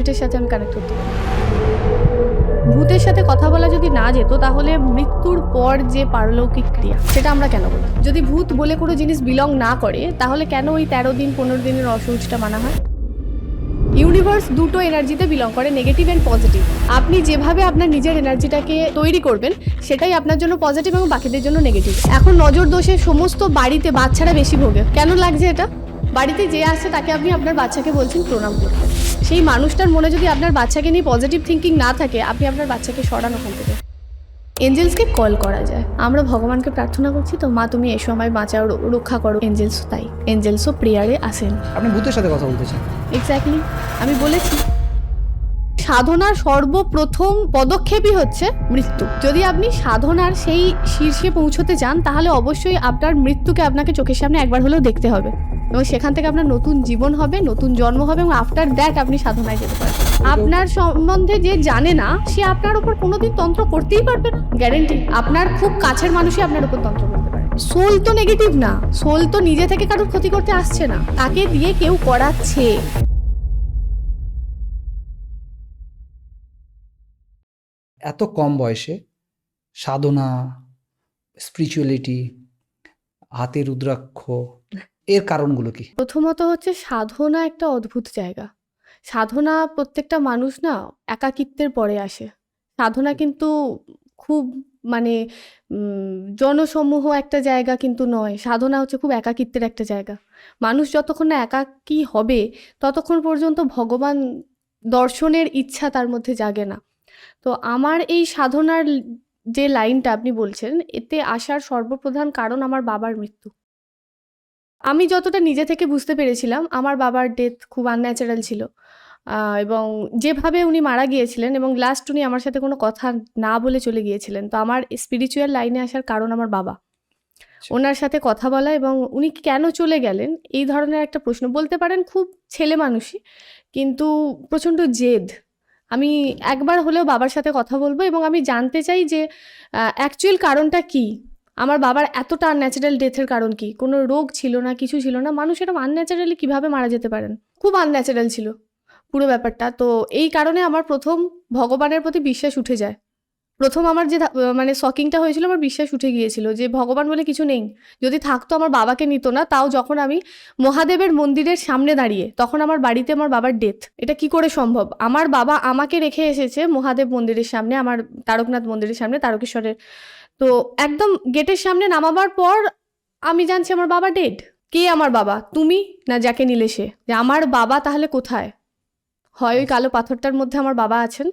স্পিরিটের সাথে আমি কানেক্ট করতে পারি। ভূতের সাথে কথা বলা যদি না যেত তাহলে মৃত্যুর পর যে পারলৌকিক ক্রিয়া সেটা আমরা কেন বলি? যদি ভূত বলে কোনো জিনিস বিলং না করে তাহলে কেন ওই 13 দিন 15 দিনের অসহজটা মানা হয়? ইউনিভার্স দুটো এনার্জিতে বিলং করে, নেগেটিভ অ্যান্ড পজিটিভ। আপনি যেভাবে আপনার নিজের এনার্জিটাকে তৈরি করবেন সেটাই আপনার জন্য পজিটিভ এবং বাকিদের জন্য নেগেটিভ। এখন নজর দোষে সমস্ত বাড়িতে বাচ্চারা বেশি ভোগে। কেন লাগছে এটা? বাড়িতে যে আসছে তাকে আপনি আপনার বাচ্চাকে বলছেন প্রণাম করতে। সেই মানুষটার মনে যদি আপনার বাচ্চাকে নিয়ে পজিটিভ থিঙ্কিং না থাকে, আপনি আপনার বাচ্চাকে সরান ওখান থেকে। এঞ্জেলসকে কল করা যায়। আমরা ভগবানকে প্রার্থনা করছি তো, মা তুমি এসো আমায় বাঁচাও, রক্ষা করো। এঞ্জেলসও তাই, এঞ্জেলসও প্রেয়ারে আসেন। আপনি ভূতের সাথে কথা বলতে চান? এক্স্যাক্টলি, আমি বলেছি সাধনার সর্বপ্রথম পদক্ষেপই হচ্ছে মৃত্যু। যদি আপনি সাধনার সেই শীর্ষে পৌঁছতে চান তাহলে অবশ্যই আপনার মৃত্যুকে আপনাকে চোখের সামনে একবার হলেও দেখতে হবে, এবং সেখান থেকে আপনার নতুন জীবন হবে, নতুন জন্ম হবে, এবং আফটার দ্যাট আপনি সাধনায় যেতে পারবেন। আপনার সম্বন্ধে যে জানে না সে আপনার উপর কোনোদিন তন্ত্র করতেই পারবে না, গ্যারেন্টি। আপনার খুব কাছের মানুষই আপনার উপর তন্ত্র করতে পারে। সোল তো নেগেটিভ না, সোল তো নিজে থেকে কারোর ক্ষতি করতে আসছে না, তাকে দিয়ে কেউ করাচ্ছে। এত কম বয়সে সাধনা, স্পিরিচুয়ালিটি, হাতে রুদ্রাক্ষ, এর কারণগুলো কি? প্রথমত হচ্ছে সাধনা একটা অদ্ভুত জায়গা। সাধনা প্রত্যেকটা মানুষ না একাকিত্বের পরে আসে। সাধনা কিন্তু খুব মানে জনসমূহ একটা জায়গা কিন্তু নয়। সাধনা হচ্ছে খুব একাকিত্বের একটা জায়গা। মানুষ যতক্ষণ না একাকী হবে ততক্ষণ পর্যন্ত ভগবান দর্শনের ইচ্ছা তার মধ্যে জাগে না। তো আমার এই সাধনার যে লাইনটা আপনি বলছেন, এতে আসার সর্বপ্রধান কারণ আমার বাবার মৃত্যু। আমি যতটা নিজে থেকে বুঝতে পেরেছিলাম আমার বাবার ডেথ খুব আনন্যাচারাল ছিল, এবং যেভাবে উনি মারা গিয়েছিলেন এবং লাস্ট উনি আমার সাথে কোনো কথা না বলে চলে গিয়েছিলেন। তো আমার স্পিরিচুয়াল লাইনে আসার কারণ আমার বাবা। ওনার সাথে কথা বলা এবং উনি কেন চলে গেলেন এই ধরনের একটা প্রশ্ন, বলতে পারেন খুব ছেলে মানুষই, কিন্তু প্রচণ্ড জেদ। আমি একবার হলেও বাবার সাথে কথা বলবো এবং আমি জানতে চাই যে অ্যাকচুয়াল কারণটা কী। আমার বাবার এতটা আনন্যাচারাল ডেথের কারণ কি? কোনো রোগ ছিল না, কিছু ছিল না। মানুষ এরকম আনন্যাচারালি কীভাবে মারা যেতে পারেন? খুব আনন্যাচারাল ছিল পুরো ব্যাপারটা। তো এই কারণে আমার প্রথম ভগবানের প্রতি বিশ্বাস উঠে যায়। প্রথম আমার যে মানে শকিংটা হয়েছিল, আমার বিশ্বাস উঠে গিয়েছিল যে ভগবান বলে কিছু নেই। যদি থাকতো আমার বাবাকে নিত না। তাও যখন আমি মহাদেবের মন্দিরের সামনে দাঁড়িয়ে, তখন আমার বাড়িতে আমার বাবার ডেথ। এটা কি করে সম্ভব? আমার বাবা আমাকে রেখে এসেছে মহাদেব মন্দিরের সামনে, আমার তারকনাথ মন্দিরের সামনে, তারকেশ্বরের। তো একদম গেটের সামনে নামাবার পর আমি জানছি আমার বাবা ডেড। কে আমার বাবা? তুমি না যাকে নিলে সে? যে আমার বাবা তাহলে কোথায়? হয় ওই কালো পাথরটার মধ্যে আমার বাবা আছেন,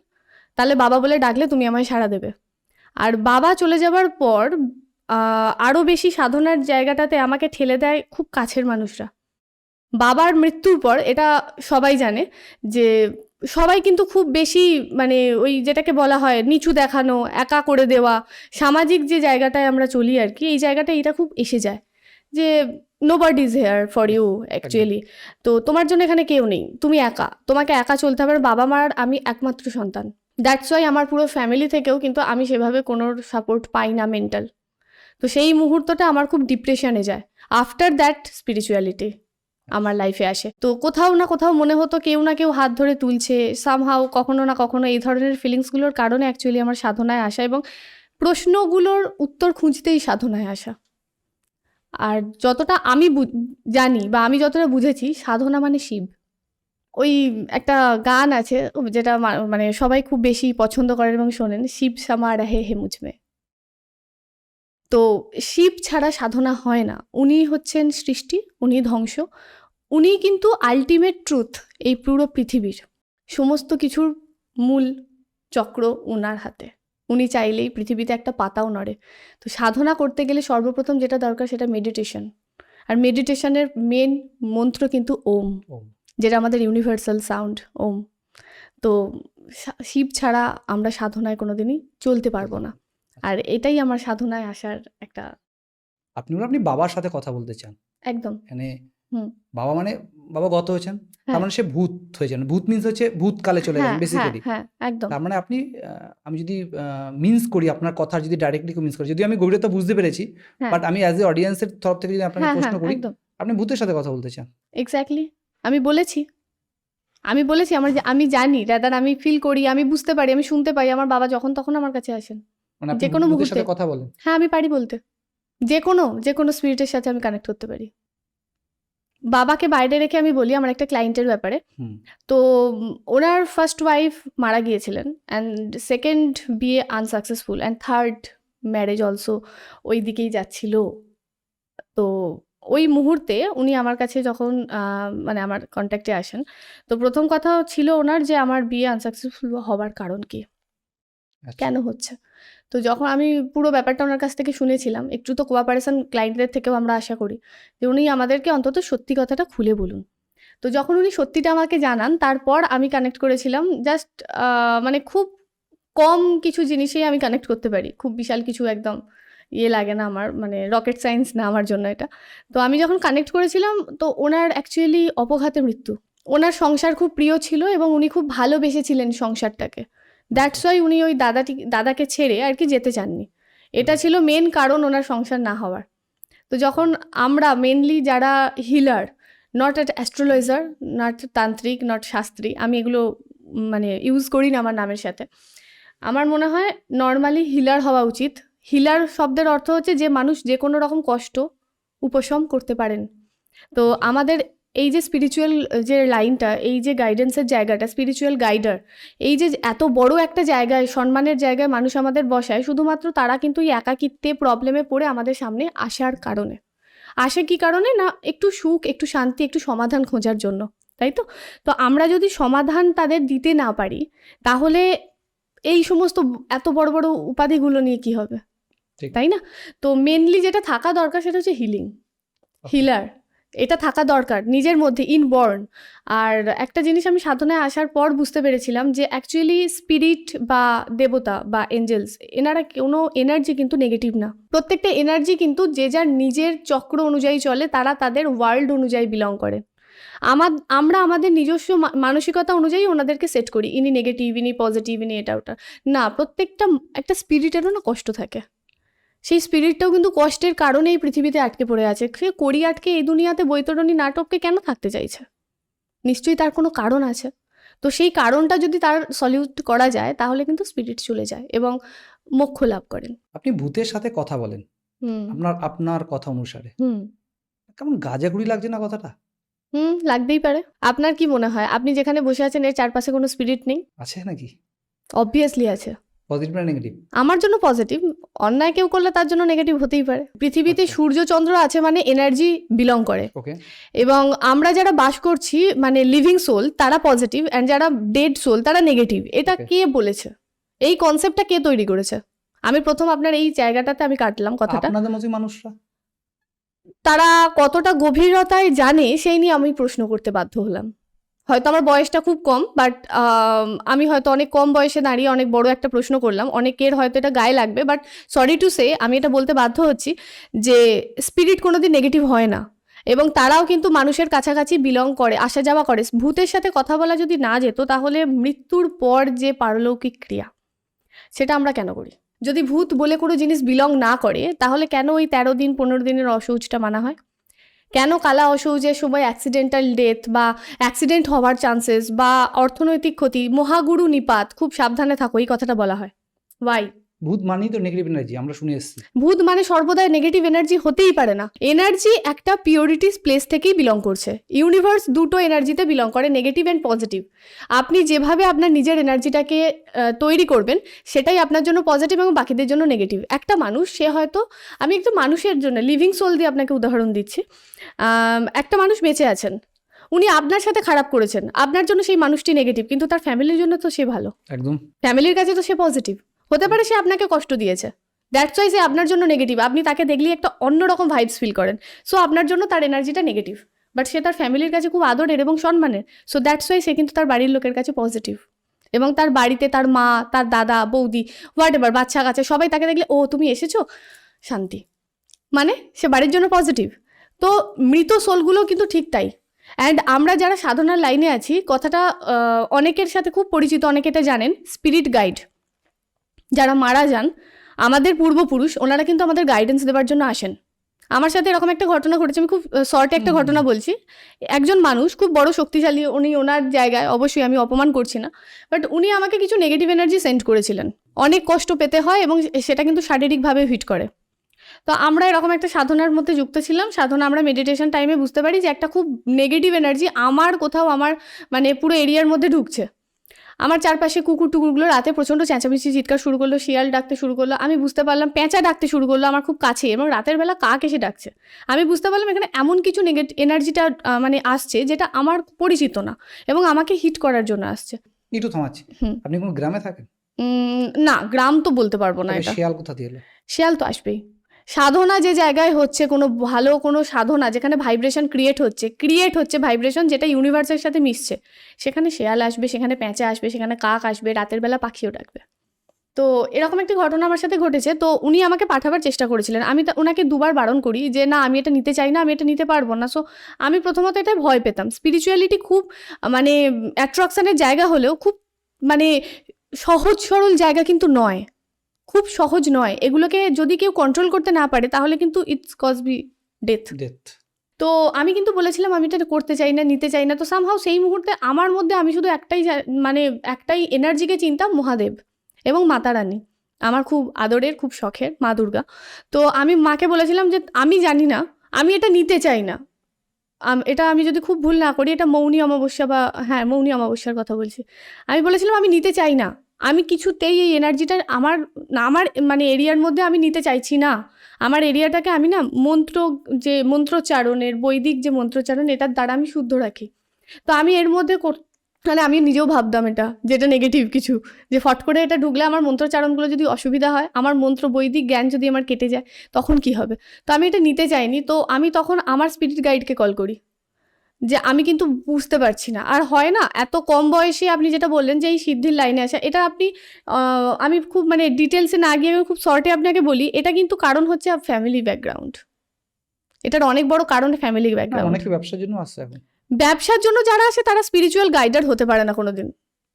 তাহলে বাবা বলে ডাকলে তুমি আমায় সাড়া দেবে। আর বাবা চলে যাবার পর আরও বেশি সাধনার জায়গাটাতে আমাকে ঠেলে দেয় খুব কাছের মানুষরা। বাবার মৃত্যুর পর এটা সবাই জানে যে সবাই কিন্তু খুব বেশি মানে ওই যেটাকে বলা হয় নিচু দেখানো, একা করে দেওয়া, সামাজিক যে জায়গাটায় আমরা চলি আর কি, এই জায়গাটা এটা খুব এসে যায় যে nobody is here for you actually. তো তোমার জন্য এখানে কেউ নেই, তুমি একা, তোমাকে একা চলতে হবে। বাবা মার আমি একমাত্র সন্তান, দ্যাটস ওয়াই আমার পুরো ফ্যামিলি থেকেও কিন্তু আমি সেভাবে কোনো সাপোর্ট পাই না মেন্টাল। তো সেই মুহূর্তটা আমার খুব ডিপ্রেশনে যায়। আফটার দ্যাট স্পিরিচুয়ালিটি আমার লাইফে আসে। তো কোথাও না কোথাও মনে হতো কেউ না কেউ হাত ধরে তুলছে সামহাও, কখনো না কখনো এই ধরনের ফিলিংসগুলোর কারণে অ্যাকচুয়ালি আমার সাধনায় আসা এবং প্রশ্নগুলোর উত্তর খুঁজতেই সাধনায় আসা। আর যতটা আমি জানি বা আমি যতটা বুঝেছি, সাধনা মানে শিব। ওই একটা গান আছে যেটা মানে সবাই খুব বেশি পছন্দ করেন এবং শোনেন, শিব সমা রহে হে মুঝমে। তো শিব ছাড়া সাধনা হয় না। উনি হচ্ছেন সৃষ্টি, উনি ধ্বংস, উনি কিন্তু আলটিমেট ট্রুথ এই পুরো পৃথিবীর। সমস্ত কিছুর মূল চক্র ওনার হাতে। উনি চাইলেই পৃথিবীতে একটা পাতাও নড়ে। তো সাধনা করতে গেলে সর্বপ্রথম যেটা দরকার সেটা মেডিটেশন। আর মেডিটেশনের মেন মন্ত্র কিন্তু ওম, যেটা আমাদের ইউনিভার্সাল সাউন্ড ওম। তো শিব ছাড়া আমরা সাধনায় কোনোদিনই চলতে পারবো না। আর এটাই আমার সাধনায় আসার একটা। আপনি বাবার সাথে কথা বলতে চান? একদম। মানে বাবা মানে বাবা গত হয়েছেন, তার মানে সে ভূত হয়েছেন। ভূত মিন্স হচ্ছে ভূতকালে চলে গেলেন বেসিক্যালি। হ্যাঁ, একদম। তার মানে আপনি আমি যদি মিন্স করি আপনার কথা, যদি ডাইরেক্টলি মিন্স করি, যদি আমি গভীরতা বুঝতে পেরেছি, বাট আমি অ্যাজ এ অডিয়েন্সের তরফ থেকে যদি আপনাকে প্রশ্ন করি, আপনি ভূতের সাথে কথা বলতে চান? এক্স্যাক্টলি, আমি বলেছি আমি বলেছি আমি জানি, রাদার আমি ফিল করি, আমি বুঝতে পারি, আমি শুনতে পাই। আমার বাবা যখন তখন আমার কাছে আসেন, মানে আপনি যে কোনো ভূতের মুহূর্তে। সাথে কথা বলেন? হ্যাঁ, আমি পারি বলতে। যে কোনো স্পিরিটের সাথে আমি কানেক্ট করতে পারি। বাবাকে বাইরে রেখে আমি বলি আমার একটা ক্লায়েন্টের ব্যাপারে। হুম। তো ওনার ফার্স্ট ওয়াইফ মারা গিয়েছিলেন, অ্যান্ড সেকেন্ড বিয়ে unsuccessful, and third marriage also ওই দিকেই যাচ্ছিল। তো ওই মুহূর্তে উনি আমার কাছে যখন মানে আমার কন্ট্যাক্টে আসেন, তো প্রথম কথা ছিল ওনার যে আমার বিয়ে আনসাকসেসফুল হওয়ার কারণ কি, আচ্ছা। কেন হচ্ছে। তো যখন আমি পুরো ব্যাপারটা ওনার কাছ থেকে শুনেছিলাম, একটু তো কোঅপারেশন ক্লায়েন্টদের থেকেও আমরা আশা করি যে উনি আমাদেরকে অন্তত সত্যি কথাটা খুলে বলুন। তো যখন উনি সত্যিটা আমাকে জানান, তারপর আমি কানেক্ট করেছিলাম জাস্ট মানে খুব কম কিছু জিনিসেই আমি কানেক্ট করতে পারি। খুব বিশাল কিছু একদম লাগে না আমার, মানে রকেট সায়েন্স না আমার জন্য এটা। তো আমি যখন কানেক্ট করেছিলাম, তো ওনার অ্যাকচুয়ালি অপঘাতে মৃত্যু। ওনার সংসার খুব প্রিয় ছিল এবং উনি খুব ভালোবেসেছিলেন সংসারটাকে। দ্যাটস ওয়াই উনি ওই দাদাকে ছেড়ে আর কি যেতে চাননি। এটা ছিল মেন কারণ ওনার সংসার না হওয়ার। তো যখন আমরা মেনলি যারা হিলার, নট অ্যাস্ট্রোলজার, নট তান্ত্রিক, নট শাস্ত্রী, আমি এগুলো মানে ইউজ করি না আমার নামের সাথে। আমার মনে হয় নর্মালি হিলার হওয়া উচিত। হিলার শব্দের অর্থ হচ্ছে যে মানুষ যে কোনো রকম কষ্ট উপশম করতে পারেন। তো আমাদের এই যে স্পিরিচুয়াল যে লাইনটা, এই যে গাইডেন্সের জায়গাটা, স্পিরিচুয়াল গাইডার, এই যে এত বড় একটা জায়গায়, সম্মানের জায়গায় মানুষ আমাদের বসায়, শুধুমাত্র তারা কিন্তু এই একাকিত্বে প্রবলেমে পড়ে আমাদের সামনে আসার কারণে। আসে কি কারণে? না একটু সুখ, একটু শান্তি, একটু সমাধান খোঁজার জন্য, তাই তো? তো আমরা যদি সমাধান তাদের দিতে না পারি, তাহলে এই সমস্ত এত বড় বড় উপাধিগুলো নিয়ে কি হবে, ঠিক। তাই না? তো মেনলি যেটা থাকা দরকার সেটা হচ্ছে হিলিং, হিলার। এটা থাকা দরকার নিজের মধ্যে, ইনবর্ন। আর একটা জিনিস আমি সাধনায় আসার পর বুঝতে পেরেছিলাম যে অ্যাকচুয়ালি স্পিরিট বা দেবতা বা এঞ্জেলস, এনারা কোনো এনার্জি কিন্তু নেগেটিভ না। প্রত্যেকটা এনার্জি কিন্তু যে যার নিজের চক্র অনুযায়ী চলে, তারা তাদের ওয়ার্ল্ড অনুযায়ী বিলং করে। আমরা আমাদের নিজস্ব মানসিকতা অনুযায়ী ওনাদেরকে সেট করি, ইনি নেগেটিভ, ইনি পজিটিভ, ইনি এটা ওটা। না, প্রত্যেকটা একটা স্পিরিটেরও না কষ্ট থাকে। সেই স্পিরিটটাও কিন্তু কষ্টের কারণে এই পৃথিবীতে আটকে পড়ে আছে। সে কড়ি আটকে এই দুনিয়াতে বৈতরণী নাটককে কেন থাকতে চাইছে? নিশ্চয়ই তার কোনো কারণ আছে। তো সেই কারণটা যদি তার সলিউট করা যায়, তাহলে কিন্তু স্পিরিট চলে যায় এবং মোক্ষ লাভ করেন। আপনি ভূতের সাথে কথা বলেন, হুম আপনার কথা অনুসারে। হুম কেমন গাঁজাখুরি লাগছে না কথাটা? লাগতেই পারে। আপনার কি মনে হয়, আপনি যেখানে বসে আছেন এর চারপাশে কোনো স্পিরিট নেই? আছে নাকি? অবভিয়াসলি আছে। পজিটিভ না নেগেটিভ? আমার জন্য পজিটিভ, অন্যায় কেউ করলে তার জন্য নেগেটিভ হতেই পারে। পৃথিবীতে আচ্ছা। সূর্য চন্দ্র আছে মানে এনার্জি বিলং করে, ওকে। এবং আমরা যারা বাস করছি মানে লিভিং সোল, তারা পজিটিভ, অ্যান্ড যারা ডেড সোল তারা নেগেটিভ। এটা Okay. কে বলেছে? এই কনসেপ্টটা কে তৈরি করেছে? আমি প্রথম আপনার এই জায়গাটাতে আমি কাটলাম কথাটা। আপনাদের মতোই মানুষরা? তারা কতটা গভীরতায় জানে সেই নিয়ে আমি প্রশ্ন করতে বাধ্য হলাম। হয়তো আমার বয়সটা খুব কম, বাট আমি হয়তো অনেক কম বয়সে দাঁড়িয়ে অনেক বড় একটা প্রশ্ন করলাম। অনেকের হয়তো এটা গায়ে লাগবে, বাট সরি টু সে, আমি এটা বলতে বাধ্য হচ্ছি যে স্পিরিট কোনোদিন নেগেটিভ হয় না, এবং তারাও কিন্তু মানুষের কাছাকাছি বিলং করে, আসা যাওয়া করে। ভূতের সাথে কথা বলা যদি না যেত, তাহলে মৃত্যুর পর যে পারলৌকিক ক্রিয়া, সেটা আমরা কেন করি? যদি ভূত বলে কোনো জিনিস বিলং না করে, তাহলে কেন ওই 13 দিন 15 দিনের অসৌচটা মানা হয়? কেন কালা অসৌচের সময় অ্যাক্সিডেন্টাল ডেথ বা অ্যাক্সিডেন্ট হওয়ার চান্সেস বা অর্থনৈতিক ক্ষতি, মহাগুরু নিপাত, খুব সাবধানে থাকো, এই কথাটা বলা হয়? ওয়াই? ভূত মানেই তো নেগেটিভ এনার্জি, আমরা শুনে এসেছি। ভূত মানে সর্বদাই নেগেটিভ এনার্জি হতেই পারে না। এনার্জি একটা পিওরিটিস প্লেস থেকেই বিলং করছে। ইউনিভার্স দুটো এনার্জিতে বিলং করে, নেগেটিভ অ্যান্ড পজিটিভ। আপনি যেভাবে আপনার নিজের এনার্জিটাকে তৈরি করবেন, সেটাই আপনার জন্য পজিটিভ এবং বাকিদের জন্য নেগেটিভ। একটা মানুষ, সে হয়তো, আমি একটু মানুষের জন্য লিভিং সোল দিয়ে আপনাকে উদাহরণ দিচ্ছি। একটা মানুষ বেঁচে আছেন, উনি আপনার সাথে খারাপ করেছেন, আপনার জন্য সেই মানুষটি নেগেটিভ, কিন্তু তার ফ্যামিলির জন্য তো সে ভালো। একদম। ফ্যামিলির কাছে তো সে পজিটিভ। হতে পারে সে আপনাকে কষ্ট দিয়েছে, দ্যাটস ওয়াই সে আপনার জন্য নেগেটিভ। আপনি তাকে দেখলেই একটা অন্যরকম ভাইবস ফিল করেন, সো আপনার জন্য তার এনার্জিটা নেগেটিভ। বাট সে তার ফ্যামিলির কাছে খুব আদরের এবং সম্মানের, সো দ্যাটস ওয়াই সে কিন্তু তার বাড়ির লোকের কাছে পজিটিভ। এবং তার বাড়িতে তার মা, তার দাদা, বৌদি, হোয়াট এভার, বাচ্চা কাছে সবাই তাকে দেখলে, ও তুমি এসেছো, শান্তি, মানে সে বাড়ির জন্য পজিটিভ। তো মৃত সোলগুলো কিন্তু ঠিক তাই। অ্যান্ড আমরা যারা সাধনার লাইনে আছি, কথাটা অনেকের সাথে খুব পরিচিত, অনেকে এটা জানেন, স্পিরিট গাইড যারা মারা যান, আমাদের পূর্বপুরুষ, ওনারা কিন্তু আমাদের গাইডেন্স দেওয়ার জন্য আসেন। আমার সাথে এরকম একটা ঘটনা ঘটেছে, আমি খুব শর্টে একটা ঘটনা বলছি। একজন মানুষ খুব বড় শক্তিশালী, উনি ওনার জায়গায়, অবশ্যই আমি অপমান করছি না, বাট উনি আমাকে কিছু নেগেটিভ এনার্জি সেন্ড করেছিলেন। অনেক কষ্ট পেতে হয় এবং সেটা কিন্তু শারীরিকভাবে হিট করে। তো আমরা এরকম একটা সাধনার মধ্যে যুক্ত ছিলাম। সাধনা আমরা মেডিটেশন টাইমে বুঝতে পারি যে একটা খুব নেগেটিভ এনার্জি আমার কোথাও আমার মানে পুরো এরিয়ার মধ্যে ঢুকছে। আমার চারপাশে কুকুর টুকুরগুলো রাতে প্রচণ্ড চেঁচামেচি চিৎকার শুরু করলো, শিয়াল ডাকতে শুরু করলো, আমি বুঝতে পারলাম পেঁচা ডাকতে শুরু করলো আমার খুব কাছে, এবং রাতের বেলা কাক এসে ডাকছে। আমি বুঝতে পারলাম এখানে এমন কিছু নেগেটিভ এনার্জিটা মানে আসছে যেটা আমার পরিচিত না এবং আমাকে হিট করার জন্য আসছে। একটু থামাচ্ছি, আপনি কোনো গ্রামে থাকেন? না, গ্রাম তো বলতে পারবো না। এটা শিয়াল কোথা দিয়ে এলো? শিয়াল তো আসবেই। সাধনা যে জায়গায় হচ্ছে, কোনো ভালো কোনো সাধনা যেখানে ভাইব্রেশন ক্রিয়েট হচ্ছে ভাইব্রেশন যেটা ইউনিভার্সের সাথে মিশছে, সেখানে শেয়াল আসবে, সেখানে পেঁচা আসবে, সেখানে কাক আসবে, রাতের বেলা পাখিও ডাকবে। তো এরকম একটি ঘটনা আমার সাথে ঘটেছে। তো উনি আমাকে পাঠাবার চেষ্টা করেছিলেন, আমি ওনাকে দুবার বারণ করি যে না, আমি এটা নিতে চাই না, আমি এটা নিতে পারবো না। সো আমি প্রথমত এটা ভয় পেতাম। স্পিরিচুয়ালিটি খুব মানে অ্যাট্রাকশনের জায়গা হলেও খুব মানে সহজ সরল জায়গা কিন্তু নয়, খুব সহজ নয়। এগুলোকে যদি কেউ কন্ট্রোল করতে না পারে তাহলে কিন্তু ইটস কজ বি ডেথ। তো আমি কিন্তু বলেছিলাম আমি এটা করতে চাই না, নিতে চাই না। তো সামহাও সেই মুহূর্তে আমার মধ্যে আমি শুধু একটাই এনার্জিকে চিনতাম, মহাদেব এবং মাতা রানী, আমার খুব আদরের, খুব শখের মা দুর্গা। তো আমি মাকে বলেছিলাম যে আমি জানি না, আমি এটা নিতে চাই না। এটা আমি যদি খুব ভুল না করি, এটা মৌনী অমাবস্যা বা হ্যাঁ মৌনী অমাবস্যার কথা বলছি। আমি বলেছিলাম আমি নিতে চাই না, আমি কিছুতেই এই এনার্জিটা আমার মানে এরিয়ার মধ্যে আমি নিতে চাইছি না। আমার এরিয়াটাকে আমি না মন্ত্রোচ্চারণের, বৈদিক যে মন্ত্রোচ্চারণ, এটার দ্বারা আমি শুদ্ধ রাখি। তো আমি এর মধ্যে মানে আমি নিজেও ভাবতাম এটা যেটা নেগেটিভ কিছু, যে ফট করে এটা ঢুকলে আমার মন্ত্রোচ্চারণগুলো যদি অসুবিধা হয়, আমার মন্ত্র বৈদিক জ্ঞান যদি আমার কেটে যায়, তখন কি হবে? তো আমি এটা নিতে চাইনি। তো আমি তখন আমার স্পিরিট গাইডকে কল করি যে আমি কিন্তু বুঝতে পারছি না। আর হয় না এত কম বয়সে আপনি যেটা বললেন যে এই সিদ্ধির লাইনে আসা, এটা আপনি আমি খুব মানে ডিটেলসে না গিয়ে আমি খুব শর্টে আপনাকে বলি, এটা কিন্তু কারণ হচ্ছে ফ্যামিলি ব্যাকগ্রাউন্ড। এটার অনেক বড় কারণ ফ্যামিলি ব্যাকগ্রাউন্ড। অনেকে ব্যবসার জন্য আসছে এখন। ব্যবসার জন্য যারা আসে তারা স্পিরিচুয়াল গাইডার হতে পারে না কোনোদিন।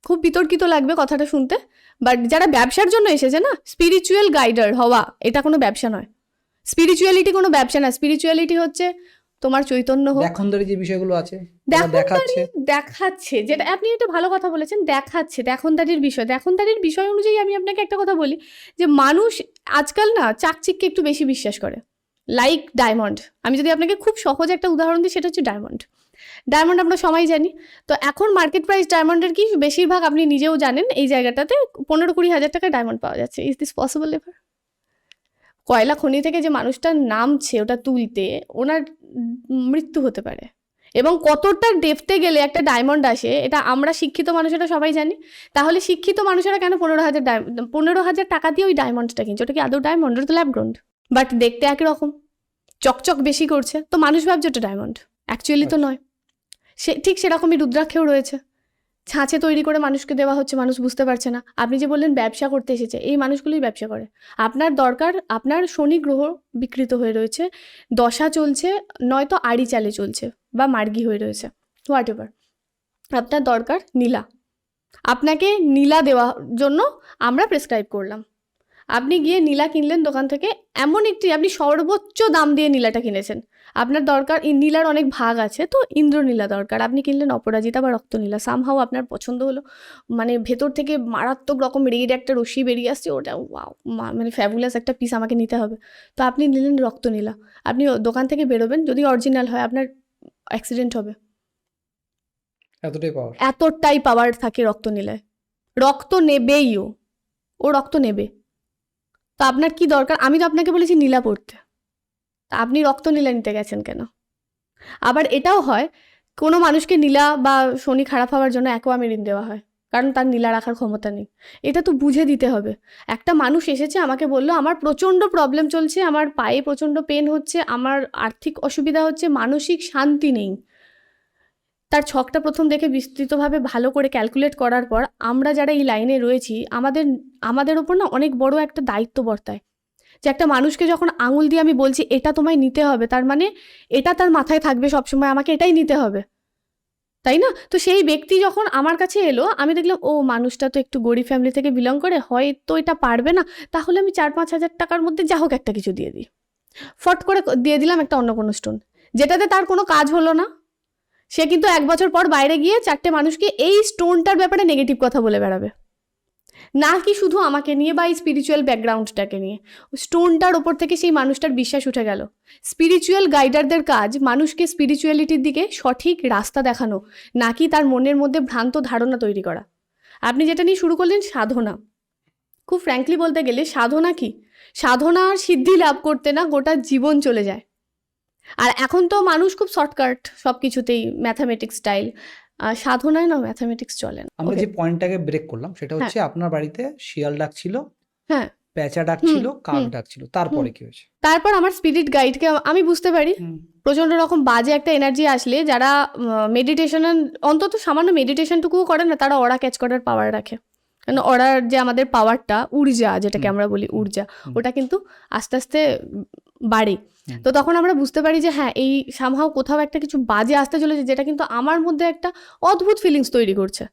খুব বিতর্কিত লাগবে কথাটা শুনতে, বাট যারা ব্যবসার জন্য এসেছে না, স্পিরিচুয়াল গাইডার হওয়া এটা কোনো ব্যবসা নয়। স্পিরিচুয়ালিটি কোনো ব্যবসা না। স্পিরিচুয়ালিটি হচ্ছে তোমার চৈতন্য হোক। দেখনদারি যে বিষয়গুলো আছে দেখাচ্ছে, যেটা আপনি একটা ভালো কথা বলেছেন, দেখাচ্ছে দেখনদারির বিষয় অনুযায়ী আমি আপনাকে একটা কথা বলি যে মানুষ আজকাল না চাকচিককে একটু বেশি বিশ্বাস করে, লাইক ডায়মন্ড। আমি যদি আপনাকে খুব সহজ একটা উদাহরণ দিই, সেটা হচ্ছে ডায়মন্ড আমরা সবাই জানি। তো এখন মার্কেট প্রাইস ডায়মন্ডের কি বেশিরভাগ আপনি নিজেও জানেন, এই জায়গাটাতে 15-20 হাজার টাকায় ডায়মন্ড পাওয়া যাচ্ছে। Is this possible ever? কয়লা খনি থেকে যে মানুষটার নামছে ওটা তুলতে, ওনার মৃত্যু হতে পারে। এবং কতটা ডেপথে গেলে একটা ডায়মন্ড আসে, এটা আমরা শিক্ষিত মানুষেরা সবাই জানি। তাহলে শিক্ষিত মানুষেরা কেন 15,000 টাকা দিয়ে ওই ডায়মন্ডটা কিনছে? ওটা কি আদৌ ডায়মন্ড? ওটা তো ল্যাব গ্রাউন্ড, বাট দেখতে একরকম, চকচক বেশি করছে, তো মানুষ ভাবছে ওটা ডায়মন্ড, অ্যাকচুয়ালি তো নয়। ঠিক সেরকমই রুদ্রাক্ষেও রয়েছে, ছাঁচে তৈরি করে মানুষকে দেওয়া হচ্ছে, মানুষ বুঝতে পারছে না। আপনি যে বললেন ব্যবসা করতে এসেছে, এই মানুষগুলোই ব্যবসা করে। আপনার দরকার, আপনার শনি গ্রহ বিকৃত হয়ে রয়েছে, দশা চলছে, নয়তো আড়ি চালে চলছে বা মার্গী হয়ে রয়েছে, হোয়াট এভার, আপনার দরকার নীলা। আপনাকে নীলা দেওয়ার জন্য আমরা প্রেসক্রাইব করলাম। আপনি গিয়ে নীলা কিনলেন দোকান থেকে, এমন একটি আপনি সর্বোচ্চ দাম দিয়ে নীলাটা কিনেছেন। আপনার দরকার নীলার অনেক ভাগ আছে, তো ইন্দ্রনীলা দরকার, আপনি কিনলেন অপরাজিতা বা রক্তনীলা। সামহাও আপনার পছন্দ হলো, মানে ভেতর থেকে মারাত্মক রকম রেড একটা রশ্মি বেরিয়ে আসছে, ওটা ওয়াও মানে ফ্যাবুলাস একটা পিস, আমাকে নিতে হবে। তো আপনি নিলেন রক্তনীলা। আপনি দোকান থেকে বেরোবেন, যদি অরিজিনাল হয় আপনার অ্যাক্সিডেন্ট হবে। এতটাই পাওয়ার থাকে রক্তনীলায়। রক্ত নেবেই, ও রক্ত নেবে। তো আপনার কি দরকার? আমি তো আপনাকে বলেছি নীলা পড়তে, তা আপনি রক্ত নীলা নিতে গেছেন কেন? আবার এটাও হয়, কোনো মানুষকে নীলা বা শনি খারাপ হওয়ার জন্য অ্যাকোয়ামেরিন দেওয়া হয়, কারণ তার নীলা রাখার ক্ষমতা নেই। এটা তো বুঝে দিতে হবে। একটা মানুষ এসেছে আমাকে বললো আমার প্রচণ্ড প্রবলেম চলছে, আমার পায়ে প্রচণ্ড পেন হচ্ছে, আমার আর্থিক অসুবিধা হচ্ছে, মানসিক শান্তি নেই। তার ছকটা প্রথম দেখে বিস্তৃতভাবে ভালো করে ক্যালকুলেট করার পর, আমরা যারা এই লাইনে রয়েছি আমাদের ওপর না অনেক বড় একটা দায়িত্ব বর্তায়, যে একটা মানুষকে যখন আঙুল দিয়ে আমি বলছি এটা তোমায় নিতে হবে, তার মানে এটা তার মাথায় থাকবে সবসময়, আমাকে এটাই নিতে হবে, তাই না? তো সেই ব্যক্তি যখন আমার কাছে এলো, আমি দেখলাম ও মানুষটা তো একটু গরিব ফ্যামিলি থেকে বিলং করে, হয়তো এটা পারবে না, তাহলে আমি 4-5 হাজার টাকার মধ্যে যা হোক একটা কিছু দিয়ে দিই। ফট করে দিয়ে দিলাম একটা অন্য কোনো স্টোন, যেটাতে তার কোনো কাজ হলো না। সে কিন্তু 1 বছর পর বাইরে গিয়ে 4টে মানুষকে এই স্টোনটার ব্যাপারে নেগেটিভ কথা বলে বেড়াবে, না কি শুধু আমাকে নিয়ে বা এই স্পিরিচুয়াল ব্যাকগ্রাউন্ডটাকে নিয়ে। স্টোনটার ওপর থেকে সেই মানুষটার বিশ্বাস উঠে গেল। স্পিরিচুয়াল গাইডারদের কাজ মানুষকে স্পিরিচুয়ালিটির দিকে সঠিক রাস্তা দেখানো, নাকি তার মনের মধ্যে ভ্রান্ত ধারণা তৈরি করা। আপনি যেটা নিয়ে শুরু করলেন সাধনা, খুব ফ্র্যাঙ্কলি বলতে গেলে সাধনা কি, সাধনার সিদ্ধি লাভ করতে না গোটা জীবন চলে যায়। আর এখন তো মানুষ খুব শর্টকাট সব কিছুতেই, ম্যাথামেটিক্স স্টাইল। সাধনায় না ম্যাথামেটিক্স চলে না। আমরা Okay. যে পয়েন্টটাকে ব্রেক করলাম সেটা হচ্ছে আপনার বাড়িতে শিয়াল ডাকছিল, হ্যাঁ, প্যাঁচা ডাকছিল, কাক হুম, ডাকছিল, তারপরে কি হয়েছে? তারপর আমার স্পিরিট গাইডকে আমি বুঝতে পারি হুম, প্রচণ্ড রকম বাজে একটা এনার্জি আসলে, যারা মেডিটেশন অন্তত সামান্য মেডিটেশনটুকুও করে না, তারা অরা ক্যাচ করার পাওয়ার রাখে। কারণ অরার যে আমাদের পাওয়ারটা, ঊর্জা যেটাকে হুম, আমরা বলি হুম, ঊর্জা, হুম, ওটা কিন্তু আস্তে আস্তে বাড়ে। হুম। তো তখন আমরা বুঝতে পারি যে হ্যাঁ, এই সামহাও কোথাও একটা কিছু বাজে আসতে চলেছে, যেটা কিন্তু আমার মধ্যে একটা অদ্ভুত ফিলিংস তৈরি করছে।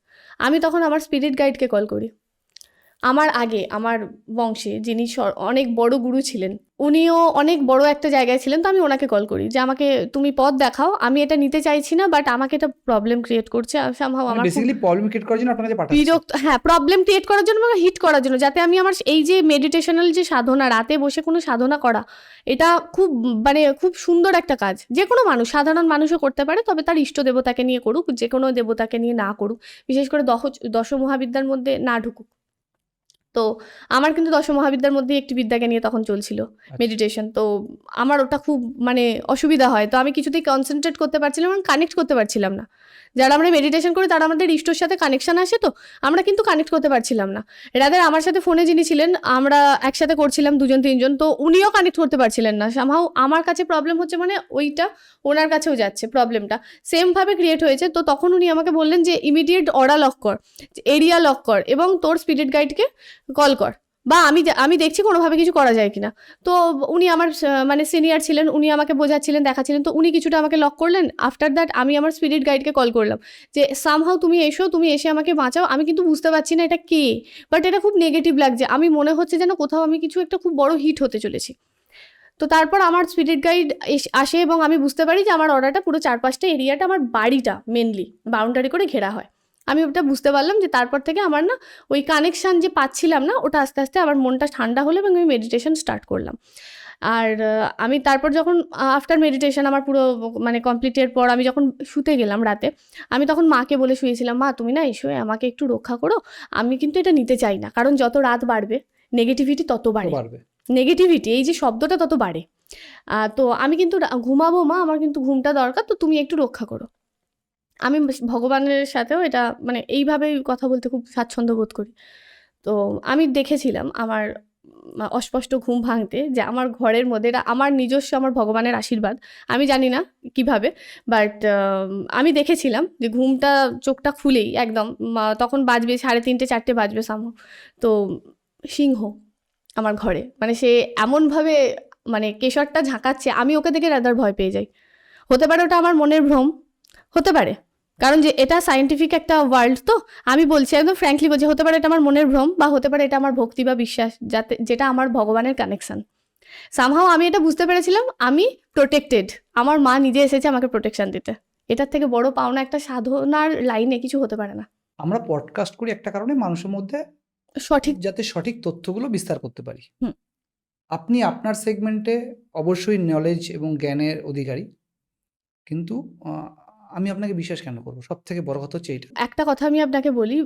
আমি তখন আমার স্পিরিট গাইডকে কল করি। আমার আগে আমার বংশে যিনি অনেক বড় গুরু ছিলেন, উনিও অনেক বড় একটা জায়গায় ছিলেন। তো আমি ওনাকে কল করি যে আমাকে তুমি পথ দেখাও, আমি এটা নিতে চাইছি না, বাট আমাকে এটা প্রবলেম ক্রিয়েট করছে সামহাও, আমার খুব বেসিক্যালি প্রবলেম ক্রিয়েট করার জন্য আপনার কাছে পাঠাচ্ছে। বিরক্ত, হ্যাঁ, প্রবলেম ক্রিয়েট করার জন্য বা হিট করার জন্য, যাতে আমি আমার এই যে মেডিটেশনাল যে সাধনা, রাতে বসে কোনো সাধনা করা, এটা খুব মানে খুব সুন্দর একটা কাজ। যে কোনো মানুষ, সাধারণ মানুষও করতে পারে, তবে তার ইষ্ট দেবতাকে নিয়ে করুক, যে কোনো দেবতাকে নিয়ে না করুক, বিশেষ করে দশ মহাবিদ্যার মধ্যে না ঢুকুক। তো আমার কিন্তু দশ মহাবিদ্যার মধ্যে একটি বিদ্যাকে নিয়ে তখন চলছিল মেডিটেশন। তো আমার ওটা খুব মানে অসুবিধা হয়, তো আমি কিছুতেই কনসেন্ট্রেট করতে পারছিলাম না, কানেক্ট করতে পারছিলাম না। যারা আমরা মেডিটেশন করি তারা আমাদের ইষ্টর সাথে কানেকশন আসে, তো আমরা কিন্তু কানেক্ট করতে পারছিলাম না। রাদার আমার সাথে ফোনে যিনি ছিলেন, আমরা একসাথে করছিলাম 2-3 জন, তো উনিও কানেক্ট করতে পারছিলেন না। সামহাও আমার কাছে প্রবলেম হচ্ছে, মানে ওইটা ওনার কাছেও যাচ্ছে, প্রবলেমটা সেমভাবে ক্রিয়েট হয়েছে। তো তখন উনি আমাকে বললেন যে ইমিডিয়েট অরা লক কর, এরিয়া লক কর, এবং তোর স্পিরিট গাইডকে কল কর, বা আমি দেখছি কোনোভাবে কিছু করা যায় কিনা। তো উনি আমার মানে সিনিয়র ছিলেন, উনি আমাকে বোঝাচ্ছিলেন, দেখাচ্ছিলেন, তো উনি কিছুটা আমাকে লক করলেন। আফটার দ্যাট আমি আমার স্পিরিট গাইডকে কল করলাম যে সামহাও তুমি এসো, তুমি এসে আমাকে বাঁচাও, আমি কিন্তু বুঝতে পারছি না এটা কে, বাট এটা খুব নেগেটিভ লাগছে, আমি মনে হচ্ছে যেন কোথাও আমি কিছু একটা খুব বড় হিট হতে চলেছি। তো তারপর আমার স্পিরিট গাইড আসে, এবং আমি বুঝতে পারি যে আমার অর্ডারটা পুরো 4-5টা এরিয়াটা, আমার বাড়িটা মেনলি বাউন্ডারি করে ঘেরা হয়। আমি ওটা বুঝতে পারলাম যে তারপর থেকে আমার না ওই কানেকশান যে পাচ্ছিলাম না, ওটা আস্তে আস্তে আমার মনটা ঠান্ডা হলো, এবং আমি মেডিটেশন স্টার্ট করলাম। আর আমি তারপর যখন আফটার মেডিটেশন আমার পুরো মানে কমপ্লিটের পর আমি যখন শুতে গেলাম রাতে, আমি তখন মাকে বলে শুয়েছিলাম, মা তুমি না এসো, আমাকে একটু রক্ষা করো, আমি কিন্তু এটা নিতে চাই না, কারণ যত রাত বাড়বে নেগেটিভিটি তত বাড়ে, বাড়বে। নেগেটিভিটি এই যে শব্দটা তত বাড়ে। তো আমি কিন্তু ঘুমাবো মা, আমার কিন্তু ঘুমটা দরকার, তো তুমি একটু রক্ষা করো। আমি ভগবানের সাথেও এটা মানে এইভাবেই কথা বলতে খুব স্বাচ্ছন্দ্য বোধ করি। তো আমি দেখেছিলাম আমার অস্পষ্ট ঘুম ভাঙতে, যে আমার ঘরের মধ্যে, এটা আমার নিজস্ব, আমার ভগবানের আশীর্বাদ, আমি জানি না কিভাবে, বাট আমি দেখেছিলাম যে ঘুমটা চোখটা খুলেই একদম তখন বাজবে 3:30-4টে বাজবে সামহ, তো সিংহ আমার ঘরে, মানে সে এমনভাবে মানে কেশরটা ঝাঁকাচ্ছে, আমি ওকে দেখে রাদার ভয় পেয়ে যাই। হতে পারে ওটা আমার মনের ভ্রম, হতে পারে, কারণ যে এটা সায়েন্টিফিক একটা ওয়ার্ল্ড, তো আমি বলছি একদম ফ্র্যাঙ্কলি বলছি, হতে পারে এটা আমার মনের ভ্রম, বা হতে পারে এটা আমার ভক্তি বা বিশ্বাস, যেটা আমার ভগবানের কানেকশন। সামহাও আমি এটা বুঝতে পেরেছিলাম আমি প্রোটেক্টেড, আমার মা নিজে এসেছে আমাকে প্রোটেকশন দিতে। এটার থেকে বড় পাওনা একটা সাধনার লাইনে কিছু হতে পারে না। আমরা পডকাস্ট করি একটা কারণে, মানুষের মধ্যে সঠিক, যাতে সঠিক তথ্যগুলো বিস্তার করতে পারি। হুম। আপনি আপনার সেগমেন্টে অবশ্যই নলেজ এবং জ্ঞানের অধিকারী, কিন্তু আমি আপনাকে বিশ্বাস কেন করবো? সব থেকে বড় কথা হচ্ছে এইটা। একটা কথা আমি আপনাকে বলি,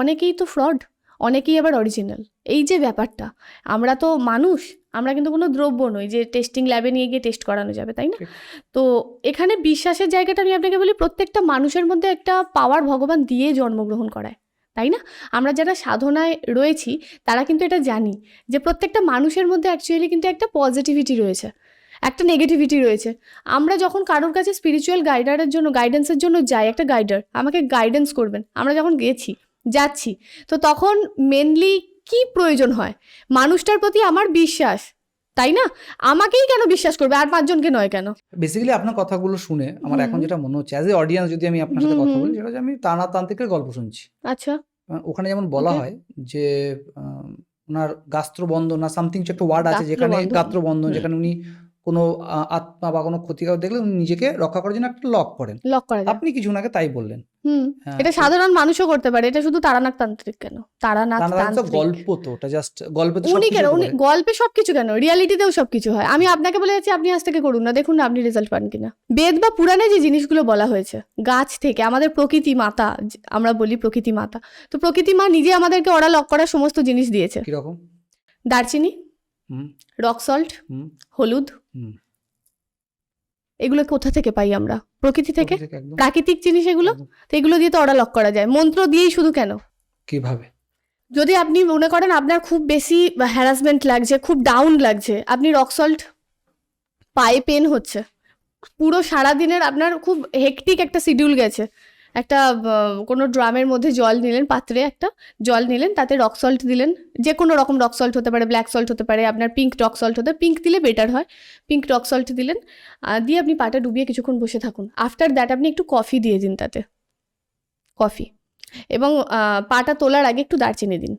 অনেকেই তো ফ্রড, অনেকেই আবার অরিজিনাল। এই যে ব্যাপারটা, আমরা তো মানুষ, আমরা কিন্তু কোনো দ্রব্য নই যে টেস্টিং ল্যাবে নিয়ে গিয়ে টেস্ট করানো যাবে, তাই না? ঠিক। তো এখানে বিশ্বাসের জায়গাটা আমি আপনাকে বলি, প্রত্যেকটা মানুষের মধ্যে একটা পাওয়ার ভগবান দিয়ে জন্মগ্রহণ করায়, তাই না? আমরা যারা সাধনায় রয়েছি তারা কিন্তু এটা জানি যে প্রত্যেকটা মানুষের মধ্যে অ্যাকচুয়ালি কিন্তু একটা পজিটিভিটি রয়েছে, একটা নেগেটিভিটি রয়েছে। আমরা যখন কারোর কাছে স্পিরিচুয়াল গাইডেন্সের জন্য যাই, একটা গাইডার আমাকে গাইডেন্স করবেন, আমরা যখন যাচ্ছি, তো তখন মেনলি কি প্রয়োজন হয়? মানুষটার প্রতি আমার বিশ্বাস, তাই না? আমাকেই কেন বিশ্বাস করবে, আর 5জনকে নয় কেন? বেসিক্যালি আপনার কথাগুলো শুনে আমার এখন যেটা মনে হচ্ছে, অ্যাজ এ অডিয়েন্স যদি আমি আপনার সাথে কথা বলি, সেটা হচ্ছে আমি তান্ত্রিকের গল্প শুনছি। আচ্ছা, ওখানে যেমন বলা Okay. হয় যে ওনার গাস্ত্রবন্ধন না সামথিং একটা ওয়ার্ড আছে যেখানে গাত্রবন্ধন। গাত্রবন্ধন, হুম। যেখানে উনি কোনো আত্মা বা কোনো ক্ষতিকর দেখলে উনি নিজেকে রক্ষা করার জন্য একটা লক করেন। লক করা যায়। আপনি কিছুক্ষণ আগে তাই বললেন। এটা তো সাধারণ মানুষও করতে পারে, এটা শুধু তারানাথ তান্ত্রিক কেন, তারানাথ তারা তো তান্ত্রিক গল্প, তো ওটা জাস্ট গল্পে তো উনি সবকিছু কেন, হতে উনি পারে। গল্পে সবকিছু কেন, রিয়ালিটিতেও সবকিছু হয়। আমি আপনাকে বলে যাচ্ছি, আপনি আজ থেকে করুন না, দেখুন না আপনি রেজাল্ট পান কিনা। বেদ বা পুরাণে যে জিনিসগুলো বলা হয়েছে, গাছ থেকে আমাদের প্রকৃতি মাতা, আমরা বলি প্রকৃতি মাতা, তো প্রকৃতি মা নিজে আমাদেরকে ওরা লক করার সমস্ত জিনিস দিয়েছে। কিরকম? দারচিনি, হুম রক সল্ট, হুম হলুদ, হুম এগুলো কোথা থেকে পাই আমরা? প্রকৃতি থেকে, প্রকৃতি থেকে একদম প্রাকৃতিক জিনিস এগুলো। একদম। তো এগুলো দিয়ে তো ওরা লক করা যায়, মন্ত্র দিয়েই শুধু কেন? কিভাবে? যদি আপনি মনে করেন আপনার খুব বেশি হ্যারাসমেন্ট লাগছে, খুব ডাউন লাগছে, আপনি রক সল্ট, পায়ে পেন হচ্ছে, পুরো সারাদিনের আপনার খুব হেকটিক একটা শিডিউল গেছে, একটা কোনো ড্রামের মধ্যে জল নিলেন, পাত্রে একটা জল নিলেন, তাতে রক সল্ট দিলেন, যে কোনো রকম রক সল্ট হতে পারে, ব্ল্যাক সল্ট হতে পারে, আপনার পিঙ্ক রক সল্ট হতে, পিঙ্ক দিলে বেটার হয়, পিঙ্ক রক সল্ট দিলেন, দিয়ে আপনি পাটা ডুবিয়ে কিছুক্ষণ বসে থাকুন। আফটার দ্যাট আপনি একটু কফি দিয়ে দিন তাতে, কফি, এবং পাটা তোলার আগে একটু দারচিনি দিন।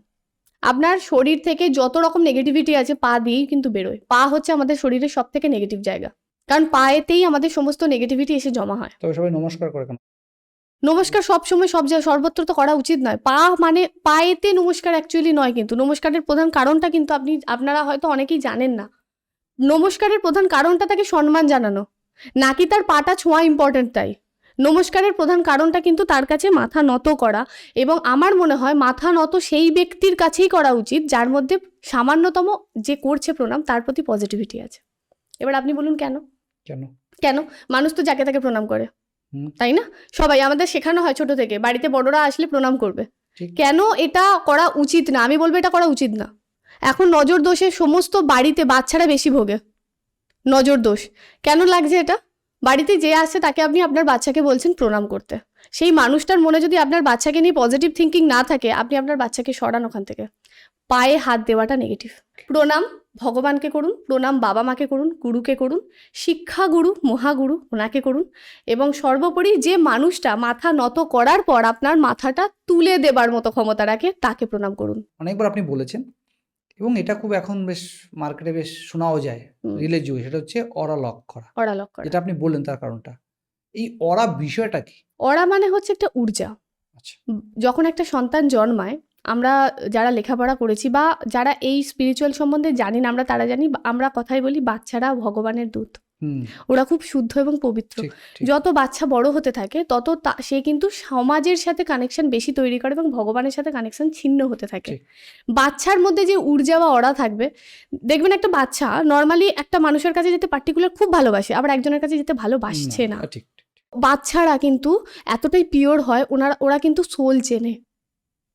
আপনার শরীর থেকে যত রকম নেগেটিভিটি আছে পা দিয়েই কিন্তু বেরোয়। পা হচ্ছে আমাদের শরীরের সব থেকে নেগেটিভ জায়গা, কারণ পায়েতেই আমাদের সমস্ত নেগেটিভিটি এসে জমা হয়। তবে সবাই নমস্কার করে কেন? নমস্কার সবসময় সব জায়গায় সর্বত্র তো করা উচিত নয়। পা মানে পায়েতে নমস্কার অ্যাকচুয়ালি নয়, কিন্তু নমস্কারের প্রধান কারণটা কিন্তু আপনারা হয়তো অনেকেই জানেন না। নমস্কারের প্রধান কারণটা তাকে সম্মান জানানো, নাকি তার পাটা ছোঁয়া ইম্পর্টেন্ট তাই। নমস্কারের প্রধান কারণটা কিন্তু তার কাছে মাথা নত করা, এবং আমার মনে হয় মাথা নত সেই ব্যক্তির কাছেই করা উচিত যার মধ্যে সামান্যতম, যে করছে প্রণাম, তার প্রতি পজিটিভিটি আছে। এবার আপনি বলুন কেন? কেন? কেন? মানুষ তো যাকে তাকে প্রণাম করে, হুম তাই না? সবাই আমাদের শেখানো হয় ছোট থেকে, বাড়িতে বড়রা আসলে প্রণাম করবে। ঠিক। কেন এটা করা উচিত না? আমি বলবো এটা করা উচিত না। এখন নজর দোষে সমস্ত বাড়িতে বাচ্চারা বেশি ভোগে। নজর দোষ কেন লাগছে? এটা বাড়িতে যে আসছে তাকে আপনি আপনার বাচ্চাকে বলছেন প্রণাম করতে, সেই মানুষটার মনে যদি আপনার বাচ্চাকে নিয়ে পজিটিভ থিঙ্কিং না থাকে, আপনি আপনার বাচ্চাকে সরান ওখান থেকে। পায়ে হাত দেওয়াটা নেগেটিভ। প্রণাম ভগবানকে করুন, প্রণাম বাবা মাকে করুন, গুরুকে করুন, শিক্ষাগুরু মহাগুরু ওনাকে করুন, এবং সর্বোপরি যে মানুষটা মাথা নত করার পর আপনার মাথাটা তুলে দেবার মতো ক্ষমতা রাখে, তাকে প্রণাম করুন। অনেকবার আপনি বলেছেন, এবং এটা খুব এখন বেশ মার্কেটে বেশ শোনাও যায়, রিলের যুগে, সেটা হচ্ছে অরা লক করা। অরা লক করা। যেটা আপনি বললেন তার কারণটা, এই অরা বিষয়টা কি? অরা মানে হচ্ছে একটা ঊর্জা। আচ্ছা। যখন একটা সন্তান জন্মায়, আমরা যারা লেখাপড়া করেছি বা যারা এই স্পিরিচুয়াল সম্বন্ধে জানি না, আমরা তারা জানি, আমরা কথাই বলি বাচ্চারা ভগবানের দূত। হুম ওরা খুব শুদ্ধ এবং পবিত্র। ঠিক ঠিক। যত বাচ্চা বড় হতে থাকে তত সে কিন্তু সমাজের সাথে কানেকশন বেশি তৈরি করে এবং ভগবানের সাথে কানেকশন ছিন্ন হতে থাকে। ঠিক। বাচ্চার মধ্যে যে ঊর্জা বা অরা থাকবে, দেখবেন একটা বাচ্চা নর্মালি একটা মানুষের কাছে যেতে পার্টিকুলার খুব ভালোবাসে, আবার একজনের কাছে যেতে ভালোবাসছে না। ঠিক। বাচ্চারা কিন্তু এতটাই পিওর হয়, ওরা কিন্তু সোল চেনে।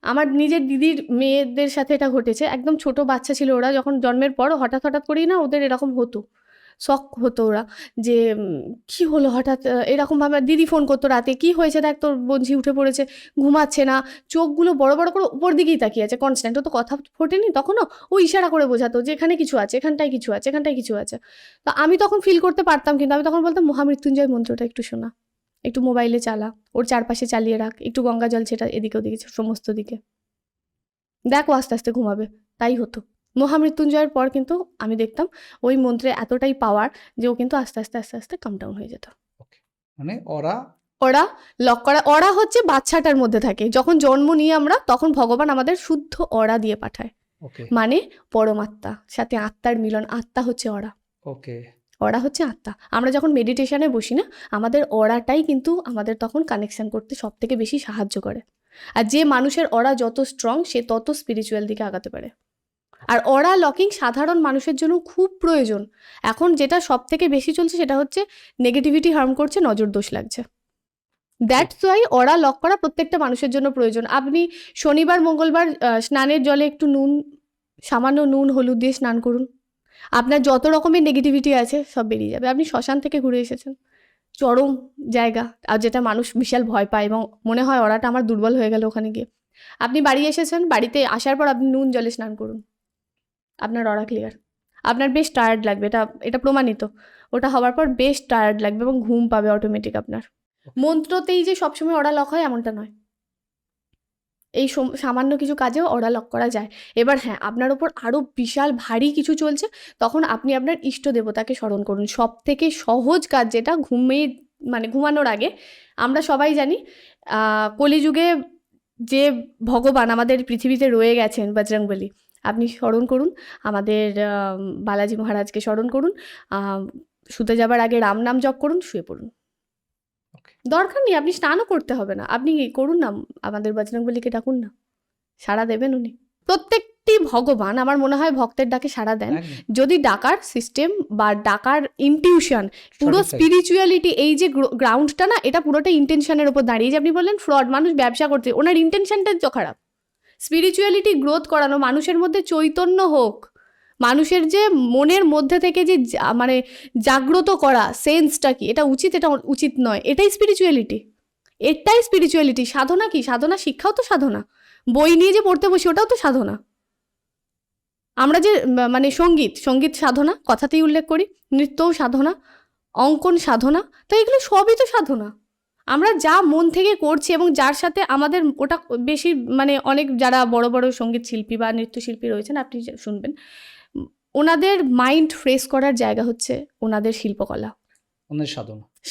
আমার নিজের দিদির মেয়েদের সাথে এটা ঘটেছে। একদম ছোট বাচ্চা ছিল ওরা, যখন জন্মের পর হঠাৎ করেই না ওদের এরকম হতো, শক হতো ওরা, যে কি হলো হঠাৎ এরকমভাবে। দিদি ফোন করতো রাতে, কি হয়েছে দেখ তোর বঞ্ঝি উঠে পড়েছে, ঘুমাচ্ছে না, চোখগুলো বড় বড় করে উপর দিকেই তাকিয়ে আছে কনস্ট্যান্ট। ও তো কথা ফোটেনি তখনও, ও ইশারা করে বোঝাতো যে এখানে কিছু আছে, এখানটায় কিছু আছে, এখানটায় কিছু আছে। তো আমি তখন ফিল করতে পারতাম, কিন্তু আমি তখন বলতাম মহামৃত্যুঞ্জয় মন্ত্রটা একটু শোনা, একটু মোবাইলে চালা, ওর চারপাশে চালিয়ে রাখ, একটু গঙ্গা জল ছেটা এদিকে ওদিকে সমস্ত দিকে, দেখো আস্তে আস্তে ঘুমাবে। তাই হতো। মহামৃত্যুঞ্জয়ের পর কিন্তু আমি দেখতাম ওই মন্ত্রে এতটাই পাওয়ার যে ও কিন্তু আস্তে আস্তে আস্তে আস্তে কাম ডাউন হয়ে যেত। মানে ওরা লক করা, অরা হচ্ছে বাচ্চাটার মধ্যে থাকে। যখন জন্ম নিয়ে আমরা, তখন ভগবান আমাদের শুদ্ধ অরা দিয়ে পাঠায়, মানে পরমাত্মা সাথে আত্মার মিলন। আত্মা হচ্ছে অরা। ওকে। অরা হচ্ছে আত্মা। আমরা যখন মেডিটেশনে বসি না, আমাদের অরাটাই কিন্তু আমাদের তখন কানেকশন করতে সব থেকে বেশি সাহায্য করে। আর যে মানুষের অরা যত স্ট্রং, সে তত স্পিরিচুয়াল দিকে আগাতে পারে। আর অরা লকিং সাধারণ মানুষের জন্য খুব প্রয়োজন। এখন যেটা সব থেকে বেশি চলছে সেটা হচ্ছে নেগেটিভিটি হার্ম করছে, নজর দোষ লাগছে। দ্যাটস ওয়াই অরা লক করা প্রত্যেকটা মানুষের জন্য প্রয়োজন। আপনি শনিবার মঙ্গলবার স্নানের জলে একটু সামান্য নুন হলুদ দিয়ে স্নান করুন, আপনার যত রকমের নেগেটিভিটি আছে সব বেরিয়ে যাবে। আপনি শ্মশান থেকে ঘুরে এসেছেন, চরম জায়গা, আর যেটা মানুষ বিশাল ভয় পায় এবং মনে হয় অরাটা আমার দুর্বল হয়ে গেল ওখানে গিয়ে। আপনি বাড়ি এসেছেন, বাড়িতে আসার পর আপনি নুন জলে স্নান করুন, আপনার অরা ক্লিয়ার। আপনার বেশ টায়ার্ড লাগবে, এটা প্রমাণিত। ওটা হওয়ার পর বেশ টায়ার্ড লাগবে এবং ঘুম পাবে অটোমেটিক আপনার। মন্ত্রতেই যে সবসময় অরা লক হয় এমনটা নয়, এই সামান্য কিছু কাজেও অর্ডার করা যায়। এবার হ্যাঁ, আপনার ওপর আরও বিশাল ভারী কিছু চলছে, তখন আপনি আপনার ইষ্ট দেবতাকে স্মরণ করুন। সব থেকে সহজ কাজ যেটা, ঘুমানোর আগে আমরা সবাই জানি কলিযুগে যে ভগবান আমাদের পৃথিবীতে রয়ে গেছেন বজরংবলী, আপনি স্মরণ করুন। আমাদের বালাজি মহারাজকে স্মরণ করুন। শুতে যাবার আগে রাম নাম জপ করুন, শুয়ে পড়ুন। দরকার নেই, আপনি স্নানও করতে হবে না, আপনি করুন না, আমাদের বজরংবলীকে ডাকুন না, সাড়া দেবেন উনি। প্রত্যেকটি ভগবান আমার মনে হয় ভক্তের ডাকে সাড়া দেন, যদি ডাকার সিস্টেম বা ডাকার ইনটিউশন, পুরো স্পিরিচুয়ালিটি, এই যে গ্রাউন্ডটা না, এটা পুরোটা ইন্টেনশনের উপর দাঁড়িয়ে। যে আপনি বললেন ফ্রড, মানুষ ব্যবসা করতে, ওনার ইন্টেনশনটা তো খারাপ। স্পিরিচুয়ালিটি গ্রোথ করানো, মানুষের মধ্যে চৈতন্য হোক, মানুষের যে মনের মধ্যে থেকে যে মানে জাগ্রত করা সেন্সটা কি, এটা উচিত, এটা উচিত নয়, এটাই স্পিরিচুয়ালিটি। এটাই স্পিরিচুয়ালিটি। সাধনা কি? সাধনা শিক্ষাও তো সাধনা। বই নিয়ে যে পড়তে বসি, ওটাও তো সাধনা। আমরা যে মানে সঙ্গীত সাধনা, কথাতেই উল্লেখ করি, নৃত্যও সাধনা, অঙ্কন সাধনা, তো এগুলো সবই তো সাধনা। আমরা যা মন থেকে করছি এবং যার সাথে আমাদের ওটা বেশি, মানে অনেক যারা বড় বড় সঙ্গীত শিল্পী বা নৃত্যশিল্পী রয়েছেন, আপনি শুনবেন, ওনাদের মাইন্ড ফ্রেশ করার জায়গা হচ্ছে ওনাদের শিল্পকলা, ওনাদের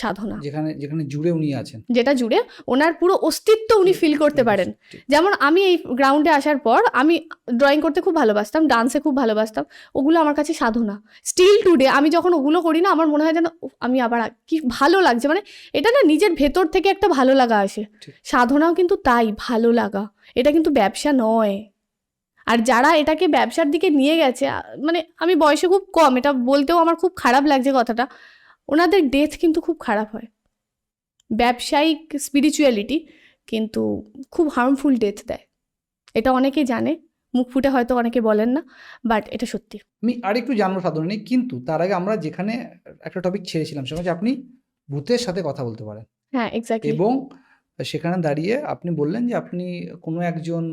সাধনা, যেখানে জুড়ে উনি আছেন, যেটা জুড়ে ওনার পুরো অস্তিত্ব উনি ফিল করতে পারেন। যেমন আমি এই গ্রাউন্ডে আসার পর আমি ড্রয়িং করতে খুব ভালোবাসতাম, ডান্সে খুব ভালোবাসতাম, ওগুলো আমার কাছে সাধনা। স্টিল টুডে আমি যখন ওগুলো করি না, আমার মনে হয় যেন আমি আবার কি ভালো লাগছে, মানে এটা না নিজের ভেতর থেকে একটা ভালো লাগা আসে। সাধনাও কিন্তু তাই, ভালো লাগা। এটা কিন্তু ব্যবসা নয়। আর যারা এটাকে ব্যবসার দিকে নিয়ে গেছে, মানে আমি বয়সে খুব কম, এটা বলতেও আমার খুব খারাপ লাগছে কথাটা, ওনাদের ডেথ কিন্তু খুব খারাপ হয়। ব্যবসায়িক স্পিরিচুয়ালিটি কিন্তু খুব হার্মফুল ডেথ দেয়, এটা অনেকেই জানে, মুখ ফুটে হয়তো অনেকে বলেন না, বাট এটা সত্যি। আমি আরেকটু জানবো সাধনা নিয়ে, কিন্তু তার আগে আমরা যেখানে একটা টপিক ছেড়েছিলাম, সেটা হচ্ছে আপনি ভূতের সাথে কথা বলতে পারেন। হ্যাঁ, এক্স্যাক্টলি। এবং সেখানে দাঁড়িয়ে আপনি বললেন যে আপনি কোনো একজন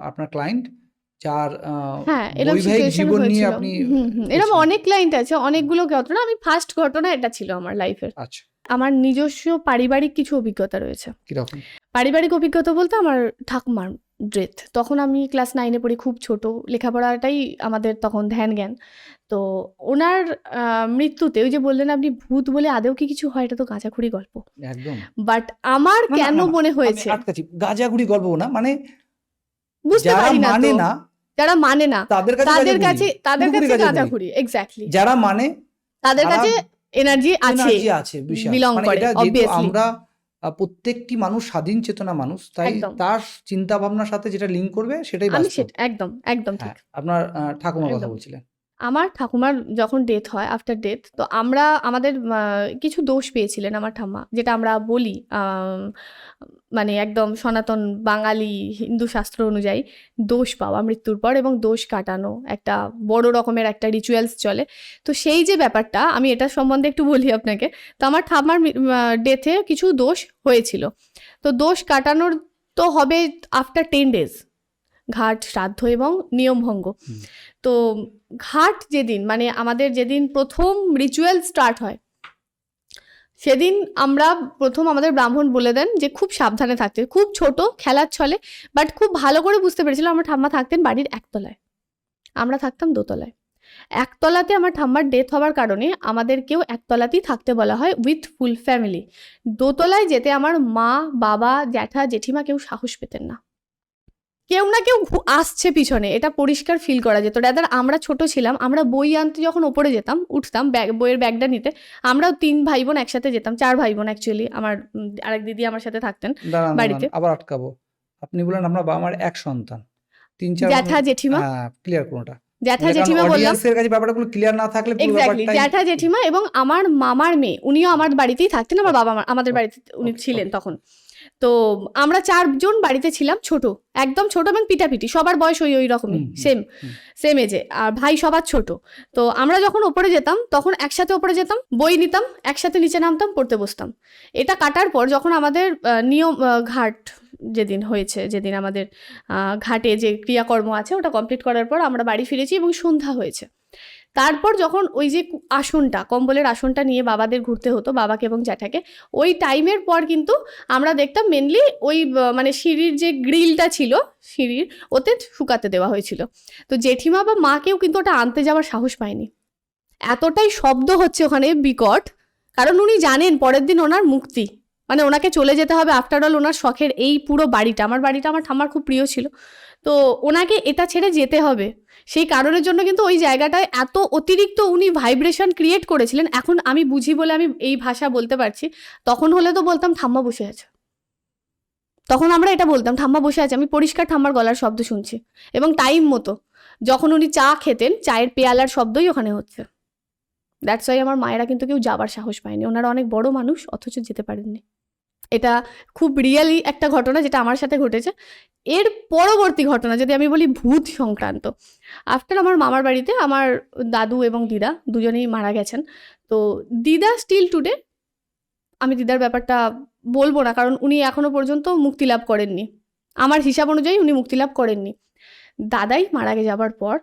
আপনার ক্লায়েন্ট, যার বৈবাহিক জীবন নিয়ে আপনি, এরকম অনেক ক্লায়েন্ট আছে, অনেকগুলো ঘটনা, আমি ফার্স্ট ঘটনা এটা ছিল আমার লাইফের। আচ্ছা, আমার নিজস্ব পারিবারিক কিছু অভিজ্ঞতা রয়েছে। কিরকম পারিবারিক অভিজ্ঞতা বলতে, আমার ঠাকুমার ডেথ, তখন আমি ক্লাস 9-এ পড়ি, খুব ছোট, লেখাপড়াটাই আমাদের তখন ধ্যান জ্ঞান। তো ওনার মৃত্যুতে, ওই যে বললেন আপনি ভূত বলে আদেও কি কিছু হয়, এটা তো গাঁজাখুরি গল্প একদম। বাট আমার কেন মনে হয়েছে, গাঁজাখুরি গল্প না, মানে বুঝতে পারি না, যারা মানে না তাদের কাছে গাঁজাখুরি, এক্স্যাক্টলি। যারা মানে তাদের কাছে এনার্জি আছে, বিলং করে। আমরা প্রত্যেকটি মানুষ স্বাধীন চেতনা মানুষ, তাই তার চিন্তা ভাবনার সাথে যেটা লিঙ্ক করবে সেটাই বাস্তব। একদম ঠিক। আপনার ঠাকুমার কথা বলছিলেন। আমার ঠাকুমার যখন ডেথ হয়, আফটার ডেথ, তো আমাদের কিছু দোষ পেয়েছিলেন আমার ঠাম্মা, যেটা আমরা বলি মানে একদম সনাতন বাঙালি হিন্দু শাস্ত্র অনুযায়ী দোষ পাওয়া মৃত্যুর পর, এবং দোষ কাটানো একটা বড় রকমের একটা রিচুয়ালস চলে। তো সেই যে ব্যাপারটা, আমি এটার সম্বন্ধে একটু বলি আপনাকে। তো আমার ঠাম্মার ডেথে কিছু দোষ হয়েছিল, তো দোষ কাটানোর তো হবে আফটার 10 days, ঘাট, শ্রাদ্ধ এবং নিয়মভঙ্গ। তো ঘাট যেদিন, মানে আমাদের যেদিন প্রথম রিচুয়াল স্টার্ট হয়, সেদিন আমরা প্রথম আমাদের ব্রাহ্মণ বলে দেন যে খুব সাবধানে থাকতে, খুব ছোট খেলার ছলে, বাট খুব ভালো করে বুঝতে পেরেছিলাম। আমার ঠাম্মা থাকতেন বাড়ির একতলায়, আমরা থাকতাম দোতলায়। একতলাতে আমার ঠাম্মার ডেথ হওয়ার কারণে আমাদেরকেও একতলাতেই থাকতে বলা হয় উইথ ফুল ফ্যামিলি। দোতলায় যেতে আমার মা, বাবা, জ্যাঠা, জেঠিমা কেউ সাহস পেতেন না। কেউ না কেউ আসছে পিছনে, এটা পরিষ্কার ফিল করা যেত। রাদার আমরা ছোট ছিলাম, আমরা বই আনতে যখন ওপরে যেতাম, উঠতাম বইয়ের ব্যাগটা নিতে, আমরাও 3 ভাই বোন একসাথে যেতাম, 4 ভাই বোন অ্যাকচুয়ালি। আমার আরেক দিদি আমার সাথে থাকতেন বাড়িতে। আবার আটকাবো, আপনি বলেন আমরা বাবা মার এক সন্তান, 3-4 জ্যাঠা জেঠিমা, ক্লিয়ার কোনটা? জ্যাঠা জেঠিমা বললাম, অডিয়েন্সের কাছে ব্যাপারগুলো ক্লিয়ার না থাকলে পুরো ব্যাপারটা, জ্যাঠা জেঠিমা এবং আমার মামার মেয়ে, উনিও আমার বাড়িতেই থাকতেন, আমার বাবা আমাদের বাড়িতে উনি ছিলেন তখন। তো আমরা 4 জন বাড়িতে ছিলাম, ছোট, একদম ছোট, এবং পিটাপিটি, সবার বয়স ওই রকমই, সেম এজে, আর ভাই সবার ছোট। তো আমরা যখন ওপরে যেতাম, তখন একসাথে ওপরে যেতাম, বই নিতাম, একসাথে নিচে নামতাম, পড়তে বসতাম। এটা কাটার পর যখন আমাদের নিয়ম ঘাট যেদিন হয়েছে, যেদিন আমাদের ঘাটে যে ক্রিয়াকর্ম আছে ওটা কমপ্লিট করার পর আমরা বাড়ি ফিরেছি এবং সন্ধ্যা হয়েছে। তারপর যখন ওই যে আসনটা, কম্বলের আসনটা নিয়ে বাবাদের ঘুরতে হতো, বাবাকে এবং জ্যাঠাকে, ওই টাইমের পর কিন্তু আমরা দেখতাম মেনলি ওই মানে সিঁড়ির যে গ্রিলটা ছিল সিঁড়ির, ওতে শুকাতে দেওয়া হয়েছিল। তো জেঠিমা বা মাকেও কিন্তু ওটা আনতে যাওয়ার সাহস পায়নি, এতটাই শব্দ হচ্ছে ওখানে বিকট। কারণ উনি জানেন পরের দিন ওনার মুক্তি, মানে ওনাকে চলে যেতে হবে। আফটার অল ওনার শখের এই পুরো বাড়িটা, আমার ঠাম্মার খুব প্রিয় ছিল, তো ওনাকে এটা ছেড়ে যেতে হবে। সেই কারণের জন্য কিন্তু ওই জায়গাটায় এত অতিরিক্ত উনি ভাইব্রেশন ক্রিয়েট করেছিলেন। এখন আমি বুঝি বলে আমি এই ভাষা বলতে পারছি, তখন হলে তো বলতাম ঠাম্মা বসে আছে। তখন আমরা এটা বলতাম, ঠাম্মা বসে আছে, আমি পরিষ্কার ঠাম্মার গলার শব্দ শুনছি। এবং টাইম মতো যখন উনি চা খেতেন, চায়ের পেয়ালার শব্দই ওখানে হচ্ছে। দ্যাটস ওয়াই আমার মায়েরা কিন্তু কেউ যাবার সাহস পায়নি, ওনারা অনেক বড় মানুষ অথচ যেতে পারেননি। এটা খুব রিয়েলি একটা ঘটনা যেটা আমার সাথে ঘটেছে। এর পরবর্তী ঘটনা যদি আমি বলি ভূত সংক্রান্ত, আফটার আমার মামার বাড়িতে আমার দাদু এবং দিদা দুজনেই মারা গেছেন। তো দিদা স্টিল টুডে, আমি দিদার ব্যাপারটা বলবো না কারণ উনি এখনো পর্যন্ত মুক্তি লাভ করেননি, আমার হিসাব অনুযায়ী উনি মুক্তি লাভ করেননি। দাদাই মারা যাবার পর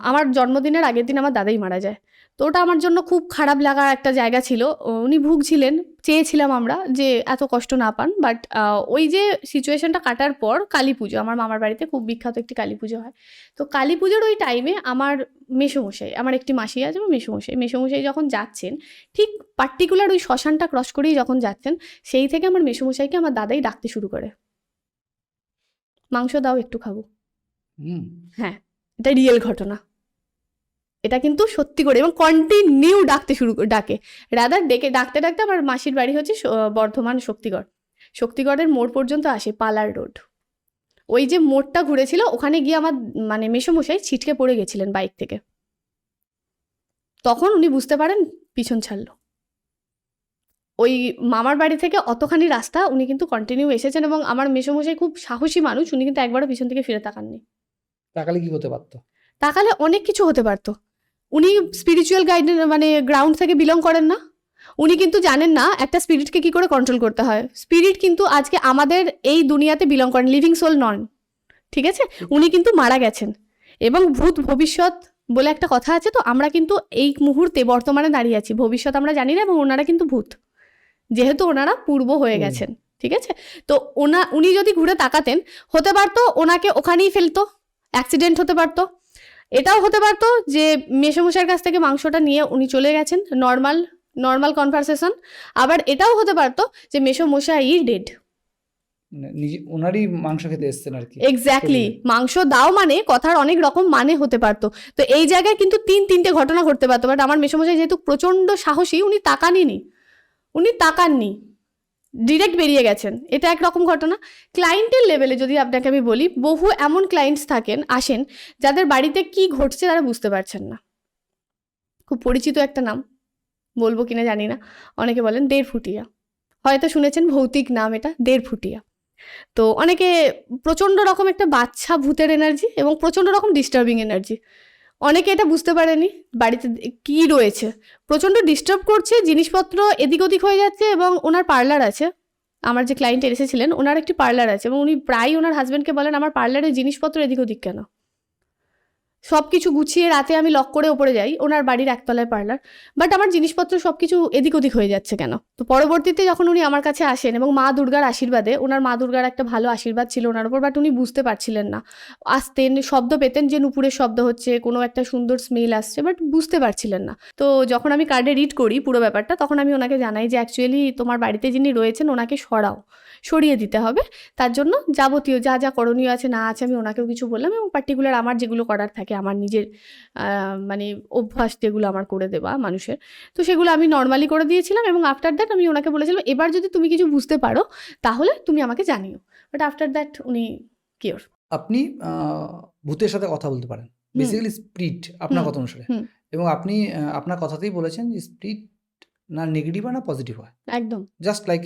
আমার জন্মদিনের আগের দিন আমার দাদাই মারা যায়। তো ওটা আমার জন্য খুব খারাপ লাগা একটা জায়গা ছিল। উনি ভুগছিলেন, চেয়েছিলাম আমরা যে এত কষ্ট না পান, বাট ওই যে সিচুয়েশনটা কাটার পর কালী পুজো, আমার মামার বাড়িতে খুব বিখ্যাত একটি কালী পুজো হয়। তো কালী পুজোর ওই টাইমে আমার মেসোমশাই, আমার একটি মাসি আছে, মেসোমশাই যখন যাচ্ছেন, ঠিক পার্টিকুলার ওই শ্মশানটা ক্রস করেই যখন যাচ্ছেন, সেই থেকে আমার মেসোমশাইকে আমার দাদাই ডাকতে শুরু করে, মাংস দাও একটু খাবো। হ্যাঁ, এটা রিয়েল ঘটনা, এটা কিন্তু সত্যি করে, এবং কন্টিনিউ ডাকে রাদার ডাকতে ডাকতে আমার মাসির বাড়ি হচ্ছে বর্ধমান শক্তিগড়ের মোড় পর্যন্ত আসে, পালার রোড। ওই যে মোড়টা ঘুরেছিল ওখানে গিয়ে আমার মানে মেসোমশাই ছিটকে পড়ে গেছিলেন বাইক থেকে, তখন উনি বুঝতে পারেন পিছন ছাড়লো। ওই মামার বাড়ি থেকে অতখানি রাস্তা উনি কিন্তু কন্টিনিউ এসেছেন, এবং আমার মেসোমশাই খুব সাহসী মানুষ, উনি কিন্তু একবারও পিছন থেকে ফিরে তাকাননি। তাকালে কি হতে পারতো? তাকালে অনেক কিছু হতে পারতো। উনি স্পিরিচুয়াল গাইডেন্স মানে গ্রাউন্ড থেকে বিলং করেন না, উনি কিন্তু জানেন না একটা স্পিরিটকে কি করে কন্ট্রোল করতে হয়। স্পিরিট কিন্তু আজকে আমাদের এই দুনিয়াতে বিলং করেন, লিভিং সোল নন, ঠিক আছে? উনি কিন্তু মারা গেছেন। এবং ভূত ভবিষ্যৎ বলে একটা কথা আছে, তো আমরা কিন্তু এই মুহূর্তে বর্তমানে দাঁড়িয়ে আছি, ভবিষ্যৎ আমরা জানি না, এবং ওনারা কিন্তু ভূত, যেহেতু ওনারা পূর্ব হয়ে গেছেন, ঠিক আছে? তো উনি যদি ঘুরে তাকাতেন, হতে পারতো ওনাকে ওখানেই ফেলতো, অ্যাক্সিডেন্ট হতে পারতো। এটাও হতে পারতো যে মেসোমশাইয়ের কাছ থেকে মাংসটা নিয়ে উনি চলে গেছেন, নর্মাল কনভারসেশন। আবার এটাও হতে পারতো যে মেসোমশাই ডেড, নিজে ওনারই মাংস খেতে এসছেন আর কি। এক্স্যাক্টলি, মাংস দাও মানে কথার অনেক রকম মানে হতে পারতো। তো এই জায়গায় কিন্তু তিনটে ঘটনা ঘটতে পারতো, বাট আমার মেসোমশাই যেহেতু প্রচণ্ড সাহসী, উনি তাকাননি, ডিরেক্ট বেরিয়ে গেছেন। এটা একরকম ঘটনা। ক্লায়েন্টের লেভেলে যদি আপনাকে আমি বলি, বহু এমন ক্লায়েন্টস আসেন যাদের বাড়িতে কি ঘটছে তারা বুঝতে পারছেন না। খুব পরিচিত একটা নাম, বলবো কিনা জানি না, অনেকে বলেন 1.5 ফুটিয়া, হয়তো শুনেছেন ভৌতিক নাম এটা 1.5 ফুটিয়া। তো অনেকে প্রচণ্ড রকম একটা বাচ্চা ভূতের এনার্জি এবং প্রচণ্ড রকম ডিস্টার্বিং এনার্জি, অনেকে এটা বুঝতে পারেনি বাড়িতে কি রয়েছে, প্রচণ্ড ডিস্টার্ব করছে, জিনিসপত্র এদিক ওদিক হয়ে যাচ্ছে। এবং ওনার পার্লার আছে, আমার যে ক্লায়েন্ট এসেছিলেন ওনার একটি পার্লার আছে, এবং উনি প্রায় ওনার হাজব্যান্ডকে বলেন আমার পার্লারের জিনিসপত্র এদিক ওদিক কেন, সব কিছু গুছিয়ে রাতে আমি লক করে ওপরে যাই, ওনার বাড়ির একতলায় পার্লার, বাট আমার জিনিসপত্র সব কিছু এদিক ওদিক হয়ে যাচ্ছে কেন। তো পরবর্তীতে যখন উনি আমার কাছে আসেন, এবং মা দুর্গার আশীর্বাদে, ওনার মা দুর্গার একটা ভালো আশীর্বাদ ছিল ওনার ওপর, বাট উনি বুঝতে পারছিলেন না। আসতেন, শব্দ পেতেন যে নুপুরের শব্দ হচ্ছে, কোনো একটা সুন্দর স্মেল আসছে, বাট বুঝতে পারছিলেন না। তো যখন আমি কার্ডে রিড করি পুরো ব্যাপারটা, তখন আমি ওনাকে জানাই যে অ্যাকচুয়ালি তোমার বাড়িতে যিনি রয়েছেন ওনাকে সরিয়ে দিতে হবে, তার জন্য যাবতীয় যা যা করণীয় আছে না আছে আমি ওনাকেও কিছু বললাম, এবং পার্টিকুলার আমার যেগুলো করার থাকে, আমার নিজের মানে অভ্যাস যেগুলো আমার করে দেওয়া মানুষের, তো সেগুলো আমি নর্মালি করে দিয়েছিলাম। এবং আফটার দ্যাট আমি ওনাকে বলেছিলাম এবার যদি তুমি কিছু বুঝতে পারো তাহলে তুমি আমাকে জানিও, বাট আফটার দ্যাট উনি কিওর। আপনি ভূতের সাথে কথা বলতে পারেন, বেসিক্যালি স্পিরিট আপনার কথা অনুসারে, এবং আপনি আপনার কথাতেই বলেছেন যে স্পিরিট না নেগেটিভ হয় না পজিটিভ হয়, একদম জাস্ট লাইক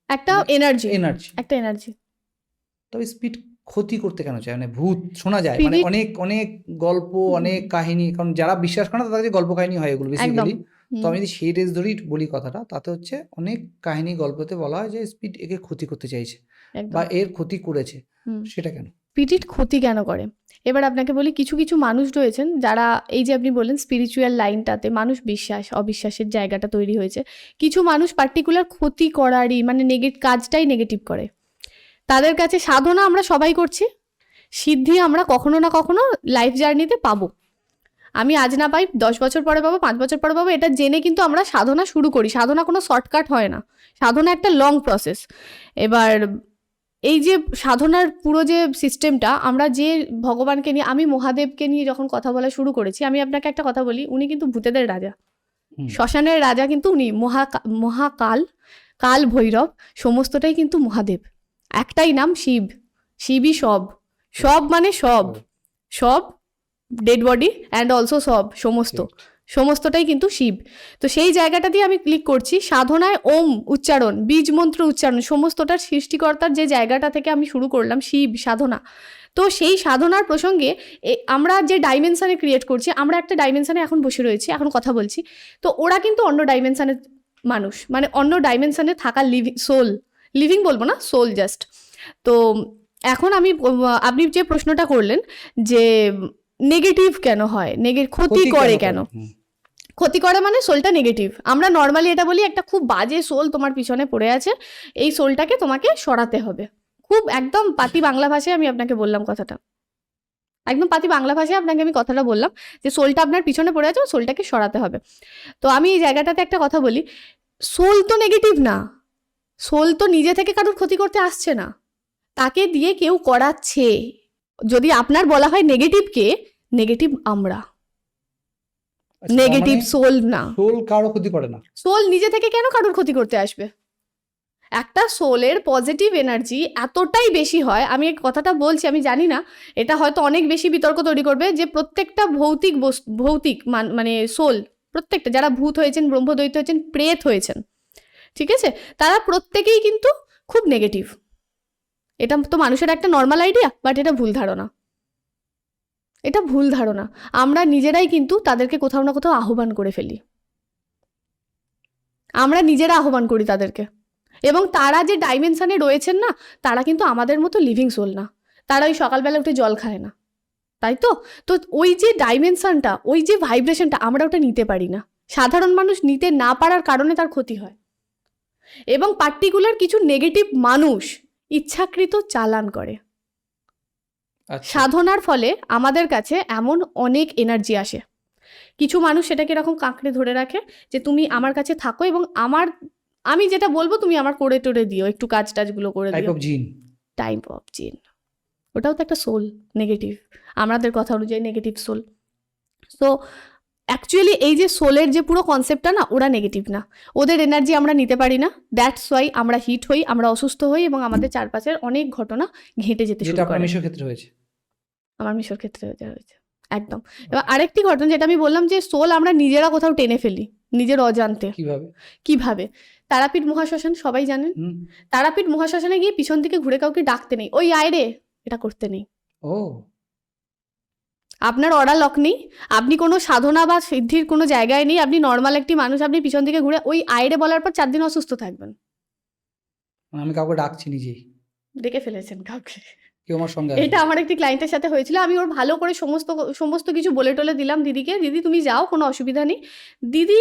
একটা এনার্জি। তবে স্পিরিট ক্ষতি করতে কেন চায়? মানে ভূত শোনা যায়, মানে অনেক অনেক গল্প, অনেক কাহিনী, কারণ যারা বিশ্বাস করে না তাদের কাছে গল্প কাহিনী হয় এগুলো বেসিক্যালি। তো আমি যদি সেই রেস ধরেই বলি কথাটা, তাতে হচ্ছে অনেক কাহিনী গল্পতে বলা হয় যে স্পিরিট একে ক্ষতি করতে চাইছে বা এর ক্ষতি করেছে, সেটা কেন? স্পিরিট ক্ষতি কেন করে? এবার আপনাকে বলি, কিছু কিছু মানুষ রয়েছেন যারা, এই যে আপনি বললেন স্পিরিচুয়াল লাইনটাতে মানুষ বিশ্বাস অবিশ্বাসের জায়গাটা তৈরি হয়েছে, কিছু মানুষ পার্টিকুলার ক্ষতি করারই মানে কাজটাই নেগেটিভ করে। তাদের কাছে সাধনা আমরা সবাই করছি, সিদ্ধি আমরা কখনো না কখনো লাইফ জার্নিতে পাবো। আমি আজ না পাই 10 বছর পরে পাবো, 5 বছর পরে পাবো, এটা জেনে কিন্তু আমরা সাধনা শুরু করি। সাধনা কোনো শর্টকাট হয় না, সাধনা একটা লং প্রসেস। এবার এই যে সাধনার পুরো যে সিস্টেমটা, আমরা যে ভগবানকে নিয়ে, আমি মহাদেবকে নিয়ে যখন কথা বলা শুরু করেছি, আমি আপনাকে একটা কথা বলি, উনি কিন্তু ভূতেদের রাজা, শ্মশানের রাজা কিন্তু উনি, মহাকাল, কাল ভৈরব, সমস্তটাই কিন্তু মহাদেব। একটাই নাম শিব, শিবই সব, সব মানে সব, সব ডেড বডি অ্যান্ড অলসো সব, সমস্তটাই কিন্তু শিব। তো সেই জায়গাটা দিয়ে আমি ক্লিক করছি সাধনায়, ওম উচ্চারণ, বীজ মন্ত্র উচ্চারণ, সমস্তটার সৃষ্টিকর্তার যে জায়গাটা থেকে আমি শুরু করলাম শিব সাধনা। তো সেই সাধনার প্রসঙ্গে আমরা যে ডাইমেনশানে ক্রিয়েট করছি, আমরা একটা ডাইমেনশানে এখন বসে রয়েছি, এখন কথা বলছি, তো ওরা কিন্তু অন্য ডাইমেনশানের মানুষ, মানে অন্য ডাইমেনশানে থাকা লিভিং বলবো না, সোল জাস্ট। তো এখন আপনি যে প্রশ্নটা করলেন যে নেগেটিভ কেন হয়, ক্ষতি করে কেন, ক্ষতি করে মানে সোলটা নেগেটিভ। আমরা নর্মালি এটা বলি, একটা খুব বাজে সোল তোমার পিছনে পড়ে আছে, এই সোলটাকে তোমাকে সরাতে হবে। খুব একদম পাতি বাংলা ভাষায় আমি আপনাকে বললাম কথাটা, একদম পাতি বাংলা ভাষায় আপনাকে আমি কথাটা বললাম যে সোলটা আপনার পিছনে পড়ে আছে, সোলটাকে সরাতে হবে। তো আমি এই জায়গাটাতে একটা কথা বলি, সোল তো নেগেটিভ না, সোল তো নিজে থেকে কারোর ক্ষতি করতে আসছে না, তাকে দিয়ে কেউ করাচ্ছে। যদি আপনার বলা হয় নেগেটিভকে, নেগেটিভ আমরা, নেগেটিভ সোল না। সোল কারো ক্ষতি করে না, সোল নিজে থেকে কেন কারোর ক্ষতি করতে আসবে? একটা সোলের পজিটিভ এনার্জি এতটাই বেশি হয়, আমি এই কথাটা বলছি, আমি জানি না এটা হয়তো অনেক বেশি বিতর্ক তৈরি করবে, যে প্রত্যেকটা ভৌতিক মানে সোল, প্রত্যেকটা যারা ভূত হয়েছেন, ব্রহ্মদৈত্য হয়েছেন, প্রেত হয়েছেন, ঠিক আছে, তারা প্রত্যেকেই কিন্তু খুব নেগেটিভ। এটা তো মানুষের একটা নর্মাল আইডিয়া, বাট এটা ভুল ধারণা, এটা ভুল ধারণা। আমরা নিজেরাই কিন্তু তাদেরকে কোথাও না কোথাও আহ্বান করে ফেলি, আমরা নিজেরা আহ্বান করি তাদেরকে। এবং তারা যে ডাইমেনশনে রয়েছেন না, তারা কিন্তু আমাদের মতো লিভিং সোল না, তারা ওই সকালবেলা উঠে জল খায় না, তাই তো। তো ওই যে ডাইমেনশনটা, ওই যে ভাইব্রেশনটা, আমরা ওটা নিতে পারি না। সাধারণ মানুষ নিতে না পারার কারণে তার ক্ষতি হয়, এবং পার্টিকুলার কিছু নেগেটিভ মানুষ ইচ্ছাকৃত চালান করে। সাধনার ফলে আমাদের কাছে এমন অনেক এনার্জি আসে, কিছু মানুষ সেটাকে এরকম কাঁকড়ে ধরে রাখে যে তুমি আমার কাছে থাকো এবং আমি যেটা বলবো তুমি আমার করে টোরে দিও, একটু কাজগুলো করে দিও। টাইপ অফ জিন, ওটাও তো একটা সোল, নেগেটিভ, আমাদের কথা অনুযায়ী নেগেটিভ সোল। সো অ্যাকচুয়ালি এই যে সোলের যে পুরো কনসেপ্টটা না, ওরা নেগেটিভ না, ওদের এনার্জি আমরা নিতে পারি না, দ্যাটস ওয়াই আমরা হিট হই, আমরা অসুস্থ হই, এবং আমাদের চারপাশের অনেক ঘটনা ঘেঁটে যেতে শুরু করে। মিশর ক্ষেত্রে হয়েছে, আমার মিশর ক্ষেত্রে হয়েছে একদম। এবার আরেকটি ঘটনা যেটা আমি বললাম, যে সোল আমরা নিজেরা কোথাও টেনে ফেলি নিজের অজান্তে। কিভাবে? তারাপীঠ মহাশ্মশান সবাই জানেন, তারাপীঠ মহাশ্মশানে গিয়ে পিছন থেকে ঘুরে কাউকে ডাকতে নেই, ওই আয় রে, এটা করতে নেই। আপনার অরা লক নেই, আপনি কোনো সাধনা বা সিদ্ধির কোনো জায়গায় নেই, আপনি নর্মাল একটি মানুষ, আপনি পিছন থেকে ঘুরে ওই আয়রে বলার পর 4 দিন অসুস্থ থাকবেন। আমি কাউকে ডাকছি, নিজেই ডেকে ফেলেছেন কাউকে, কেউ আমার সঙ্গে। এটা আমার একটি ক্লায়েন্টের সাথে হয়েছিল। আমি ওর ভালো করে সমস্ত কিছু বলে টলে দিলাম দিদিকে, দিদি তুমি যাও, কোনো অসুবিধা নেই। দিদি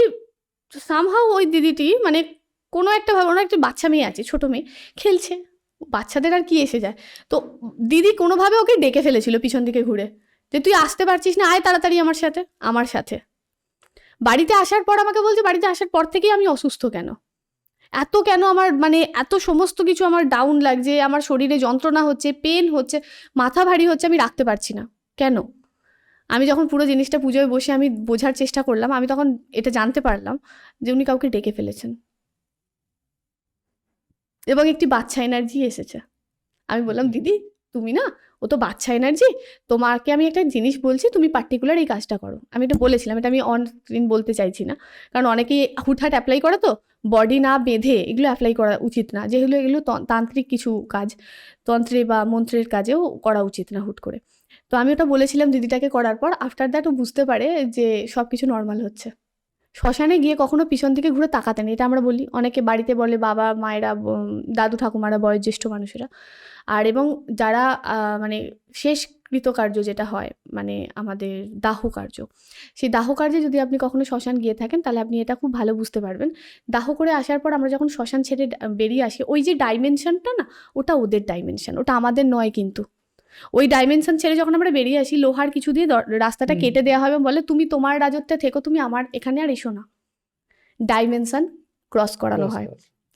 সামহাউ, ওই দিদিটি মানে কোনো একটা ওনার একটা বাচ্চা মেয়ে আছে, ছোট মেয়ে খেলছে, বাচ্চাদের আর কি এসে যায়, তো দিদি কোনোভাবে ওকে ডেকে ফেলেছিল পিছন দিকে ঘুরে, যে তুই আসতে পারছিস না, আয় তাড়াতাড়ি আমার সাথে। বাড়িতে আসার পর আমাকে বলছে, বাড়িতে আসার পর থেকেই আমি অসুস্থ, কেন আমার মানে এত সমস্ত কিছু আমার ডাউন লাগছে, আমার শরীরে যন্ত্রণা হচ্ছে, পেন হচ্ছে, মাথা ভারী হচ্ছে, আমি রাখতে পারছি না কেন। আমি যখন পুরো জিনিসটা পুজোয় বসে আমি বোঝার চেষ্টা করলাম, আমি তখন এটা জানতে পারলাম যে উনি কাউকে ডেকে ফেলেছেন এবং একটি বাচ্চা এনার্জি এসেছে। আমি বললাম, দিদি তুমি না, ও তো বাচ্চা এনার্জি, তোমাকে আমি একটা জিনিস বলছি, তুমি পার্টিকুলার এই কাজটা করো। আমি এটা বলেছিলাম, এটা আমি অন স্ক্রিন বলতে চাইছি না, কারণ অনেকেই হুটহাট অ্যাপ্লাই করে, তো বডি না বেঁধে এগুলো অ্যাপ্লাই করা উচিত না, যেগুলো এগুলো তান্ত্রিক কিছু কাজ, তন্ত্রে বা মন্ত্রের কাজেও করা উচিত না হুট করে। তো আমি ওটা বলেছিলাম দিদিটাকে করার পর, আফটার দ্যাট ও বুঝতে পারে যে সব কিছু নর্মাল হচ্ছে। শ্মশানে গিয়ে কখনো পিছন থেকে ঘুরে তাকাতে নেই, এটা আমরা বলি, অনেকে বাড়িতে বলে, বাবা মায়েরা, দাদু ঠাকুমারা, বয়োজ্যেষ্ঠ মানুষেরা। আর এবং যারা মানে শেষ কৃতকার্য যেটা হয়, মানে আমাদের দাহ কার্য, সেই দাহ কার্যে যদি আপনি কখনো শ্মশান গিয়ে থাকেন তাহলে আপনি এটা খুব ভালো বুঝতে পারবেন। দাহ করে আসার পর আমরা যখন শ্মশান ছেড়ে বেরিয়ে আসি, ওই যে ডাইমেনশনটা না, ওটা ওদের ডাইমেনশন, ওটা আমাদের নয়। কিন্তু ওই ডাইমেনশন ছেড়ে যখন আমরা বেরিয়ে আসি, লোহার কিছু দিয়ে রাস্তাটা কেটে দেওয়া হবে, বলে তুমি তোমার রাজত্বে থেকো, তুমি আমার এখানে আর এসো না। ডাইমেনশন ক্রস করানো হয়।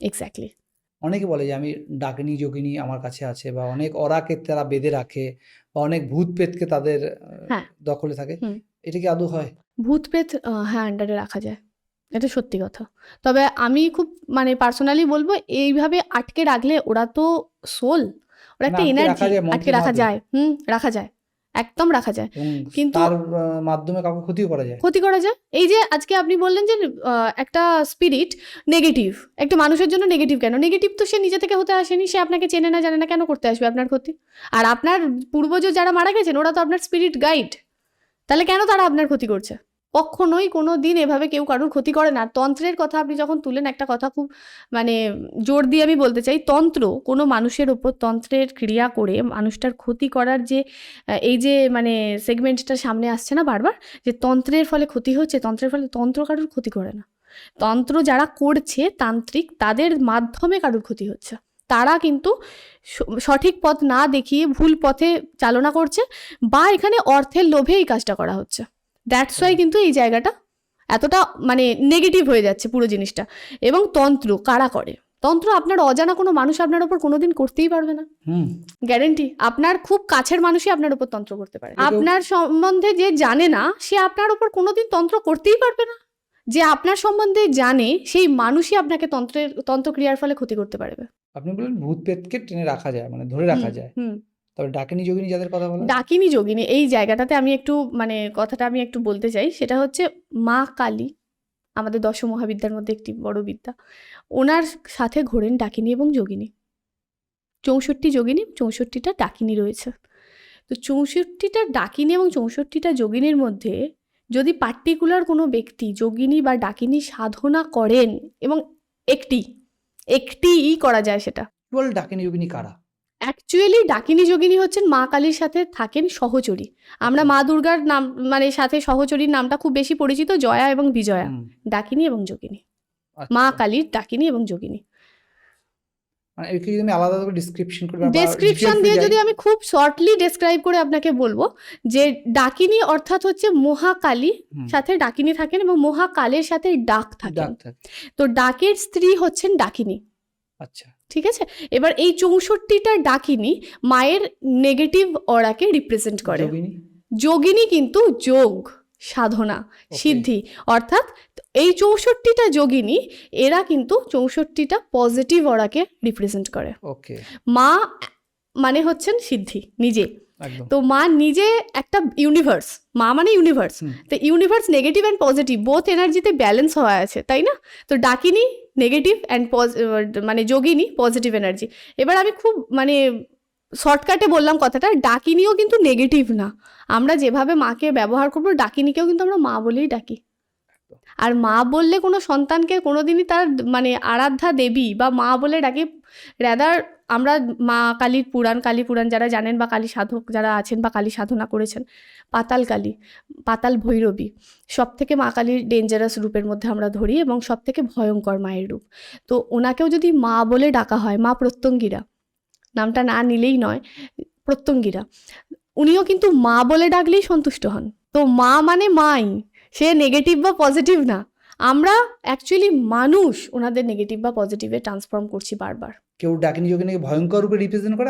এক্স্যাক্টলি। অনেকে বলে যে আমি ডাকিনী যোগিনী আমার কাছে আছে, বা অনেক অরাকে তারা বেঁধে রাখে, বা অনেক ভূত প্রেতকে তাদের হ্যাঁ। দখলে থাকে। এটা কি আদৌ হয়? ভূত প্রেত হ্যাঁ আন্ডারে রাখা যায়, এটা সত্যি কথা। তবে আমি খুব মানে পার্সোনালি বলবো, এইভাবে আটকে রাখলে, ওরা তো সোল, ওরা একটা এনার্জি, আটকে রাখা যায়। রাখা যায়, একদম রাখা যায়। কিন্তু তার মাধ্যমে কাউকে ক্ষতিও করা যায়। ক্ষতি করা যায়। এই যে আজকে আপনি বললেন যে একটা স্পিরিট নেগেটিভ, একটা মানুষের জন্য নেগেটিভ কেন? নেগেটিভ তো সে নিজে থেকে হতে আসেনি, সে আপনাকে চেনে না জানে না, কেন করতে আসবে আপনার ক্ষতি? আর আপনার পূর্বজ যারা মারা গেছেন, ওরা তো আপনার স্পিরিট গাইড, তাহলে কেন তারা আপনার ক্ষতি করছে? কখনোই কোনো দিন এভাবে কেউ কারোর ক্ষতি করে না। তন্ত্রের কথা আপনি যখন তুলেন, একটা কথা খুব মানে জোর দিয়ে আমি বলতে চাই, তন্ত্র কোনো মানুষের ওপর তন্ত্রের ক্রিয়া করে মানুষটার ক্ষতি করার যে এই যে মানে সেগমেন্টটা সামনে আসছে না বারবার, যে তন্ত্রের ফলে ক্ষতি হচ্ছে, তন্ত্রের ফলে, তন্ত্র কারোর ক্ষতি করে না। তন্ত্র যারা করছে তান্ত্রিক, তাদের মাধ্যমে কারোর ক্ষতি হচ্ছে। তারা কিন্তু সঠিক পথ না দেখিয়ে ভুল পথে চালনা করছে, বা এখানে অর্থের লোভে এই কাজটা করা হচ্ছে। দ্যাটস ওয়াই কিন্তু এই জায়গাটা এতটা মানে নেগেটিভ হয়ে যাচ্ছে পুরো জিনিসটা। এবং তন্ত্র কারা করে? তন্ত্র আপনার অজানা কোনো মানুষ আপনার ওপর কোনোদিন করতেই পারবে না, গ্যারেন্টি। আপনার খুব কাছের মানুষই আপনার ওপর তন্ত্র করতে পারে। আপনার সম্বন্ধে যে জানে না, সে আপনার ওপর কোনোদিন তন্ত্র করতেই পারবে না। যে আপনার সম্বন্ধে জানে, সেই মানুষই আপনাকে তন্ত্রক্রিয়ার ফলে ক্ষতি করতে পারবে। আপনি বলেন ভূত প্রেতকে টেনে রাখা যায়, মানে ধরে রাখা যায়। তবে ডাকিনী যোগিনী যাদের কথা বলা, ডাকিনী যোগিনী, এই জায়গাটাতে আমি একটু মানে কথাটা আমি একটু বলতে চাই। সেটা হচ্ছে মা কালী, আমাদের 10 মহাবিদ্যার মধ্যে একটি বড় বিদ্যা, ওনার সাথে ঘোরেন ডাকিনী এবং যোগিনী। 64 যোগিনী, 64টা ডাকিনী রয়েছে। তো 64টা ডাকিনী এবং 64টা যোগিনীর মধ্যে যদি পার্টিকুলার কোনো ব্যক্তি যোগিনী বা ডাকিনী সাধনা করেন, এবং একটিই করা যায়, সেটা বল ডাকিনী যোগিনী কারা? অ্যাকচুয়ালি ডাকিনী যোগিনী হচ্ছেন মা কালীর সাথে থাকেন সহচরী। আমরা মা দুর্গার নাম মানে সাথে সহচরীর নামটা খুব বেশি পরিচিত, জয়া এবং বিজয়া। ডাকিনী এবং যোগিনী, মা কালীর ডাকিনী এবং যোগিনী। মানে একে যদি আমি আলাদা করে ডেসক্রিপশন দিয়ে যদি আমি খুব শর্টলি ডেসক্রাইব করে আপনাকে বলবো, যে ডাকিনী অর্থাৎ হচ্ছে মহাকালী, সাথে ডাকিনী থাকেন, এবং মহাকালের সাথে ডাক থাকেন। তো ডাকের স্ত্রী হচ্ছেন ডাকিনী। আচ্ছা, ঠিক আছে। এবার এই 64টা ডাকিনী মায়ের নেগেটিভ অরাকে রিপ্রেজেন্ট করে। যোগিনী কিন্তু যোগ, সাধনা, সিদ্ধি, অর্থাৎ এই 64টা যোগিনী, এরা কিন্তু 64টা পজিটিভ অরাকে রিপ্রেজেন্ট করে। মা মানে হচ্ছেন সিদ্ধি নিজে। তো মা নিজে একটা ইউনিভার্স, মা মানে ইউনিভার্স। তো universe negative and positive both এনার্জিতে ব্যালেন্স হওয়া আছে, তাই না? তো ডাকিনী নেগেটিভ অ্যান্ড মানে যোগিনী পজিটিভ এনার্জি। এবার আমি খুব মানে শর্টকাটে বললাম কথাটা, ডাকিনীও কিন্তু নেগেটিভ না। আমরা যেভাবে মাকে ব্যবহার করবো, ডাকিনীকেও কিন্তু আমরা মা বলেই ডাকি। আর মা বললে কোনো সন্তানকে কোনোদিনই তার মানে আরাধ্যা দেবী বা মা বলে ডাকি। রাদার আমরা মা কালী পুরাণ যারা জানেন, বা কালী সাধক যারা আছেন বা কালী সাধনা করেছেন, পাতাল কালী, পাতাল ভৈরবী সব থেকে মা কালীর ডেঞ্জারাস রূপের মধ্যে আমরা ধরি, এবং সব থেকে ভয়ঙ্কর মায়ের রূপ। তো ওনাকেও যদি মা বলে ডাকা হয়, মা প্রত্যঙ্গিরা, নামটা না নিলেই নয়, প্রত্যঙ্গিরা, উনিও কিন্তু মা বলে ডাকলেই সন্তুষ্ট হন। তো মা মানে মাই, সে নেগেটিভ বা পজিটিভ না। আমরা অ্যাকচুয়ালি মানুষ ওনাদের নেগেটিভ বা পজিটিভে ট্রান্সফর্ম করছি বারবার। কেউ ডাকিনী যোগিনীকে ভয়ঙ্কর রূপে রিপ্রেজেন্ট করে,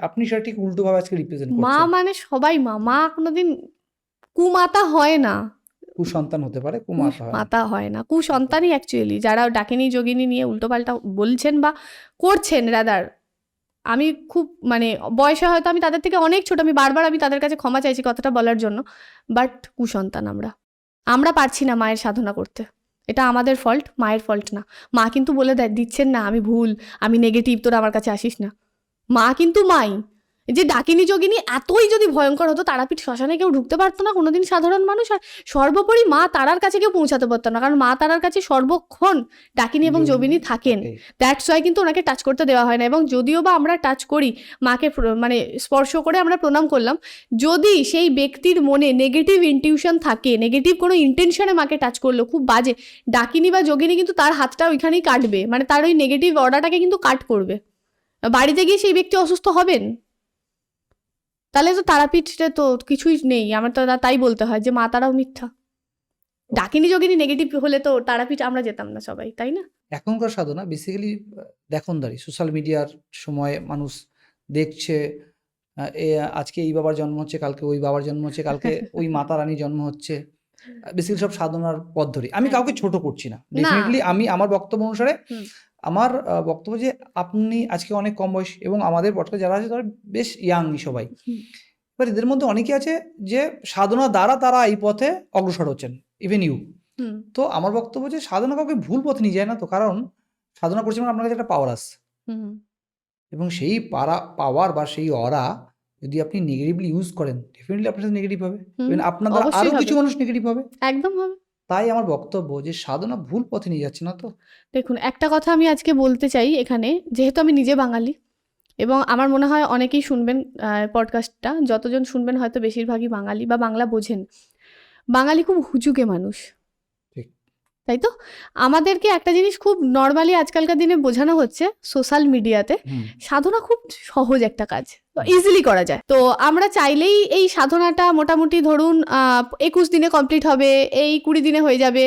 আপনি সেটা ঠিক উল্টোভাবে আজকে রিপ্রেজেন্ট করছেন। মা মানে সবাই মা, মা কোনোদিন কুমাতা হয় না, কুসন্তান হতে পারে, কুমাতা হয় না, কুসন্তানই অ্যাকচুয়ালি। যারা ডাকিনী যোগিনী নিয়ে উল্টোপাল্টা বলছেন বা করছেন, রাদার আমি খুব মানে বয়সে হয়তো আমি তাদের থেকে অনেক ছোট, আমি বারবার আমি তাদের কাছে ক্ষমা চাইছি কথাটা বলার জন্য, বাট কুসন্তান আমরা পারছি না মায়ের সাধনা করতে। এটা আমাদের ফল্ট, মায়ের ফল্ট না। মা কিন্তু বলে দিচ্ছেন না আমি ভুল, আমি নেগেটিভ, তোরা আমার কাছে আসিস না। মা কিন্তু মাই, যে ডাকিনী যোগিনী এতই যদি ভয়ঙ্কর হতো, তারাপীঠ শ্মশানে কেউ ঢুকতে পারতো না কোনোদিন সাধারণ মানুষ, আর সর্বোপরি মা তারার কাছে কেউ পৌঁছাতে পারতো না, কারণ মা তারার কাছে সর্বক্ষণ ডাকিনী এবং যোগিনী থাকেন। দ্যাটস ওয়াই কিন্তু ওনাকে টাচ করতে দেওয়া হয় না। এবং যদিও বা আমরা টাচ করি, মাকে মানে স্পর্শ করে আমরা প্রণাম করলাম, যদি সেই ব্যক্তির মনে নেগেটিভ ইনটিউশন থাকে, নেগেটিভ কোনো ইন্টেনশনে মাকে টাচ করলো, খুব বাজে, ডাকিনী বা যোগিনী কিন্তু তার হাতটা ওইখানেই কাটবে, মানে তার ওই নেগেটিভ অর্ডারটাকে কিন্তু কাট করবে। বাড়িতে গিয়ে সেই ব্যক্তি অসুস্থ হবেন। তাহলে তো তারাপীঠে তো কিছুই নেই। আমার তো তাই বলতে হয় যে মা তারাও মিথ্যা। ডাকিনী যোগিনী নেগেটিভ হলে তো তারাপীঠ আমরা যেতাম না সবাই, তাই না? এখনকার সাধনা বেসিক্যালি দেখনদারি, সোশ্যাল মিডিয়ার সময় মানুষ দেখছে আজকে এই বাবার জন্ম হচ্ছে, কালকে ওই বাবার জন্ম হচ্ছে, কালকে ওই মাতা রানীর জন্ম হচ্ছে, বেসিক্যালি সব সাধনার পথ ধরে। আমি কাউকে ছোট করছি না, ডেফিনেটলি আমি আমার বক্তব্য অনুসারে আমার বক্তব্য যে আপনি আজকে অনেক কম বয়স এবং আমাদের পডকাস্টে যারা আছে তারা বেশ ইয়াংই সবাই। এবার এদের মধ্যে অনেকে আছে যে সাধনা দ্বারা তারা এই পথে অগ্রসর হচ্ছেন, ইভেন ইউ। তো আমার বক্তব্য যে সাধনা কাউকে ভুল পথে নিয়ে যায় না, তো কারণ সাধনা করছে মানে আপনার কাছে একটা পাওয়ার আসছে, এবং সেই পাওয়ার বা সেই অরা যদি আপনি নেগেটিভলি ইউজ করেন, ডেফিনেটলি আপনার সাথে নেগেটিভ হবে, আপনার দ্বারা আরো কিছু মানুষ নেগেটিভ হবে। একদম হবে। তাই আমার বক্তব্য যে সাধনা ভুল পথে নিয়ে যাচ্ছে না। তো দেখুন, একটা কথা আমি আজকে বলতে চাই এখানে, যেহেতু আমি নিজে বাঙালি এবং আমার মনে হয় অনেকেই শুনবেন পডকাস্টটা, যতজন শুনবেন হয়তো বেশিরভাগই বাঙালি বা বাংলা বোঝেন। বাঙালি খুব হুজুগে মানুষ, তাই তো? আমাদেরকে একটা জিনিস খুব নর্মালি আজকালকার দিনে বোঝানো হচ্ছে সোশ্যাল মিডিয়াতে, সাধনা খুব সহজ একটা কাজ, ইজিলি করা যায়। তো আমরা চাইলেই এই সাধনাটা মোটামুটি ধরুন 21 দিনে কমপ্লিট হবে, এই 20 দিনে হয়ে যাবে,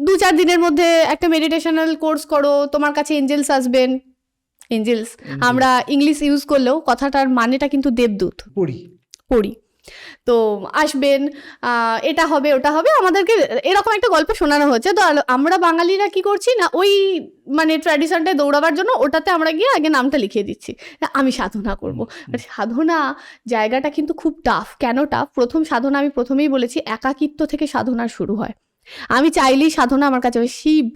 2-4 দিনের মধ্যে একটা মেডিটেশনাল কোর্স করো, তোমার কাছে এঞ্জেলস আসবেন। এঞ্জেলস আমরা ইংলিশ ইউজ করলেও কথাটার মানেটা কিন্তু দেবদূত, পড়ি। তো আসবেন, এটা হবে ওটা হবে, আমাদেরকে এরকম একটা গল্প শোনানো হচ্ছে। তো আমরা বাঙালিরা কি করছি না, ওই মানে ট্র্যাডিশনটায় দৌড়াবার জন্য ওটাতে আমরা গিয়ে আগে নামটা লিখিয়ে দিচ্ছি, আমি সাধনা করব। সাধনা জায়গাটা কিন্তু খুব টাফ। কেন টাফ? প্রথম সাধনা আমি প্রথমেই বলেছি, একাকিত্ব থেকে সাধনার শুরু হয়। আমি চাইলেই সাধনা আমার কাছে শিব,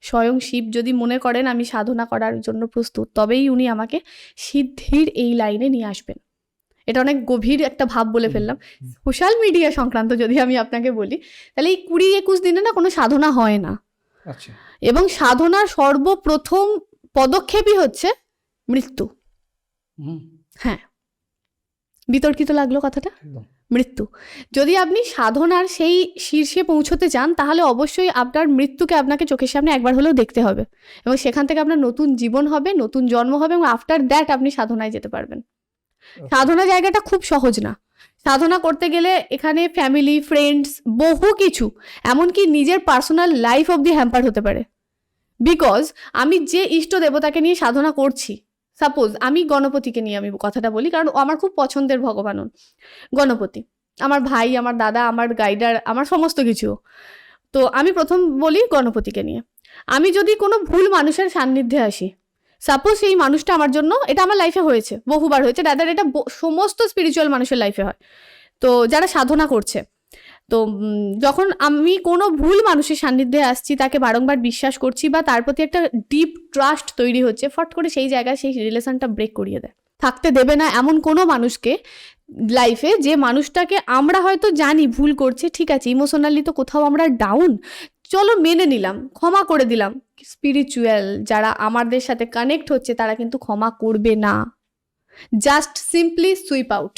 স্বয়ং শিব যদি মনে করেন আমি সাধনা করার জন্য প্রস্তুত, তবেই উনি আমাকে সিদ্ধির এই লাইনে নিয়ে আসবেন। এটা অনেক গভীর একটা ভাব বলে ফেললাম। সোশ্যাল মিডিয়া সংক্রান্ত যদি আমি আপনাকে বলি, তাহলে এই 20-21 দিনে না কোনো সাধনা হয় না। এবং সাধনার সর্বপ্রথম পদক্ষেপই হচ্ছে মৃত্যু। হ্যাঁ, বিতর্কিত লাগলো কথাটা? মৃত্যু। যদি আপনি সাধনার সেই শীর্ষে পৌঁছতে চান, তাহলে অবশ্যই আপনার মৃত্যুকে আপনাকে চোখের সামনে একবার হলেও দেখতে হবে, এবং সেখান থেকে আপনার নতুন জীবন হবে, নতুন জন্ম হবে, এবং আফটার দ্যাট আপনি সাধনায় যেতে পারবেন। সাধনা জায়গাটা খুব সহজ না। সাধনা করতে গেলে এখানে ফ্যামিলি, ফ্রেন্ডস, বহু কিছু, এমনকি নিজের পার্সোনাল লাইফ অবধি হ্যাম্পার হতে পারে। বিকজ আমি যে ইষ্ট দেবতাকে নিয়ে সাধনা করছি, সাপোজ আমি গণপতিকে নিয়ে আমি কথাটা বলি, কারণ আমার খুব পছন্দের ভগবান গণপতি, আমার ভাই, আমার দাদা, আমার গাইডার, আমার সমস্ত কিছু। তো আমি প্রথম বলি গণপতিকে নিয়ে। আমি যদি কোনো ভুল মানুষের সান্নিধ্যে আসি, সাপোজ সেই মানুষটা আমার জন্য, এটা আমার লাইফে হয়েছে, বহুবার হয়েছে, রাদার এটা সমস্ত স্পিরিচুয়াল মানুষের লাইফে হয়, তো যারা সাধনা করছে। তো যখন আমি কোনো ভুল মানুষের সান্নিধ্যে আসছি, তাকে বারংবার বিশ্বাস করছি বা তার প্রতি একটা ডিপ ট্রাস্ট তৈরি হচ্ছে, ফট করে সেই জায়গায় সেই রিলেশনটা ব্রেক করিয়ে দেয়। থাকতে দেবে না এমন কোনো মানুষকে লাইফে, যে মানুষটাকে আমরা হয়তো জানি ভুল করছে, ঠিক আছে, ইমোশনালি তো কোথাও আমরা ডাউন, চলো মেনে নিলাম, ক্ষমা করে দিলাম। স্পিরিচুয়াল যারা আমাদের সাথে কানেক্ট হচ্ছে, তারা কিন্তু ক্ষমা করবে না, just simply sweep out,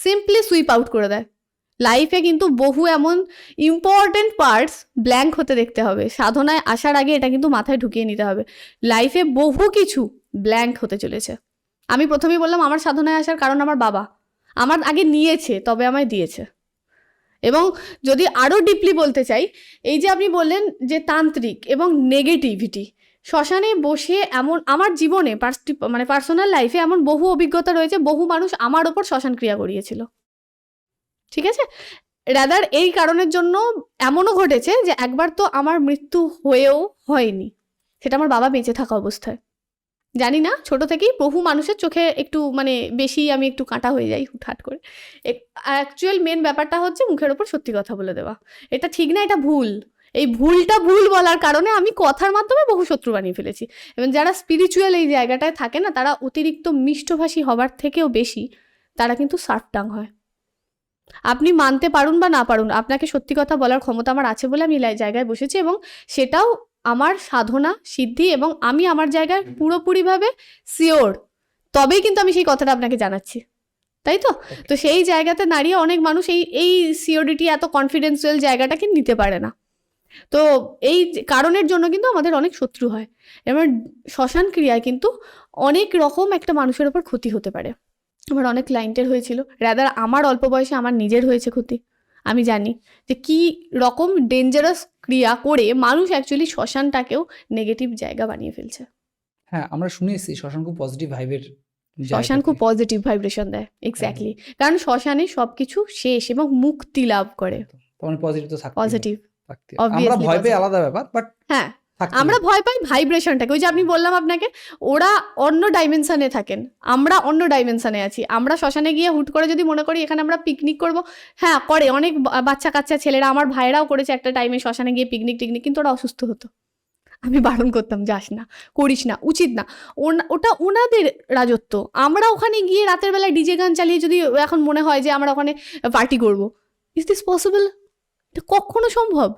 simply sweep out করে দেয়। লাইফে কিন্তু বহু এমন ইম্পর্টেন্ট পার্টস ব্ল্যাঙ্ক হতে দেখতে হবে। সাধনায় আসার আগে এটা কিন্তু মাথায় ঢুকিয়ে নিতে হবে, লাইফে বহু কিছু ব্ল্যাঙ্ক হতে চলেছে। আমি প্রথমেই বললাম আমার সাধনায় আসার কারণ আমার বাবা আমার আগে নিয়েছে, তবে আমায় দিয়েছে। এবং যদি আরও ডিপলি বলতে চাই, এই যে আপনি বললেন যে তান্ত্রিক এবং নেগেটিভিটি, শ্মশানে বসে এমন আমার জীবনে মানে পার্সোনাল লাইফে এমন বহু অভিজ্ঞতা রয়েছে, বহু মানুষ আমার ওপর শ্মশান ক্রিয়া করিয়েছিল, ঠিক আছে। রাদার এই কারণের জন্য এমনও ঘটেছে যে একবার তো আমার মৃত্যু হয়েও হয়নি, সেটা আমার বাবা বেঁচে থাকা অবস্থায়। জানি না, ছোট থেকেই বহু মানুষের চোখে একটু মানে বেশি আমি একটু কাঁটা হয়ে যাই হুটহাট করে। অ্যাকচুয়াল মেন ব্যাপারটা হচ্ছে মুখের ওপর সত্যি কথা বলে দেওয়া। এটা ঠিক না, এটা ভুল, এই ভুলটা ভুল বলার কারণে আমি কথার মাধ্যমে বহু শত্রু বানিয়ে ফেলেছি। এবং যারা স্পিরিচুয়াল এই জায়গাটায় থাকে না, তারা অতিরিক্ত মিষ্টভাষী হবার থেকেও বেশি তারা কিন্তু শার্প টাং হয়। আপনি মানতে পারুন বা না পারুন, আপনাকে সত্যি কথা বলার ক্ষমতা আমার আছে বলে আমি এই জায়গায় বসেছি, এবং সেটাও আমার সাধনা সিদ্ধি, এবং আমি আমার জায়গায় পুরোপুরিভাবে শিওর, তবেই কিন্তু আমি সেই কথাটা আপনাকে জানাচ্ছি, তাই তো? তো সেই জায়গাতে দাঁড়িয়ে অনেক মানুষ এই সিওরিটি, এত কনফিডেন্সিয়াল জায়গাটাকে নিতে পারে না। তো এই কারণের জন্য কিন্তু আমাদের অনেক শত্রু হয়। এবার শ্মশান ক্রিয়ায় কিন্তু অনেক রকম একটা মানুষের ওপর ক্ষতি হতে পারে। আমার অনেক ক্লায়েন্টের হয়েছিল, রাদার আমার অল্প বয়সে আমার নিজের হয়েছে ক্ষতি। আমি জানি যে কি রকম ডেঞ্জারাস ক্রিয়া করে মানুষ অ্যাকচুয়ালি শ্মশানটাকেও নেগেটিভ জায়গা বানিয়ে ফেলছে। হ্যাঁ, আমরা শুনে এসেছি শ্মশান খুব পজিটিভ ভাইবের শ্মশান খুব পজিটিভ ভাইব্রেশন দেয়, এক্স্যাক্টলি, কারণ শ্মশানে সবকিছু শেষ এবং মুক্তি লাভ করে। মানে পজিটিভ তো থাকতে পজিটিভ, আমরা ভয় পাই আলাদা ব্যাপার, বাট হ্যাঁ আমরা ভয় পাই ভাইব্রেশনটাকে। ওই যে আপনি বললাম আপনাকে, ওরা অন্য ডাইমেনশনে থাকেন, আমরা অন্য ডাইমেনশনে আছি। আমরা শ্মশানে গিয়ে হুট করে যদি মনে করি এখানে আমরা পিকনিক করব, হ্যাঁ করে অনেক বাচ্চা কাচ্চা ছেলেরা, আমার ভাইরাও করেছে একটা টাইমে শ্মশানে গিয়ে পিকনিক টিকনিক, কিন্তু ওরা অসুস্থ হতো। আমি বারণ করতাম, যাস না, করিস না, উচিত না, ওটা ওনাদের রাজত্ব। আমরা ওখানে গিয়ে রাতের বেলায় ডিজে গান চালিয়ে যদি এখন মনে হয় যে আমরা ওখানে পার্টি করব, ইজ দিস পসিবল? এটা কখনো সম্ভব?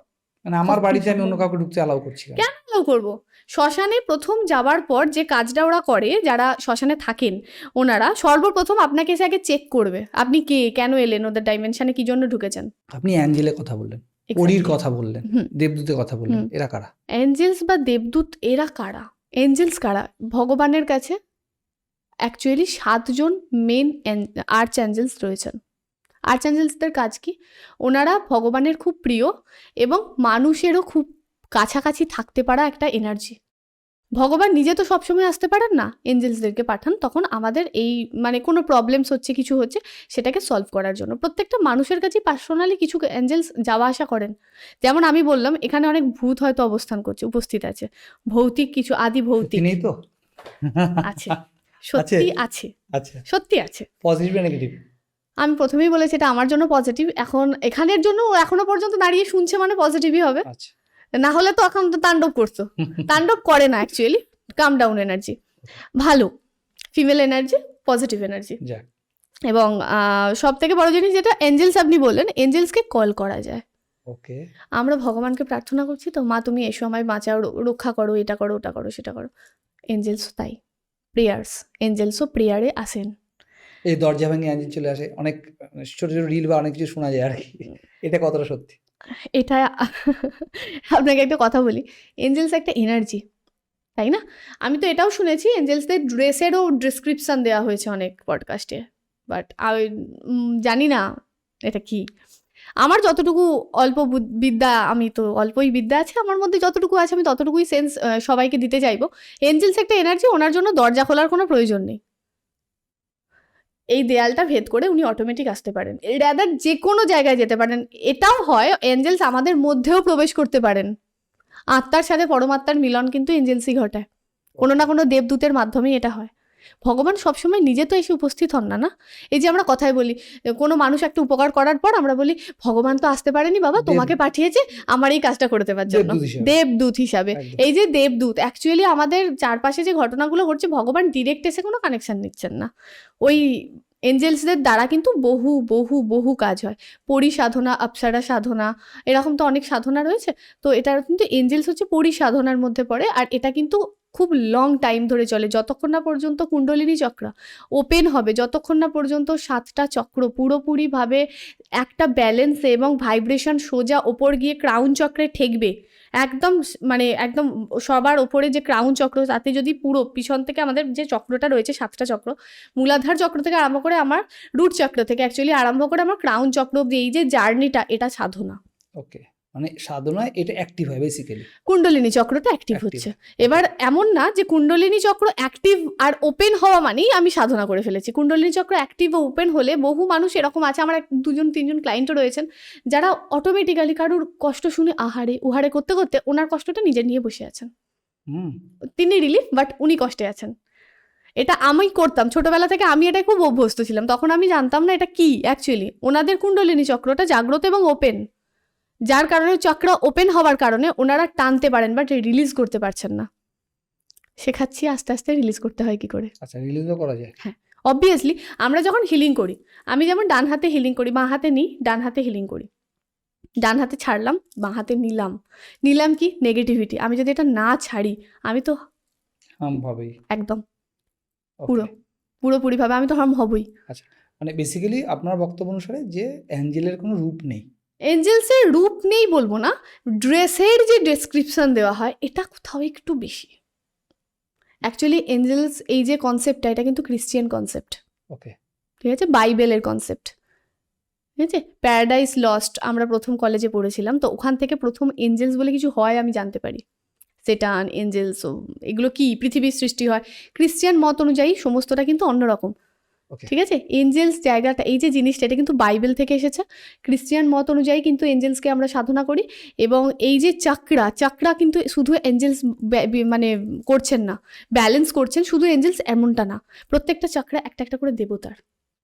মানে আমার বাড়িতে আমি অন্য কাউকে ঢুকতে অ্যালাউ করছি না। কেন অ্যালাউ করবো? শ্মশানে প্রথম যাবার পর যে কাজটা ওরা করে, যারা শ্মশানে থাকেন ওনারা সর্বপ্রথম আপনাকে এসে আগে চেক করবে আপনি কে, কেন এলেন, ওদের ডাইমেনশনে কি জন্য ঢুকেছেন। আপনি অ্যাঞ্জেলের কথা বললেন, পরীর কথা বললেন, দেবদূতের কথা বললেন, এরা কারা? এঞ্জেলস বা দেবদূত এরা কারা? এঞ্জেলস কারা? ভগবানের কাছে অ্যাকচুয়ালি 7 জন মেন আর্চ অ্যাঞ্জেলস রয়েছেন। আর্চ অ্যাঞ্জেলসদের কাজ কি? ওনারা ভগবানের খুব প্রিয় এবং মানুষেরও খুব কাছাকাছি থাকতে পারা একটা এনার্জি। ভগবান নিজে তো সবসময় আসতে পারেন না, এঞ্জেলসদেরকে পাঠান তখন আমাদের এই মানে কোনো প্রবলেমস হচ্ছে, কিছু হচ্ছে, সেটাকে সলভ করার জন্য। প্রত্যেকটা মানুষের কাছে পার্সোনালি কিছু এঞ্জেলস যাওয়া আসা করেন। যেমন আমি বললাম এখানে অনেক ভূত হয়তো অবস্থান করছে, উপস্থিত আছে, ভৌতিক কিছু, আদি ভৌতিক নেই তো আছে, সত্যি আছে, আচ্ছা, সত্যি আছে। পজিটিভ না নেগেটিভ? আমি প্রথমেই বলেছি এটা আমার জন্য পজিটিভ। এখন এখানের জন্য এখনো পর্যন্ত দাঁড়িয়ে শুনছে মানে পজিটিভই হবে, আচ্ছা, না হলে তো এখন তো তাণ্ডব করতো। তাণ্ডব করে না অ্যাকচুয়ালি, কাম ডাউন এনার্জি, ভালো ফিমেল এনার্জি, পজিটিভ এনার্জি। এবং সব থেকে বড় জিনিস যেটা এঞ্জেলস আপনি বললেন, এঞ্জেলসকে কল করা যায়। ওকে, আমরা ভগবানকে প্রার্থনা করছি তো, মা তুমি এসো, আমায় বাঁচাও, রক্ষা করো, এটা করো, ওটা করো, সেটা করো। এঞ্জেলসও তাই, প্রেয়ার্স, এঞ্জেলসও প্রেয়ারে আসেন। এই দরজা ভেঙে অ্যাঞ্জেল চলে আসে, অনেক ছোট ছোট রিল বা অনেক কিছু শোনা যায় আর কি, এটা কতটা সত্যি? এটা আপনাকে একটা কথা বলি, এঞ্জেলস একটা এনার্জি, তাই না? আমি তো এটাও শুনেছি এঞ্জেলসদের ড্রেসেরও ডিসক্রিপশান দেওয়া হয়েছে অনেক পডকাস্টে, বাট আমি জানি না এটা কি। আমার যতটুকু অল্প বিদ্যা, আমি তো অল্পই বিদ্যা আছে আমার মধ্যে, যতটুকু আছে আমি ততটুকুই সেন্স সবাইকে দিতে চাইবো। এঞ্জেলস একটা এনার্জি, ওনার জন্য দরজা খোলার কোনো প্রয়োজন নেই। এই দেয়ালটা ভেদ করে উনি অটোমেটিক আসতে পারেন, রাদার যে কোনো জায়গায় যেতে পারেন। এটাও হয় এঞ্জেলস আমাদের মধ্যেও প্রবেশ করতে পারেন। আত্মার সাথে পরমাত্মার মিলন কিন্তু এঞ্জেলসই ঘটায়, কোনো না কোনো দেবদূতের মাধ্যমেই এটা হয়। ভগবান সবসময় নিজে তো এসে উপস্থিত হন না। না, এই যে আমরা কথায় বলি, কোনো মানুষ একটা উপকার করার পর আমরা বলি ভগবান তো আসতে পারেনি বাবা, তোমাকে পাঠিয়েছে আমার এই কাজটা করে দেওয়ার জন্য, দেবদূত হিসাবে। এই যে দেবদূত, অ্যাকচুয়ালি আমাদের চারপাশে যে ঘটনাগুলো ঘটছে, ভগবান ডিরেক্ট এসে কোনো কানেকশন নিচ্ছেন না, ওই এঞ্জেলসদের দ্বারা কিন্তু বহু বহু বহু কাজ হয়। পরিসাধনা, অপ্সরা সাধনা, এরকম তো অনেক সাধনা রয়েছে। তো এটা কিন্তু এঞ্জেলস হচ্ছে পরিসাধনার মধ্যে পড়ে, আর এটা কিন্তু খুব লং টাইম ধরে চলে, যতক্ষণ না পর্যন্ত কুণ্ডলিনী চক্র ওপেন হবে, যতক্ষণ না পর্যন্ত 7টা চক্র পুরোপুরিভাবে একটা ব্যালেন্সে এবং ভাইব্রেশন সোজা ওপর গিয়ে ক্রাউন চক্রে ঠেকবে, একদম মানে একদম সবার ওপরে যে ক্রাউন চক্র, তাতে যদি পুরো পিছন থেকে আমাদের যে চক্রটা রয়েছে 7টা চক্র, মূলাধার চক্র থেকে আরম্ভ করে আমার রুট চক্র থেকে অ্যাকচুয়ালি আরম্ভ করে আমার ক্রাউন চক্র অব্দি, এই যে জার্নিটা, এটা সাধনা। ওকে, মানে সাধনায় এটা অ্যাক্টিভ হয় বেসিক্যালি, কুণ্ডলিনী চক্রটা অ্যাক্টিভ হচ্ছে। এবার এমন না যে কুণ্ডলিনী চক্র অ্যাক্টিভ আর ওপেন হওয়া মানেই আমি সাধনা করে ফেলেছি। কুণ্ডলিনী চক্র অ্যাক্টিভ ও ওপেন হলে বহু মানুষ এরকম আছে, আমার 2-3জন ক্লায়েন্টও রয়েছেন, যারা অটোমেটিক্যালি কারোর কষ্ট শুনে আহারে উহারে করতে করতে ওনার কষ্টটা নিজে নিয়ে বসে আছেন। তিনি রিলিফ, বাট উনি কষ্টে আছেন। এটা আমি করতাম ছোটবেলা থেকে, আমি এটা খুব অভ্যস্ত ছিলাম, তখন আমি জানতাম না এটা কি অ্যাকচুয়ালি। ওনাদের কুণ্ডলিনী চক্রটা জাগ্রত এবং ওপেন, যার কারণে চক্র ওপেন হওয়ার কারণে ওনারা টানতে পারেন বাট রিলিজ করতে পারছেন না। শেখাচ্ছি আস্তে আস্তে রিলিজ করতে হয় কি করে। আচ্ছা, রিলিজও করা যায়? হ্যাঁ, অবভিয়াসলি আমরা যখন হিলিং করি, আমি যেমন ডান হাতে হিলিং করি, বাঁ হাতে নিই, ডান হাতে হিলিং করি, ডান হাতে ছাড়লাম, বাঁ হাতে নিলাম কি নেগেটিভিটি। আমি যদি এটা না ছাড়ি আমি তো ভাবেই একদম ওকে। পুরোপুরিভাবে আমি তো হার্ম হবই। আচ্ছা, মানে বেসিক্যালি আপনার বক্তব্য অনুসারে যে অ্যাঞ্জেলের কোনো রূপ নেই। এঞ্জেলসের রূপ নেই বলবো না, ড্রেসের যে ডেসক্রিপশন দেওয়া হয় এটা কোথাও একটু বেশি। অ্যাকচুয়ালি এঞ্জেলস এই যে কনসেপ্টটা, এটা কিন্তু ক্রিশ্চিয়ান কনসেপ্ট, ওকে, ঠিক আছে, বাইবেলের কনসেপ্ট, ঠিক আছে। প্যারাডাইস লস্ট আমরা প্রথম কলেজে পড়েছিলাম, তো ওখান থেকে প্রথম এঞ্জেলস বলে কিছু হয় আমি জানতে পারি। সেটান, এঞ্জেলস, এগুলো কি পৃথিবীর সৃষ্টি হয়। ক্রিশ্চিয়ান মত অনুযায়ী সমস্তটা কিন্তু অন্যরকম, ওকে, ঠিক আছে। এঞ্জেলস জায়গাটা, এই যে জিনিসটা, এটা কিন্তু বাইবেল থেকে এসেছে। ক্রিশ্চিয়ান মত অনুযায়ী কিন্তু এঞ্জেলসকে আমরা সাধনা করি, এবং এই যে চাকরা কিন্তু শুধু এঞ্জেলস মানে করছেন না, ব্যালেন্স করছেন শুধু এঞ্জেলস এমনটা না, প্রত্যেকটা চাকরা একটা একটা করে দেবতার।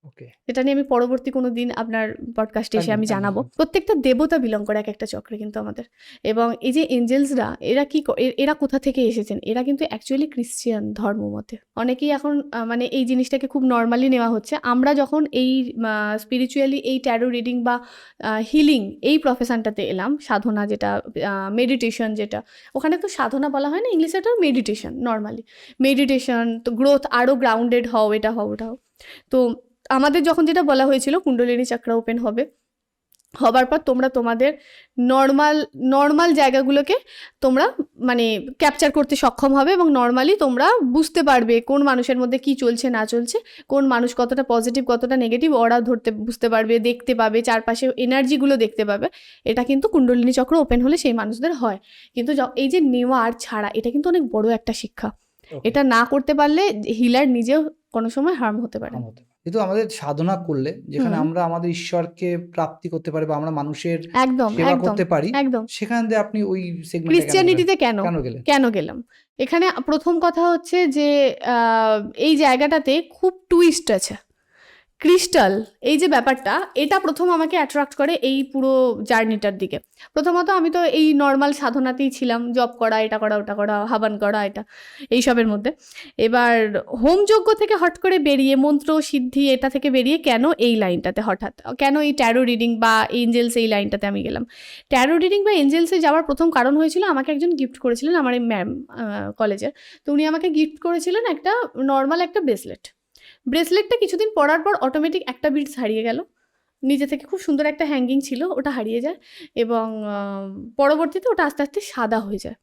ওকে, এটা নিয়ে আমি পরবর্তী কোনো দিন আপনার পডকাস্টে এসে আমি একদম, জানাবো। একদম। প্রত্যেকটা দেবতা বিলং করে এক একটা চক্রে কিন্তু আমাদের। এবং এই যে এঞ্জেলসরা, এরা কি এরা কোথা থেকে এসেছেন, এরা কিন্তু অ্যাকচুয়ালি ক্রিশ্চিয়ান ধর্ম মতে। অনেকেই এখন মানে এই জিনিসটাকে খুব নর্মালি নেওয়া হচ্ছে। আমরা যখন এই স্পিরিচুয়ালি এই ট্যারো রিডিং বা হিলিং এই প্রফেশনটাতে এলাম, সাধনা যেটা, মেডিটেশন যেটা, ওখানে তো সাধনা বলা হয় না, ইংলিশে এটা মেডিটেশন, নর্মালি মেডিটেশন, তো গ্রোথ, আরও গ্রাউন্ডেড হও, এটা হও, ওটা হও। তো আমাদের যখন যেটা বলা হয়েছিল কুণ্ডলিনী চাকরা ওপেন হবার পর তোমরা তোমাদের নর্মাল জায়গাগুলোকে তোমরা মানে ক্যাপচার করতে সক্ষম হবে, এবং নর্মালি তোমরা বুঝতে পারবে কোন মানুষের মধ্যে কি চলছে না চলছে, কোন মানুষ কতটা পজিটিভ কতটা নেগেটিভ, ওরা বুঝতে পারবে, দেখতে পাবে, চারপাশে এনার্জিগুলো দেখতে পাবে। এটা কিন্তু কুণ্ডলিনী চক্র ওপেন হলে সেই মানুষদের হয়। কিন্তু এই যে নেওয়া আর ছাড়া, এটা কিন্তু অনেক বড় একটা শিক্ষা। এটা না করতে পারলে হিলার নিজেও কোনো সময় হার্ম হতে পারে। কিন্তু আমাদের সাধনা করলে যেখানে আমরা আমাদের ঈশ্বরকে প্রাপ্তি করতে পারি বা আমরা মানুষের একদম সেবা একদম করতে পারি, একদম। সেখান থেকে আপনি ওই সেগমেন্টে ক্রিশ্চিয়ানিটিতে কেন গেলেন? গেলাম? এখানে প্রথম কথা হচ্ছে যে এই জায়গাটাতে খুব টুইস্ট আছে। ক্রিস্টাল এই যে ব্যাপারটা, এটা প্রথম আমাকে অ্যাট্রাক্ট করে এই পুরো জার্নিটার দিকে। প্রথমত আমি তো এই নর্মাল সাধনাতেই ছিলাম, জব করা, এটা করা, ওটা করা, হাবান করা, এটা এইসবের মধ্যে। এবার হোমযজ্ঞ থেকে হট করে বেরিয়ে, মন্ত্র সিদ্ধি এটা থেকে বেরিয়ে কেন এই লাইনটাতে হঠাৎ, কেন এই ট্যারো রিডিং বা এঞ্জেলস এই লাইনটাতে আমি গেলাম। ট্যারো রিডিং বা এঞ্জেলসে যাওয়ার প্রথম কারণ হয়েছিল, আমাকে একজন গিফট করেছিলেন, আমার এই ম্যাম কলেজের। তো উনি আমাকে গিফট করেছিলেন একটা নর্মাল একটা ব্রেসলেটটা কিছুদিন পরার পর অটোমেটিক একটা বিটস হারিয়ে গেল, নিজে থেকে খুব সুন্দর একটা হ্যাঙ্গিং ছিল, ওটা হারিয়ে যায়, এবং পরবর্তীতে ওটা আস্তে আস্তে সাদা হয়ে যায়।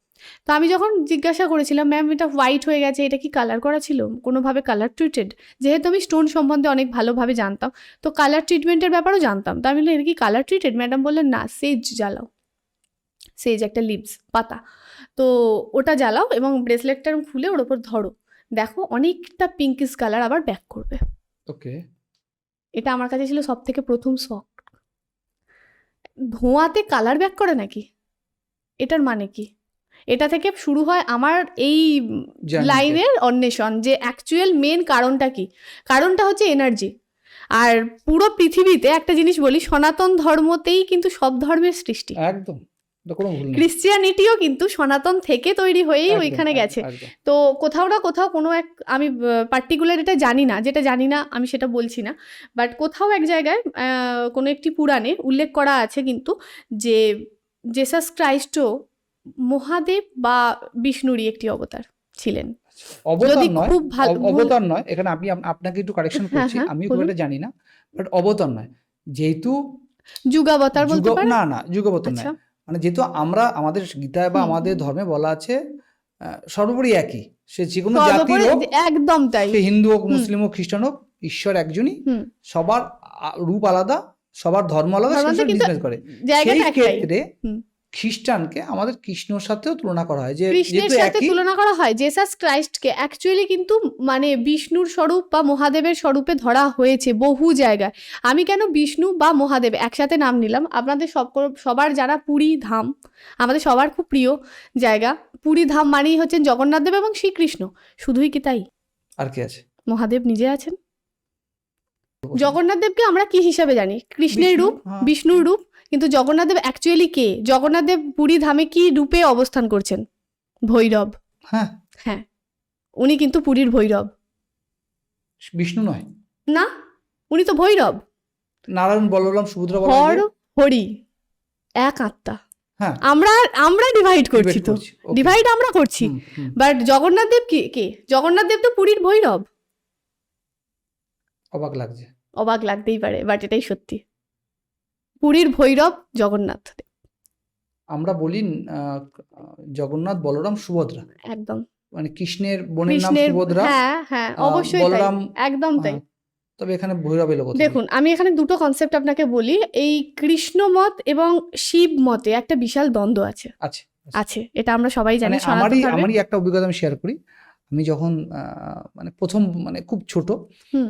তো আমি যখন জিজ্ঞাসা করেছিলাম, ম্যাম এটা হোয়াইট হয়ে গেছে, এটা কি কালার করা ছিল, কোনোভাবে কালার ট্রিটেড? যেহেতু আমি স্টোন সম্বন্ধে অনেক ভালোভাবে জানতাম, তো কালার ট্রিটমেন্টের ব্যাপারেও জানতাম, তো আমি বললাম এটা কি কালার ট্রিটেড? ম্যাডাম বললেন না, সেজ জ্বালাও, সেজ একটা লিভস পাতা, তো ওটা জ্বালাও এবং ব্রেসলেটটা খুলে ওর ওপর ধরো, দেখো অনেকটা পিঙ্কিশ কালার আবার ব্যাক করবে। ওকে, এটা আমার কাছে ছিল সব থেকে প্রথম শখ। ধোঁয়াতে কালার ব্যাক করে নাকি, এটার মানে কি? এটা থেকে শুরু হয় আমার এই লাইনের অন্বেষণ, যে অ্যাকচুয়াল মেন কারণটা কি। কারণটা হচ্ছে এনার্জি। আর পুরো পৃথিবীতে একটা জিনিস বলি, সনাতন ধর্মতেই কিন্তু সব ধর্মের সৃষ্টি, একদম কোনো ভুল নেই। ক্রিশ্চিয়ানিটিও কিন্তু সনাতন থেকে তৈরি হয়েই ওইখানে গেছে। তো কোথাও না কোথাও কোনো এক, আমি পার্টিকুলার এটা জানি না, যেটা জানি না আমি সেটা বলছি না, বাট কোথাও এক জায়গায় কোনো একটি পুরাণে উল্লেখ করা আছে কিন্তু, যে জেসাস ক্রাইস্টও মহাদেব বা বিষ্ণুরই একটি অবতার ছিলেন। অবতার নয়, এখানে আমি আপনাকে একটু কারেকশন করছি, আমি খুব একটা জানি না, বাট অবতার নয়, যেহেতু যুগাবতার বলতে পারেন। না যুগাবতার নয়, মানে যেহেতু আমরা আমাদের গীতায় বা আমাদের ধর্মে বলা আছে সর্বোপরি একই, সে যে কোনো জাতির হোক, একদম তাই, সে হিন্দু হোক, মুসলিম হোক, খ্রিস্টান হোক, ঈশ্বর একজনই, সবার রূপ আলাদা, সবার ধর্ম আলাদা, বিজনেস করে। সেই ক্ষেত্রে খ্রিস্টানকে আমাদের কৃষ্ণর সাথেও তুলনা করা হয়, যে কৃষ্ণের সাথে তুলনা করা হয়। জেসাস ক্রাইস্টকে অ্যাকচুয়ালি কিন্তু মানে বিষ্ণুর স্বরূপ বা মহাদেবের স্বরূপে ধরা হয়েছে বহু জায়গায়। আমি কেন বিষ্ণু বা মহাদেব একসাথে নাম নিলাম, আপনাদের সবার যারা পুরী ধাম, আমাদের সবার খুব প্রিয় জায়গা, পুরী ধাম মানেই হচ্ছেন জগন্নাথ দেব এবং শ্রীকৃষ্ণ। শুধুই কি তাই? আর কি আছে? মহাদেব নিজে আছেন। জগন্নাথ দেবকে আমরা কি হিসাবে জানি? কৃষ্ণের রূপ, বিষ্ণুর রূপ, কিন্তু জগন্নাথদেব অ্যাকচুয়ালি কে? জগন্নাথদেব পুরী ধামে কি রূপে অবস্থান করছেন? ভৈরব। হ্যাঁ, হ্যাঁ, উনি কিন্তু পুরীর ভৈরব বিষ্ণু নয়, না, উনি তো ভৈরব। নারায়ণ, বলরাম, সুভদ্রা বলা হর হয় যে। হরি এক আত্মা। হ্যাঁ, আমরা ডিভাইড করছি, debate তো করছি, okay. ডিভাইড আমরা করছি, হুম, হুম। বাট জগন্নাথদেব কে? জগন্নাথদেব তো পুরীর ভৈরব। অবাক লাগছে। অবাক লাগতেই পারে, বাট এটাই সত্যি। পুরীর ভৈরব জগন্নাথ দেব। আমরা বলি জগন্নাথ, বলরাম, সুভদ্রা, একদম। মানে কৃষ্ণের বোনের নাম কৃষ্ণের, সুভদ্রা, হ্যাঁ হ্যাঁ, অবশ্যই তাই, বলরাম, একদম তাই। তবে এখানে ভৈরব এলো কোথা থেকে? দেখুন, আমি এখানে দুটো কনসেপ্ট আপনাকে বলি। এই কৃষ্ণ মত এবং শিব মতে একটা বিশাল দ্বন্দ্ব আছে। আছে, আছে, এটা আমরা সবাই জানি। মানে সনাতন ধর্মে আমারই একটা অভিজ্ঞতা আমি শেয়ার করি। আমি যখন মানে প্রথম, মানে খুব ছোট, হুম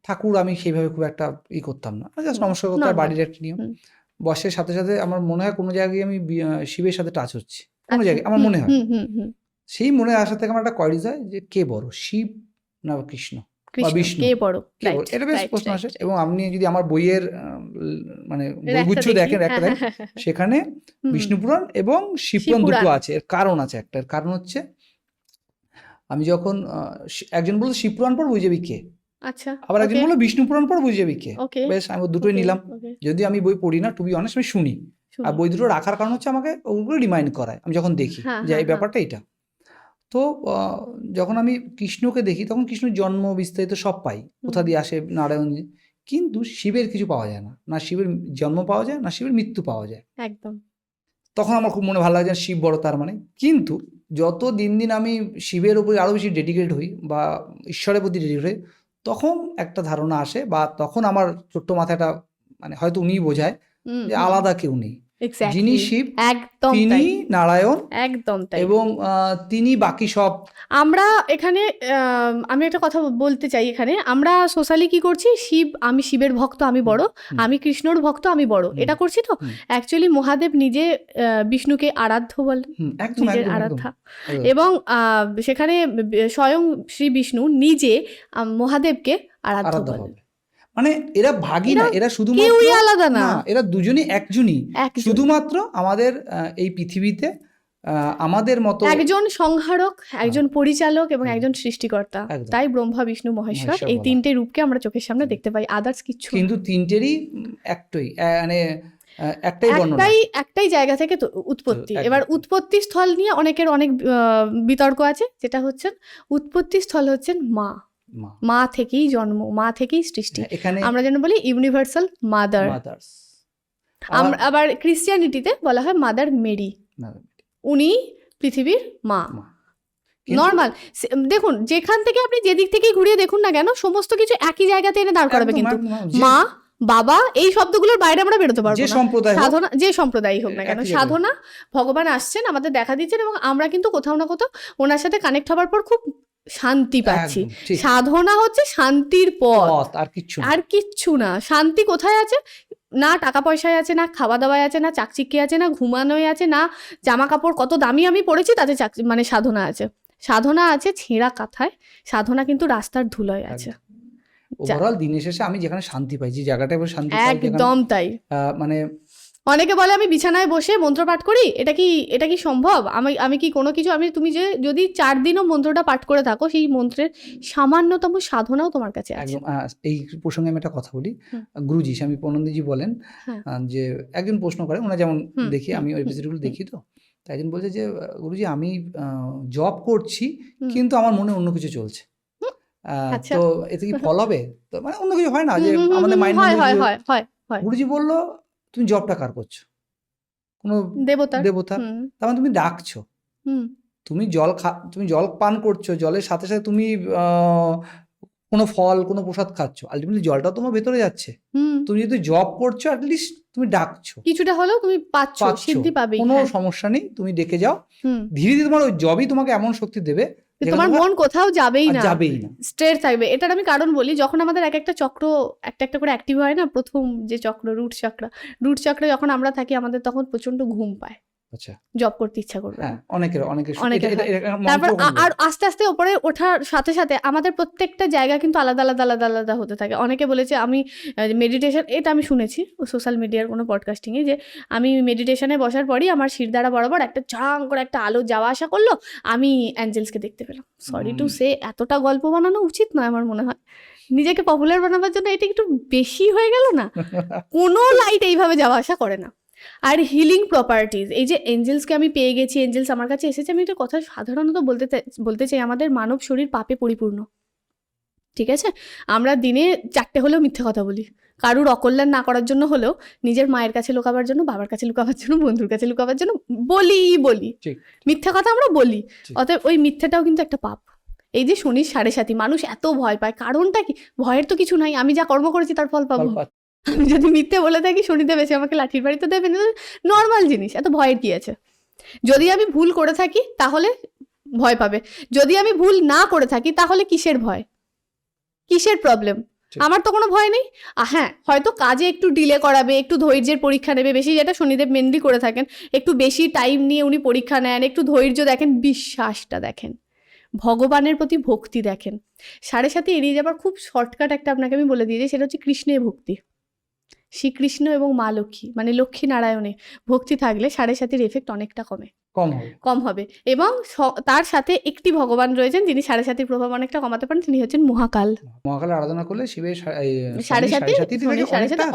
ঠাকুর আমি সেইভাবে খুব একটা করতাম না, জাস্ট হুম, নমস্কার করতে, normal, বাড়ির একটা নিয়ম। হুম। বয়সের সাথে সাথে আমার মনে হয় কোনো জায়গায় আমি শিবের সাথে টাচ হচ্ছি, কোনো আচ্ছা, জায়গায় আমার মনে হয়। হুম হুম হুম। সেই মনে আসা থেকে আমার একটা কোয়ারিজ হয় যে কে বড়, শিব না কৃষ্ণ বা কৃষ্ণ বিষ্ণু, কে বড়? কে বড়? এটা বেশ প্রশ্ন আসে। এবং আপনি যদি আমার বইয়ের মানে বইগুচ্ছ দেখেন, একটা দেখেন, সেখানে বিষ্ণু পুরাণ এবং শিব পুরাণ দুটো আছে। এর কারণ আছে একটা, এর কারণ হচ্ছে আমি যখন একজন বলতো শিব পুরাণ পর বুঝে যাবি কে, আচ্ছা, আবার একজন বললো বিষ্ণু পুরাণ পর বুঝে যাবি কে। ওকে, বেশ, আমি দুটোই নিলাম। যদি আমি বই পড়ি না, টু বি অনেস্ট, আমি শুনি। আর বই দুটো রাখার কারণ হচ্ছে আমাকে ওগুলো রিমাইন্ড করায় আমি যখন দেখি যে এই ব্যাপারটা এটা। তো যখন আমি কৃষ্ণকে দেখি তখন কৃষ্ণর জন্ম বিস্তারিত সব পাই, কোথা দিয়ে আসে, নারায়ণ। কিন্তু শিবের কিছু পাওয়া যায় না, না শিবের জন্ম পাওয়া যায়, না শিবের মৃত্যু পাওয়া যায়। একদম। তখন আমার খুব মনে ভালো লাগে যে শিব বড়, তার মানে। কিন্তু যত দিন দিন আমি শিবের উপরে আরও বেশি ডেডিকেট হই বা ঈশ্বরের প্রতি ডেডিকেট হই, তখন একটা ধারণা আসে, বা তখন আমার ছোট্ট মাথায় একটা, মানে হয়তো উনিই বোঝায় যে আলাদা কেউ নেই, যিনি শিব, তিনি নারায়ণ, একদম তাই। এবং তিনি বাকি সব। আমরা এখানে আমি একটা কথা বলতে চাই, এখানে আমরা সোশ্যালি কি করছি, আমি শিবের ভক্ত, আমি বড়, আমি কৃষ্ণর ভক্ত, আমি বড়, এটা করছি। তো অ্যাকচুয়ালি মহাদেব নিজে বিষ্ণুকে আরাধ্য বলেন, নিজের আরাধ্যা। এবং সেখানে স্বয়ং শ্রী বিষ্ণু নিজে মহাদেবকে আরাধ্য বলেন। মানে এরা ভাগী না, এরা শুধুমাত্র কেউই আলাদা না, এরা দুজনই একজনই। শুধুমাত্র আমাদের এই পৃথিবীতে আমাদের মতো একজন সংহারক, একজন পরিচালক এবং একজন সৃষ্টিকর্তা। তাই ব্রহ্মা, বিষ্ণু, মহেশ্বর, এই তিনটে রূপকে আমরা চোখের সামনে দেখতে পাই, আদার্স কিচ্ছু। কিন্তু তিনটেরই একটাই, মানে একটাই জায়গা থেকে উৎপত্তি। এবার উৎপত্তি স্থল নিয়ে অনেকের অনেক বিতর্ক আছে, যেটা হচ্ছে উৎপত্তি স্থল হচ্ছেন মা। মা থেকেই জন্ম, মা থেকেই সৃষ্টি। আমরা যেন বলি ইউনিভার্সাল মাদার। আবার ক্রিশ্চিয়ানিটিতে বলা হয় মাদার মেরি, উনি পৃথিবীর মা। নর্মাল, দেখুন যেখান থেকে আপনি যেদিক থেকেই ঘুরিয়ে দেখুন না কেন, সমস্ত কিছু একই জায়গাতে এনে দাঁড় করাবে। কিন্তু মা, বাবা, এই শব্দগুলোর বাইরে আমরা বেরোতে পারবো না। সাধনা, যে সম্প্রদায় হোক না কেন, সাধনা, ভগবান আসছেন, আমাদের দেখা দিচ্ছেন, এবং আমরা কিন্তু কোথাও না কোথাও ওনার সাথে কানেক্ট হওয়ার পর খুব শান্তি পাচ্ছি। সাধনা হচ্ছে শান্তির পথ, আর কিচ্ছু না। শান্তি কোথায় আছে? না টাকা পয়সায় আছে, না খাওয়া দাওয়ায় আছে, না চাকচিক্যে আছে, না ঘুমানোয় আছে, না জামা কাপড় কত দামি আমি পরেছি তাতে মানে সাধনা আছে। সাধনা আছে ছেঁড়া কাঁথায়, সাধনা কিন্তু রাস্তার ধুলোয় আছে। ওভারঅল দিনের শেষে আমি যেখানে শান্তি পাই, যে জায়গাটায় শান্তি পাই, একদম তাই। মানে অনেকে বলে আমি বিছানায় বসে মন্ত্র পাঠ করি, এটা কি সম্ভব? আমি কি কোনো কিছু, তুমি যদি 4 দিনও মন্ত্রটা পাঠ করে থাকো, সেই মন্ত্রের সামান্যতম সাধনাও তোমার কাছে আছে। এই প্রসঙ্গে আমি একটা কথা বলি। গুরুজি স্বামী পূর্ণানন্দজি বলেন যে একজন প্রশ্ন করে, ওনা যেমন দেখি, আমি ওই এপিসোডগুলো দেখি, তো তাই একজন বলছে যে গুরুজি আমি জব করছি কিন্তু আমার মনে অন্য কিছু চলছে, তো এতে কি ফল হবে? তো মানে অন্য কিছু হয় না, যে আমাদের মাইন্ড। গুরুজি বললো তুমি জবটা কার করছো? কোনো দেবতার। তার মানে তুমি ডাকছো, তুমি জল পান করছো, জলের সাথে সাথে তুমি কোনো ফল, কোনো প্রসাদ খাচ্ছ, আলটিমেটলি জলটা তোমার ভেতরে যাচ্ছে। তুমি যদি জব করছো, অ্যাটলিস্ট তুমি ডাকছো, কিছুটা হলেও তুমি পাচ্ছ, সিদ্ধি পাবে, কোনো সমস্যা নেই, তুমি ডেকে যাও। ধীরে ধীরে তোমার ওই জবই তোমাকে এমন শক্তি দেবে, তোমার মন কোথাও যাবেই না, স্ট্রেট থাকবে। এটার আমি কারণ বলি, যখন আমাদের এক একটা চক্র একটা করে অ্যাক্টিভ হয় না, প্রথম যে চক্র রুট চক্র যখন আমরা থাকি, আমাদের তখন প্রচন্ড ঘুম পায়, আচ্ছা জব করতে ইচ্ছা করবে হ্যাঁ না। অনেকের অনেকের হয়। তারপর আর আস্তে আস্তে ওপরে ওঠার সাথে সাথে আমাদের প্রত্যেকটা জায়গা কিন্তু আলাদা আলাদা আলাদা আলাদা হতে থাকে। অনেকে বলেছে আমি মেডিটেশন, এটা আমি শুনেছি সোশ্যাল মিডিয়ার কোনো পডকাস্টিংয়ে, যে আমি মেডিটেশনে বসার পরই আমার শিরদাঁড়া বরাবর একটা ঝাং করে একটা আলো যাওয়া আসা করলো, আমি অ্যাঞ্জেলসকে দেখতে পেলাম। সরি টু সে, এতটা গল্প বানানো উচিত নয় আমার মনে হয়। নিজেকে পপুলার বানাবার জন্য এটা একটু বেশি হয়ে গেল না? কোনো লাইট এইভাবে যাওয়া আসা করে না। আর হিলিং প্রপার্টিজ, এই যে এঞ্জেলসকে আমি পেয়ে গেছি, এঞ্জেলস আমার কাছে এসেছে, আমি একটা কথা সাধারণত বলতে চাই, আমাদের মানব শরীর পাপে পরিপূর্ণ, ঠিক আছে? আমরা দিনে 4টে হলেও মিথ্যে কথা বলি, কারুর অকল্যাণ না করার জন্য হলেও, নিজের মায়ের কাছে লুকাবার জন্য, বাবার কাছে লুকাবার জন্য, বন্ধুর কাছে লুকাবার জন্য বলি মিথ্যে কথা আমরা বলি। অতএব ওই মিথ্যেটাও কিন্তু একটা পাপ। এই যে শনির 7.5, মানুষ এত ভয় পায়, কারণটা কি? ভয়ের তো কিছু নাই, আমি যা কর্ম করেছি তার ফল পাবো। আমি যদি মিথ্যে বলে থাকি শনিদেব এসে আমাকে লাঠির বাড়ি তো দেবে না, নর্মাল জিনিস, এত ভয়ের কি আছে? যদি আমি ভুল করে থাকি তাহলে ভয় পাবে, যদি আমি ভুল না করে থাকি তাহলে কিসের ভয়, কিসের প্রবলেম? আমার তো কোনো ভয় নেই। হ্যাঁ, হয়তো কাজে একটু ডিলে করাবে, একটু ধৈর্যের পরীক্ষা নেবে বেশি, যেটা শনিদেব মেনলি করে থাকেন, একটু বেশি টাইম নিয়ে উনি পরীক্ষা নেন, একটু ধৈর্য দেখেন, বিশ্বাসটা দেখেন, ভগবানের প্রতি ভক্তি দেখেন। 7.5 এড়িয়ে যাবার খুব শর্টকাট একটা আপনাকে আমি বলে দিয়েছি, সেটা হচ্ছে কৃষ্ণের ভক্তি। শ্রীকৃষ্ণ এবং মা লক্ষ্মী, মানে লক্ষ্মী নারায়ণে ভক্তি থাকলে 7.5 এফেক্ট অনেকটা কম হবে। এবং তার সাথে একটি ভগবান রয়েছেন যিনি 7.5 প্রভাব অনেকটা কমাতে পারেন, তিনি হচ্ছেন মহাকাল। মহাকালের আরাধনা করলে শিবের 7.5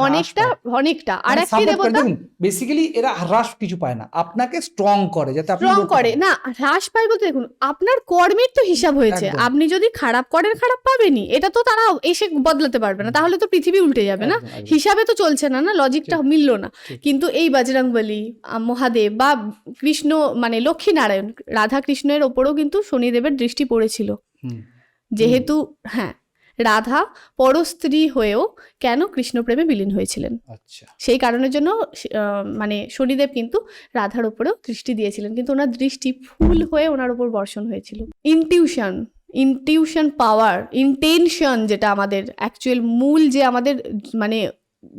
অনেকটা। আর একটি দেবতা, বেসিক্যালি এরা হ্রাস কিছু পায় না, আপনাকে স্ট্রং করে, যাতে আপনি স্ট্রং করে না। হ্রাস পায় বলতে, দেখুন আপনার কর্মের তো হিসাব হয়েছে, আপনি যদি খারাপ করেন খারাপ পাবেনই, এটা তো তারা এসে বদলাতে পারবে না, তাহলে তো পৃথিবী উল্টে যাবে না, হিসাবে তো চলছে না, লজিকটা মিললো না। কিন্তু এই বজরংবলী, মহাদেব বা কৃষ্ণ, মানে লক্ষ্মী নারায়ণ, রাধা কৃষ্ণের ওপরেও কিন্তু শনিদেবের দৃষ্টি পড়েছিল, যেহেতু হ্যাঁ রাধা পরস্ত্রী হয়েও কেন কৃষ্ণ প্রেমে বিলীন হয়েছিলেন, সেই কারণের জন্য মানে শনিদেব কিন্তু রাধার উপরেও দৃষ্টি দিয়েছিলেন, কিন্তু ওনার দৃষ্টি ফুল হয়ে ওনার উপর বর্ষণ হয়েছিল। ইনটিউশন পাওয়ার, ইন্টেনশন, যেটা আমাদের অ্যাকচুয়াল মূল, যে আমাদের মানে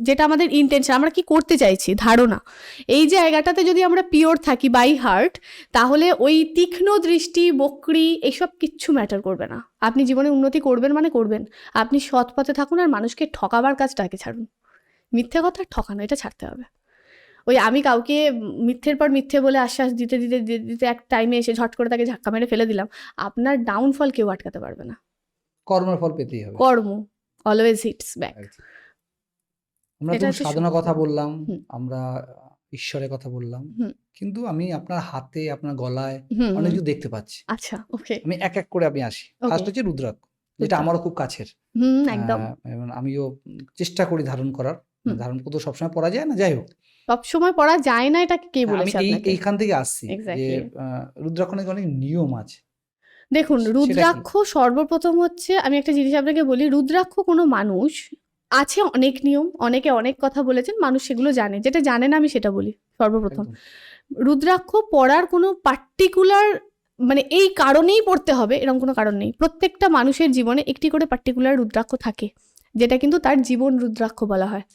যেটা আমাদের ইন্টেনশন, আমরা কি করতে চাইছি, ধারণা, এই জায়গাটাতে যদি আমরা পিওর থাকি বাই হার্ট, তাহলে ওই তীক্ষ্ণ দৃষ্টি, বকরি, এইসব কিচ্ছু ম্যাটার করবে না। আপনি জীবনে উন্নতি করবেন মানে করবেন, আপনি সৎ পথে থাকুন আর মানুষকে ঠকাবার কাজটাকে ছাড়ুন। মিথ্যে কথা ঠকানো, এটা ছাড়তে হবে। ওই আমি কাউকে মিথ্যের পর মিথ্যে বলে আশ্বাস দিতে দিতে দিতে এক টাইমে এসে ঝট করে তাকে ধাক্কা মেরে ফেলে দিলাম, আপনার ডাউনফল কেউ আটকাতে পারবে না। কর্মের ফল পেতেই হবে, কর্ম অলওয়েজ হিটস ব্যাক। আমরা তো সাধনার কথা বললাম, আমরা ঈশ্বরের কথা বললাম, কিন্তু আমি আপনার হাতে, আপনার গলায় অনেক কিছু দেখতে পাচ্ছি। আচ্ছা, ওকে, আমি এক এক করে আমি আসি। ফার্স্ট হচ্ছে রুদ্রাক্ষ, যেটা আমারও খুব কাছের। একদম। এবং আমিও চেষ্টা করি ধারণ করার, ধারণ করতে সবসময় পড়া যায় না, যাই হোক সবসময় পড়া যায় না, এটা কে বলেছে আমি আপনাকে? এইখান থেকে আসছি যে রুদ্রাক্ষ নাকি অনেক নিয়ম আছে। দেখুন, রুদ্রাক্ষ সর্বপ্রথম হচ্ছে, আমি একটা জিনিস আপনাকে বলি, রুদ্রাক্ষ কোনো মানুষ আছে, অনেক নিয়ম, অনেকে অনেক কথা বলেছেন, মানুষ সেগুলো জানে, যেটা জানে না আমি সেটা বলি। সর্বপ্রথম রুদ্রাক্ষ পড়ার কোনো পার্টিকুলার, মানে এই কারণেই পড়তে হবে এরকম কোনো কারণ নেই। প্রত্যেকটা মানুষের জীবনে একটি করে পার্টিকুলার রুদ্রাক্ষ থাকে, যেটা কিন্তু তার জীবন রুদ্রাক্ষ বলা হয়।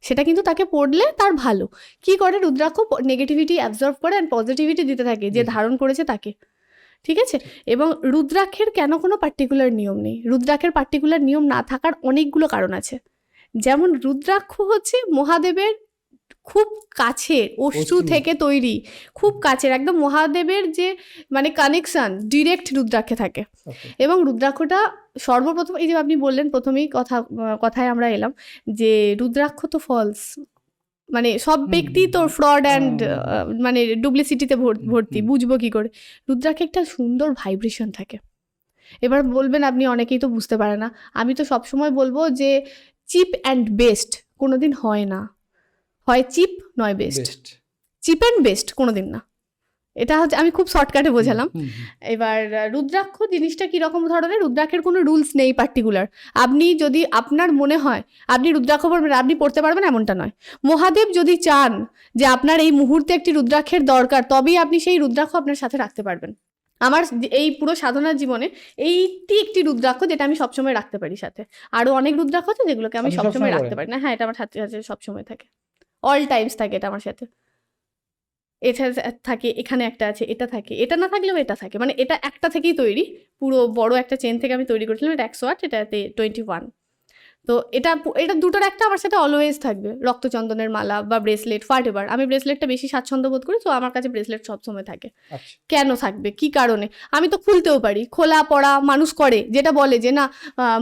সেটা কিন্তু তাকে পড়লে তার ভালো। কি করে? রুদ্রাক্ষ নেগেটিভিটি অ্যাবজর্ব করে আর পজিটিভিটি দিতে থাকে যে ধারণ করেছে তাকে, ঠিক আছে? এবং রুদ্রাক্ষের কেন কোনো পার্টিকুলার নিয়ম নেই, রুদ্রাক্ষের পার্টিকুলার নিয়ম না থাকার অনেকগুলো কারণ আছে। যেমন রুদ্রাক্ষ হচ্ছে মহাদেবের খুব কাছের অশ্রু থেকে তৈরি, খুব কাছের একদম মহাদেবের যে মানে কানেকশন ডিরেক্ট রুদ্রাক্ষে থাকে। এবং রুদ্রাক্ষটা সর্বপ্রথম, এই যে আপনি বললেন প্রথমেই কথায় আমরা এলাম যে রুদ্রাক্ষ তো ফলস, মানে সব ব্যক্তি তো ফ্রড অ্যান্ড মানে ডুপ্লিসিটিতে ভর্তি, বুঝবো কি করে? রুদ্রাক্ষে একটা সুন্দর ভাইব্রেশন থাকে। এবার বলবেন আপনি অনেকেই তো বুঝতে পারে না, আমি তো সবসময় বলবো যে চিপ অ্যান্ড বেস্ট কোনোদিন হয় না, হয় চিপ নয় বেস্ট। চিপ অ্যান্ড বেস্ট কোনোদিন না, এটা হচ্ছে আমি খুব শর্টকাটে বোঝালাম। এবার রুদ্রাক্ষ জিনিসটা কীরকম ধরনের, রুদ্রাক্ষের কোনো রুলস নেই পার্টিকুলার। আপনি যদি আপনার মনে হয় আপনি রুদ্রাক্ষ পড়বেন, আপনি পড়তে পারবেন এমনটা নয়। মহাদেব যদি চান যে আপনার এই মুহূর্তে একটি রুদ্রাক্ষের দরকার, তবেই আপনি সেই রুদ্রাক্ষ আপনার সাথে রাখতে পারবেন। আমার এই পুরো সাধনার জীবনে এইটি একটি রুদ্রাক্ষ যেটা আমি সবসময় রাখতে পারি সাথে। আরও অনেক রুদ্রাক্ষ আছে যেগুলোকে আমি সবসময় রাখতে পারি না। হ্যাঁ, এটা আমার সাথে সবসময় থাকে, অল টাইমস থাকে এটা আমার সাথে। এটা থাকে, এখানে একটা আছে, এটা থাকে, এটা না থাকলেও এটা থাকে, মানে এটা একটা থেকেই তৈরি, পুরো বড় একটা চেন থেকে আমি তৈরি করেছিলাম, এটা 108, এটাতে 21। তো এটা দুটোর একটা আমার সাথে অলওয়েজ থাকবে, রক্তচন্দনের মালা বা ব্রেসলেট, হোয়াট এভার। আমি ব্রেসলেটটা বেশি স্বাচ্ছন্দ্য বোধ করি, তো আমার কাছে ব্রেসলেট সবসময় থাকে। আচ্ছা, কেন থাকবে, কি কারণে? আমি তো খুলতেও পারি, খোলা পড়া মানুষ করে, যেটা বলে যে না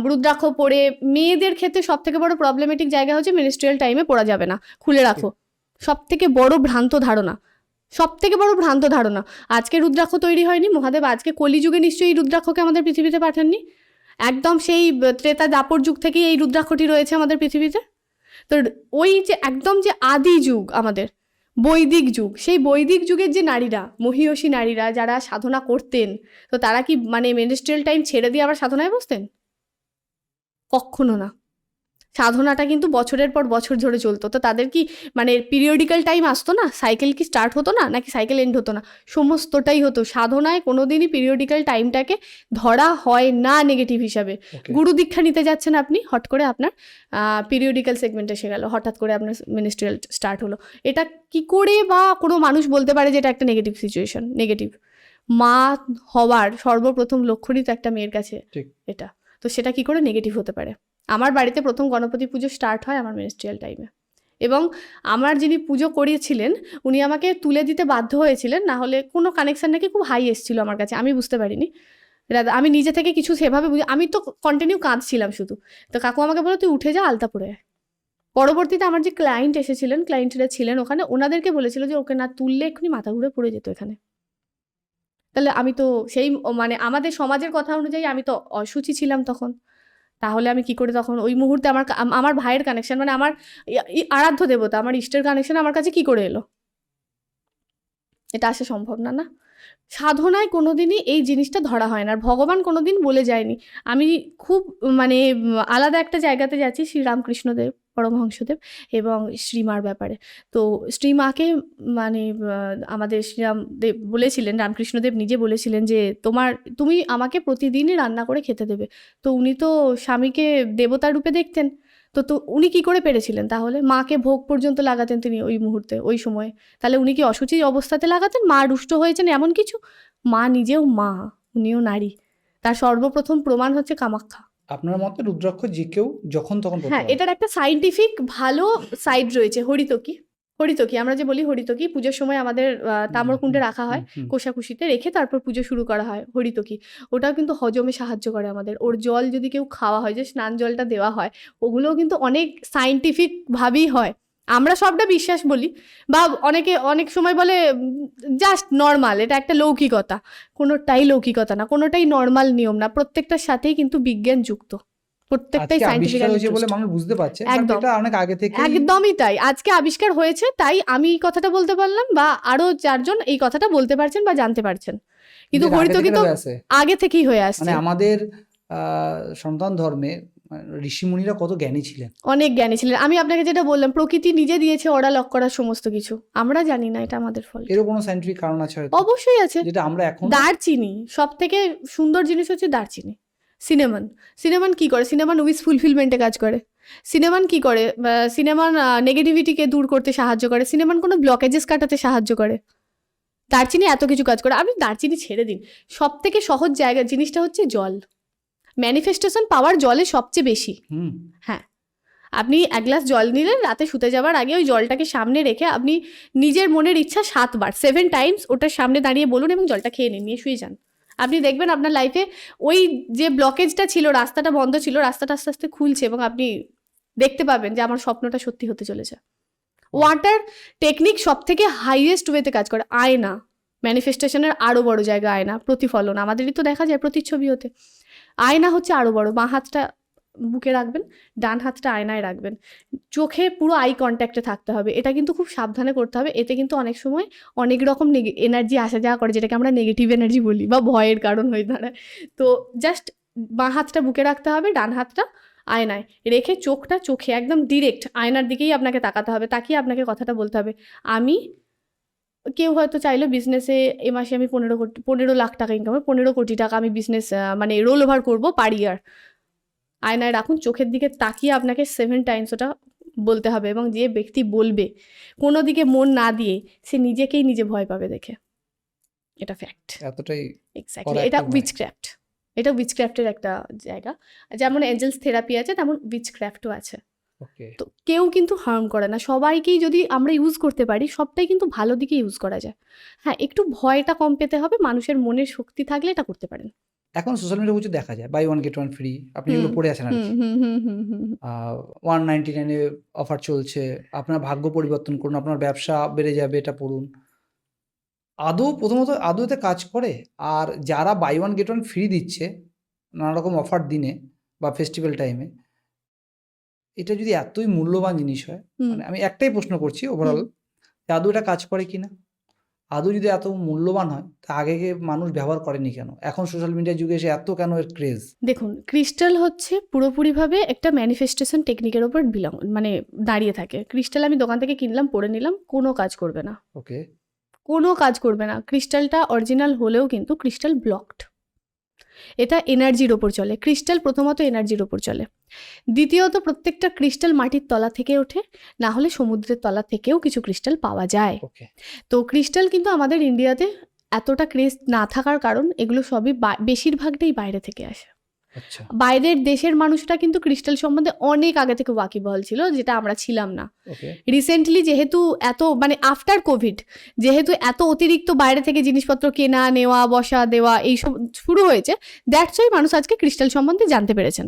রুদ্রাক্ষ পরে মেয়েদের ক্ষেত্রে সব থেকে বড় প্রবলেমেটিক জায়গা হচ্ছে মেনস্ট্রুয়াল টাইমে পড়া যাবে না, খুলে রাখো। সব থেকে বড় ভ্রান্ত ধারণা, সব থেকে বড় ভ্রান্ত ধারণা। আজকে রুদ্রাক্ষ তৈরি হয়নি মহাদেব, আজকে কলিযুগে নিশ্চয়ই রুদ্রাক্ষকে আমাদের পৃথিবীতে পাঠাননি, একদম সেই ত্রেতা দাপর যুগ থেকেই এই রুদ্রাক্ষটি রয়েছে আমাদের পৃথিবীতে। তো ওই যে একদম যে আদি যুগ আমাদের বৈদিক যুগ, সেই বৈদিক যুগের যে নারীরা, মহীয়সী নারীরা যারা সাধনা করতেন, তো তারা কি মানে মেনস্ট্রুয়াল টাইম ছেড়ে দিয়ে আবার সাধনায় বসতেন? কখনো না। সাধনাটা কিন্তু বছরের পর বছর ধরে চলতো। তো তাদের কি মানে পিরিয়ডিক্যাল টাইম আসতো না? সাইকেল কি স্টার্ট হতো না, নাকি সাইকেল এন্ড হতো না? সমস্তটাই হতো। সাধনায় কোনোদিনই পিরিয়ডিক্যাল টাইমটাকে ধরা হয় না নেগেটিভ হিসাবে। ওকে। গুরু দীক্ষা নিতে যাচ্ছেন আপনি, হট করে আপনার পিরিয়ডিক্যাল সেগমেন্ট এসে গেল, হঠাৎ করে আপনার মিনিস্ট্রিয়াল স্টার্ট হলো। এটা কি করে বা কোনো মানুষ বলতে পারে যে এটা একটা নেগেটিভ সিচুয়েশন? নেগেটিভ। মা হওয়ার সর্বপ্রথম লক্ষণই তো একটা মেয়ের কাছে ঠিক। এটা, তো সেটা কি করে নেগেটিভ হতে পারে? আমার বাড়িতে প্রথম গণপতি পুজো স্টার্ট হয় আমার মেনস্ট্রিয়াল টাইমে, এবং আমার যিনি পুজো করিয়েছিলেন উনি আমাকে তুলে দিতে বাধ্য হয়েছিলেন, না হলে কোনো কানেকশান নাকি খুব হাই এসেছিল আমার কাছে, আমি বুঝতে পারিনি। আমি নিজে থেকে কিছু সেভাবে আমি তো কন্টিনিউ কাঁদছিলাম শুধু। তো কাকু আমাকে বলো তুই উঠে যা, আলতা পরে আয়। পরবর্তীতে আমার যে ক্লায়েন্ট এসেছিলেন, ক্লায়েন্টরা ছিলেন ওখানে, ওনাদেরকে বলেছিল যে ওকে না তুললে এক্ষুনি মাথা ঘুরে পড়ে যেত এখানে। তাহলে আমি তো সেই মানে আমাদের সমাজের কথা অনুযায়ী আমি তো অশুচি ছিলাম তখন। তাহলে আমি কি করে তখন ওই মুহূর্তে আমার ভাইয়ের কানেকশন, মানে আমার আরাধ্য দেবতা, আমার ইষ্টের কানেকশন আমার কাছে কি করে এলো? এটা আসা সম্ভব না, না? সাধনায় কোনোদিনই এই জিনিসটা ধরা হয় না, আর ভগবান কোনোদিন বলে যায়নি। আমি খুব মানে আলাদা একটা জায়গাতে যাচ্ছি, শ্রীরামকৃষ্ণদেব পরমহংসদেব এবং শ্রীমার ব্যাপারে। তো শ্রীমাকে মানে আমাদের শ্রীরামদেব বলেছিলেন, রামকৃষ্ণদেব নিজে বলেছিলেন যে তুমি আমাকে প্রতিদিনই রান্না করে খেতে দেবে। তো উনি তো স্বামীকে দেবতার রূপে দেখতেন, তো উনি কি করে পেরেছিলেন তাহলে? মাকে ভোগ পর্যন্ত লাগাতেন তিনি ওই মুহূর্তে, ওই সময়ে। তাহলে উনি কি অশুচি অবস্থাতে লাগাতেন? মা রুষ্ট হয়েছেন এমন কিছু? মা নিজেও মা, উনিও নারী। তার সর্বপ্রথম প্রমাণ হচ্ছে কামাখ্যা। আপনার মতে রুদ্রাক্ষ যে কেউ যখন তখন পড়তে হ্যাঁ, পারে? এটার একটা সাইন্টিফিক ভালো সাইড রয়েছে। হরিতকি, হরিতকি আমরা যে বলি, হরিতকি পুজোর সময় আমাদের তাম্রকুণ্ডে রাখা হয়, কোষাকুষিতে রেখে তারপর পুজো শুরু করা হয়। হরিতকি ওটাও কিন্তু হজমে সাহায্য করে আমাদের। ওর জল যদি কেউ খাওয়া হয়, যে স্নান জলটা দেওয়া হয়, ওগুলোও কিন্তু অনেক সাইন্টিফিকভাবেই হয়। আমরা সবটা বিশ্বাস বলি, বা অনেক সময় বলে জাস্ট নর্মাল, এটা একটা লৌকিকতা। কোনোটাই লৌকিকতা না, কোনোটাই নর্মাল নিয়ম না, প্রত্যেকটার সাথেই কিন্তু বিজ্ঞান যুক্ত, প্রত্যেকটাই আজকে সাইন্টিফিক। আবিষ্কার হয়েছে বলে মানুষ বুঝতে পারছে, বাট একদম। এটা অনেক আগে থেকে একদমই তাই, আজকে আবিষ্কার হয়েছে তাই আমি এই কথাটা বলতে পারলাম, বা আরো 4 জন এই কথাটা বলতে পারছেন বা জানতে পারছেন। কিন্তু হরিতকি তো আগে থেকেই হয়ে আসছে। মানে আমাদের সনাতন ধর্মে ঋষিমুনিরা কত জ্ঞানী ছিলেন, অনেক জ্ঞানী ছিলেন। আমি আপনাকে যেটা বললাম, প্রকৃতি নিজে দিয়েছে ওরা লক করার সমস্ত কিছু, আমরা জানি না, এটা আমাদের ফল। এরও কোনো সাইন্টিফিক কারণ আছে হয়তো? অবশ্যই আছে, যেটা আমরা এখন দারচিনি, সব থেকে সুন্দর জিনিস হচ্ছে দারচিনি। সিনেমান কি করে? সিনেমান উইশ ফুলফিলমেন্টে কাজ করে। সিনেমান কি করে? সিনেমান নেগেটিভিটিকে দূর করতে সাহায্য করে। সিনেমান কোনো ব্লকেজেস কাটাতে সাহায্য করে। দারচিনি এত কিছু কাজ করে। আপনি দারচিনি ছেড়ে দিন, সব থেকে সহজ জায়গা জিনিসটা হচ্ছে জল। ম্যানিফেস্টেশন পাওয়ার জলে সবচেয়ে বেশি। হ্যাঁ, আপনি এক গ্লাস জল নিলেন, রাতে শুতে যাওয়ার আগে ওই জলটাকে সামনে রেখে আপনি নিজের মনের ইচ্ছা 7 বার 7 টাইমস ওটার সামনে দাঁড়িয়ে বলুন এবং জলটা খেয়ে নিন, নিয়ে শুয়ে যান। আপনি দেখবেন আপনার লাইফে ওই যে ব্লকেজটা ছিল, রাস্তাটা বন্ধ ছিল, রাস্তাটা আস্তে আস্তে খুলছে, এবং আপনি দেখতে পাবেন যে আমার স্বপ্নটা সত্যি হতে চলেছে। ওয়াটার টেকনিক সব থেকে হাইয়েস্ট ওয়েতে কাজ করে। আয়না, ম্যানিফেস্টেশনের আরও বড় জায়গা আয়না, প্রতিফলন আমাদেরই তো দেখা যায় প্রতিচ্ছবি হতে। আয়না হচ্ছে আরও বড়। বাঁ হাতটা বুকে রাখবেন, ডান হাতটা আয়নায় রাখবেন, চোখে পুরো আই কন্ট্যাক্টে থাকতে হবে। এটা কিন্তু খুব সাবধানে করতে হবে, এতে কিন্তু অনেক সময় অনেক রকম এনার্জি আসা যাওয়া করে, যেটাকে আমরা নেগেটিভ এনার্জি বলি বা ভয়ের কারণ হয়ে দাঁড়ায়। তো জাস্ট বাঁ হাতটা বুকে রাখতে হবে, ডান হাতটা আয়নায় রেখে চোখে একদম ডিরেক্ট আয়নার দিকেই আপনাকে তাকাতে হবে, তাকিয়ে আপনাকে কথাটা বলতে হবে। কেউ হয়তো চাইলো বিজনেসে এ মাসে আমি 15 লাখ টাকা ইনকাম, 15 কোটি টাকা আমি বিজনেস মানে রোল ওভার করবো পার ইয়ার। আয়নায় রাখুন, চোখের দিকে তাকিয়ে আপনাকে 7 টাইমস ওটা বলতে হবে, এবং যে ব্যক্তি বলবে কোনো দিকে মন না দিয়ে সে নিজেকেই নিজে ভয় পাবে দেখে, এটা ফ্যাক্ট। এতটাই এক্স্যাক্টলি, এটা উইচক্রাফট, এটা উইচক্রাফটের একটা জায়গা। যেমন এঞ্জেলস থেরাপি আছে তেমন উইচক্রাফটও আছে। ওকে, তো কেউ কিন্তু হার্ম করে না, সবাইকেই যদি আমরা ইউজ করতে পারি সবটাই কিন্তু ভালো দিকে ইউজ করা যায়। হ্যাঁ, একটু ভয়টা কম পেতে হবে, মানুষের মনের শক্তি থাকলে এটা করতে পারেন। এখন সোশ্যাল মিডিয়া কিছু দেখা যায় buy one get one free, আপনি হুম যেগুলো পড়ে আছেন আর হুম কি, হুম হুম হুম হুম হুম। 199 অফার চলছে, আপনার ভাগ্য পরিবর্তন করুন, আপনার ব্যবসা বেড়ে যাবে, এটা পড়ুন। প্রথমত আদৌ এতে কাজ করে? আর যারা buy one get one free দিচ্ছে নানা রকম অফার দিনে বা ফেস্টিভ্যাল টাইমে, এটা যদি এতই মূল্যবান জিনিস হয়, হুম মানে আমি একটাই প্রশ্ন করছি ওভারঅল, আদৌ এটা কাজ করে কিনা? আদৌ যদি এত মূল্যবান হয় তা আগে মানুষ ব্যবহার করেনি কেন? এখন সোশ্যাল মিডিয়ার যুগে এসে এত কেন এর ক্রেজ? দেখুন, ক্রিস্টাল হচ্ছে পুরোপুরিভাবে একটা ম্যানিফেস্টেশন টেকনিকের ওপর মানে দাঁড়িয়ে থাকে। ক্রিস্টাল আমি দোকান থেকে কিনলাম, পরে নিলাম, কোনো কাজ করবে না, ওকে, কোনো কাজ করবে না। ক্রিস্টালটা অরিজিনাল হলেও কিন্তু ক্রিস্টাল ব্লকড, এটা এনার্জির ওপর চলে। ক্রিস্টাল প্রথমত এনার্জির ওপর চলে, দ্বিতীয়ত প্রত্যেকটা ক্রিস্টাল মাটির তলা থেকে ওঠে, না হলে সমুদ্রের তলা থেকেও কিছু ক্রিস্টাল পাওয়া যায়। ওকে, তো ক্রিস্টাল কিন্তু আমাদের ইন্ডিয়াতে এতটা ক্রেজ না থাকার কারণ এগুলো সবই বেশিরভাগটাই বাইরে থেকে আসে। আচ্ছা, বাইরের দেশের মানুষরা কিন্তু ক্রিস্টাল সম্বন্ধে অনেক আগে থেকে ওয়াকিবহাল ছিল, যেটা আমরা ছিলাম না। ওকে, রিসেন্টলি যেহেতু এত মানে আফটার কোভিড যেহেতু এত অতিরিক্ত বাইরে থেকে জিনিসপত্র কেনা নেওয়া বসা দেওয়া এইসব শুরু হয়েছে, দ্যাটস ওয়াই মানুষ আজকে ক্রিস্টাল সম্বন্ধে জানতে পেরেছেন।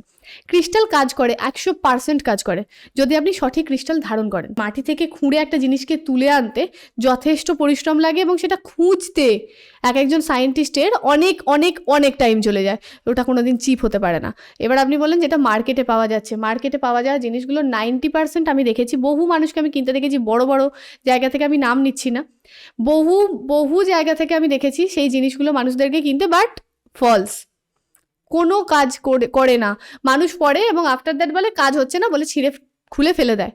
ক্রিস্টাল কাজ করে, 100% কাজ করে যদি আপনি সঠিক ক্রিস্টাল ধারণ করেন। মাটি থেকে খুঁড়ে একটা জিনিসকে তুলে আনতে যথেষ্ট পরিশ্রম লাগে, এবং সেটা খুঁজতে একজন সায়েন্টিস্টের অনেক অনেক অনেক টাইম চলে যায়, ওটা কোনোদিন চিপ হতে পারে না। এবার আপনি বলেন যেটা মার্কেটে পাওয়া যাচ্ছে, মার্কেটে পাওয়া যাওয়া জিনিসগুলো 90% আমি দেখেছি, বহু মানুষকে আমি কিনতে দেখেছি, বড় বড় জায়গা থেকে, আমি নাম নিচ্ছি না, বহু বহু জায়গা থেকে আমি দেখেছি সেই জিনিসগুলো মানুষদেরকে কিনতে, বাট ফলস, কোনো কাজ করে না। মানুষ পড়ে এবং আফটার দ্যাট বলে কাজ হচ্ছে না, বলে ছিঁড়ে খুলে ফেলে দেয়।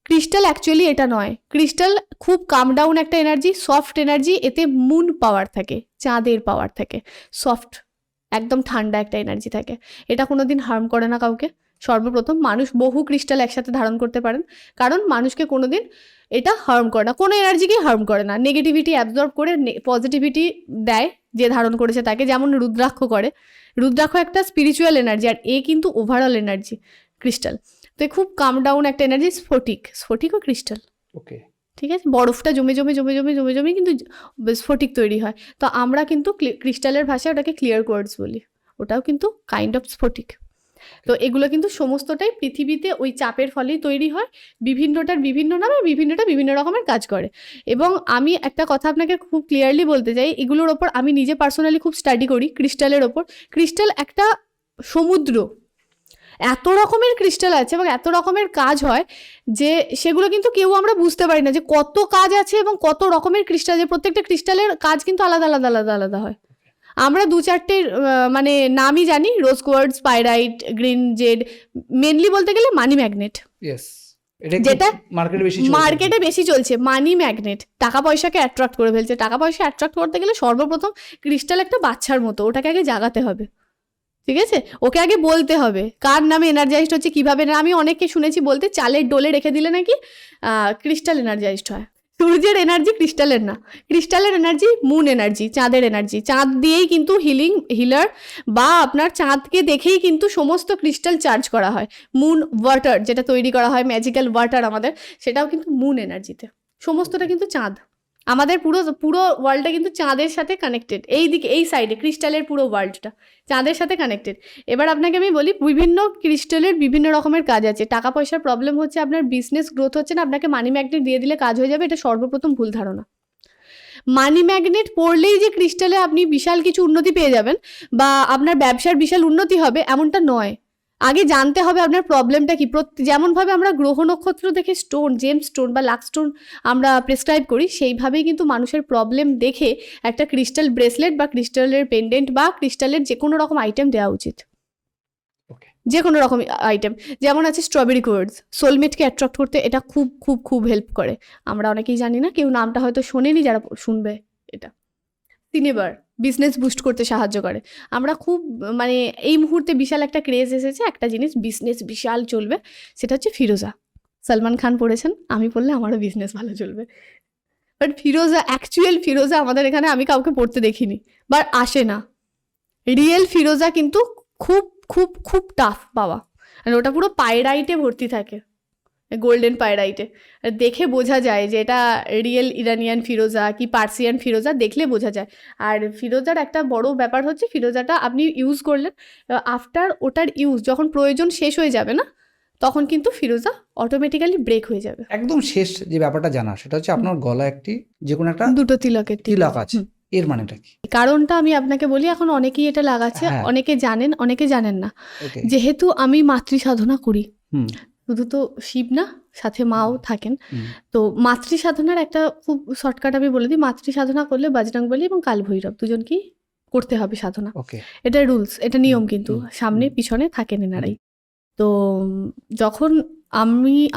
ক্রিস্টাল অ্যাকচুয়ালি এটা নয়, ক্রিস্টাল খুব কাম ডাউন একটা এনার্জি, সফট এনার্জি, এতে মুন পাওয়ার থাকে, চাঁদের পাওয়ার থাকে, সফট একদম ঠান্ডা একটা এনার্জি থাকে, এটা কোনোদিন হার্ম করে না কাউকে। সর্বপ্রথম মানুষ বহু ক্রিস্টাল একসাথে ধারণ করতে পারেন, কারণ মানুষকে কোনোদিন এটা হার্ম করে না, কোনো এনার্জিকেই হার্ম করে না, নেগেটিভিটি অ্যাবজর্ব করে পজিটিভিটি দেয় যে ধারণ করেছে তাকে, যেমন রুদ্রাক্ষ করে। রুদ্রাক্ষ একটা স্পিরিচুয়াল এনার্জি, আর এ কিন্তু ওভারঅল এনার্জি ক্রিস্টাল। তো খুব কাম ডাউন একটা এনার্জি। স্ফটিকও ক্রিস্টাল, ওকে, ঠিক আছে, বরফটা জমে জমে জমে জমে জমে জমে কিন্তু স্ফটিক তৈরি হয়। তো আমরা কিন্তু ক্রিস্টালের ভাষায় ওটাকে ক্লিয়ার কোয়ার্টজ বলি, ওটাও কিন্তু কাইন্ড অফ স্ফটিক। তো এগুলো কিন্তু সমস্তটাই পৃথিবীতে ওই চাপের ফলেই তৈরি হয়, বিভিন্নটার বিভিন্ন নামে, বিভিন্নটা বিভিন্ন রকমের কাজ করে। এবং আমি একটা কথা আপনাকে খুব ক্লিয়ারলি বলতে চাই, এগুলোর ওপর আমি নিজে পার্সোনালি খুব স্টাডি করি ক্রিস্টালের ওপর। ক্রিস্টাল একটা সমুদ্র, এত রকমের ক্রিস্টাল আছে এবং এত রকমের কাজ হয় যে সেগুলো কিন্তু কেউ আমরা বুঝতে পারি না যে কত কাজ আছে এবং কত রকমের ক্রিস্টাল, যে প্রত্যেকটা ক্রিস্টালের কাজ কিন্তু আলাদা আলাদা আলাদা আলাদা হয়। আমরা 2-4টে মানে নামই জানি, রোজ কোয়ার্টজ, স্পাইরাইট, গ্রিন জেড, মেনলি বলতে গেলে মানি ম্যাগনেট, ইয়েস, এটা যেটা মার্কেটে বেশি চলছে। মানি ম্যাগনেট টাকা পয়সাকে অ্যাট্রাক্ট করে ফেলছে। টাকা পয়সা অ্যাট্রাক্ট করতে গেলে সর্বপ্রথম ক্রিস্টাল একটা বাচ্চার মতো, ওটাকে আগে জাগাতে হবে, ঠিক আছে, ওকে আগে বলতে হবে কার নামে এনার্জাইজড হচ্ছে, কিভাবে না। আমি অনেককে শুনেছি বলতে চালের ডোলে রেখে দিলে নাকি ক্রিস্টাল এনার্জাইজড হয়। সূর্যের এনার্জি ক্রিস্টালের না, ক্রিস্টালের এনার্জি মুন এনার্জি, চাঁদের এনার্জি। চাঁদ দিয়েই কিন্তু হিলার বা আপনার চাঁদকে দেখেই কিন্তু সমস্ত ক্রিস্টাল চার্জ করা হয়। মুন ওয়াটার যেটা তৈরি করা হয়, ম্যাজিক্যাল ওয়াটার আমাদের, সেটাও কিন্তু মুন এনার্জিতে। সমস্তটা কিন্তু চাঁদ, আমাদের পুরো পুরো ওয়ার্ল্ডটা কিন্তু চাঁদের সাথে কানেক্টেড। এই দিকে এই সাইডে ক্রিস্টালের পুরো ওয়ার্ল্ডটা চাঁদের সাথে কানেক্টেড। এবার আপনাকে আমি বলি, বিভিন্ন ক্রিস্টালের বিভিন্ন রকমের কাজ আছে। টাকা পয়সার প্রবলেম হচ্ছে, আপনার বিজনেস গ্রোথ হচ্ছে না, আপনাকে মানি ম্যাগনেট দিয়ে দিলে কাজ হয়ে যাবে, এটা সর্বপ্রথম ভুল ধারণা। মানি ম্যাগনেট পড়লেই যে ক্রিস্টালে আপনি বিশাল কিছু উন্নতি পেয়ে যাবেন বা আপনার ব্যবসার বিশাল উন্নতি হবে, এমনটা নয়। আগে জানতে হবে আপনার প্রবলেমটা কি। যেমনভাবে আমরা গ্রহ নক্ষত্র দেখে স্টোন, জেম স্টোন বা লাক্স স্টোন আমরা প্রেসক্রাইব করি, সেইভাবেই কিন্তু মানুষের প্রবলেম দেখে একটা ক্রিস্টাল ব্রেসলেট বা ক্রিস্টালের পেন্ডেন্ট বা ক্রিস্টালের যে কোনো রকম আইটেম দেওয়া উচিত। যে কোনো রকম আইটেম, যেমন আছে স্ট্রবেরি কোয়ার্টজ, সোলমেটকে অ্যাট্রাক্ট করতে এটা খুব খুব খুব হেল্প করে। আমরা অনেকেই জানি না, কেউ নামটা হয়তো শোনেনি, যারা শুনবে এটা। সিনেবার বিজনেস বুস্ট করতে সাহায্য করে। আমরা খুব মানে এই মুহূর্তে বিশাল একটা ক্রেজ এসেছে, একটা জিনিস বিজনেস বিশাল চলবে, সেটা হচ্ছে ফিরোজা। সলমান খান পড়েছেন, আমি পড়লে আমারও বিজনেস ভালো চলবে। বাট ফিরোজা, অ্যাকচুয়াল ফিরোজা আমাদের এখানে আমি কাউকে পড়তে দেখিনি, বাট আসে না। রিয়েল ফিরোজা কিন্তু খুব খুব খুব টাফ পাওয়া, আর ওটা পুরো পায়রাইটে ভর্তি থাকে, গোল্ডেন পায়রাইটে। আর দেখে বোঝা যায় যে এটা রিয়েল ইরানিয়ান ফিরোজা কি পার্সিয়ান ফিরোজা, দেখলে বোঝা যায়। আর ফিরোজার একটা বড় ব্যাপার হচ্ছে, ফিরোজাটা আপনি ইউজ করলেন, আফটার ওটার ইউজ যখন প্রয়োজন শেষ হয়ে যাবে না, তখন কিন্তু ফিরোজা অটোমেটিক্যালি ব্রেক হয়ে যাবে। একদম শেষ যে ব্যাপারটা জানা, সেটা হচ্ছে আপনার গলা একটি যে কোনো একটা দুটো তিলকের তিলক আছে, এর মানেটা কি? কারণটা আমি আপনাকে বলি, এখন অনেকেই এটা লাগাচ্ছে, হ্যাঁ। অনেকে জানেন অনেকে জানেন না। ওকে। যেহেতু আমি মাতৃ সাধনা করি, হুম শুধু তো শিব না, সাথে মাও থাকেন, হুম তো মাতৃ সাধনার একটা খুব শর্টকাট আমি বলে দিই। মাতৃ সাধনা করলে বজরংবলী এবং কালভৈরব দুজনকেই করতে হবে সাধনা, ওকে। এটা রুলস, এটা নিয়ম, কিন্তু হুম, সামনে হুম। পিছনে থাকেন এনারাই। তো যখন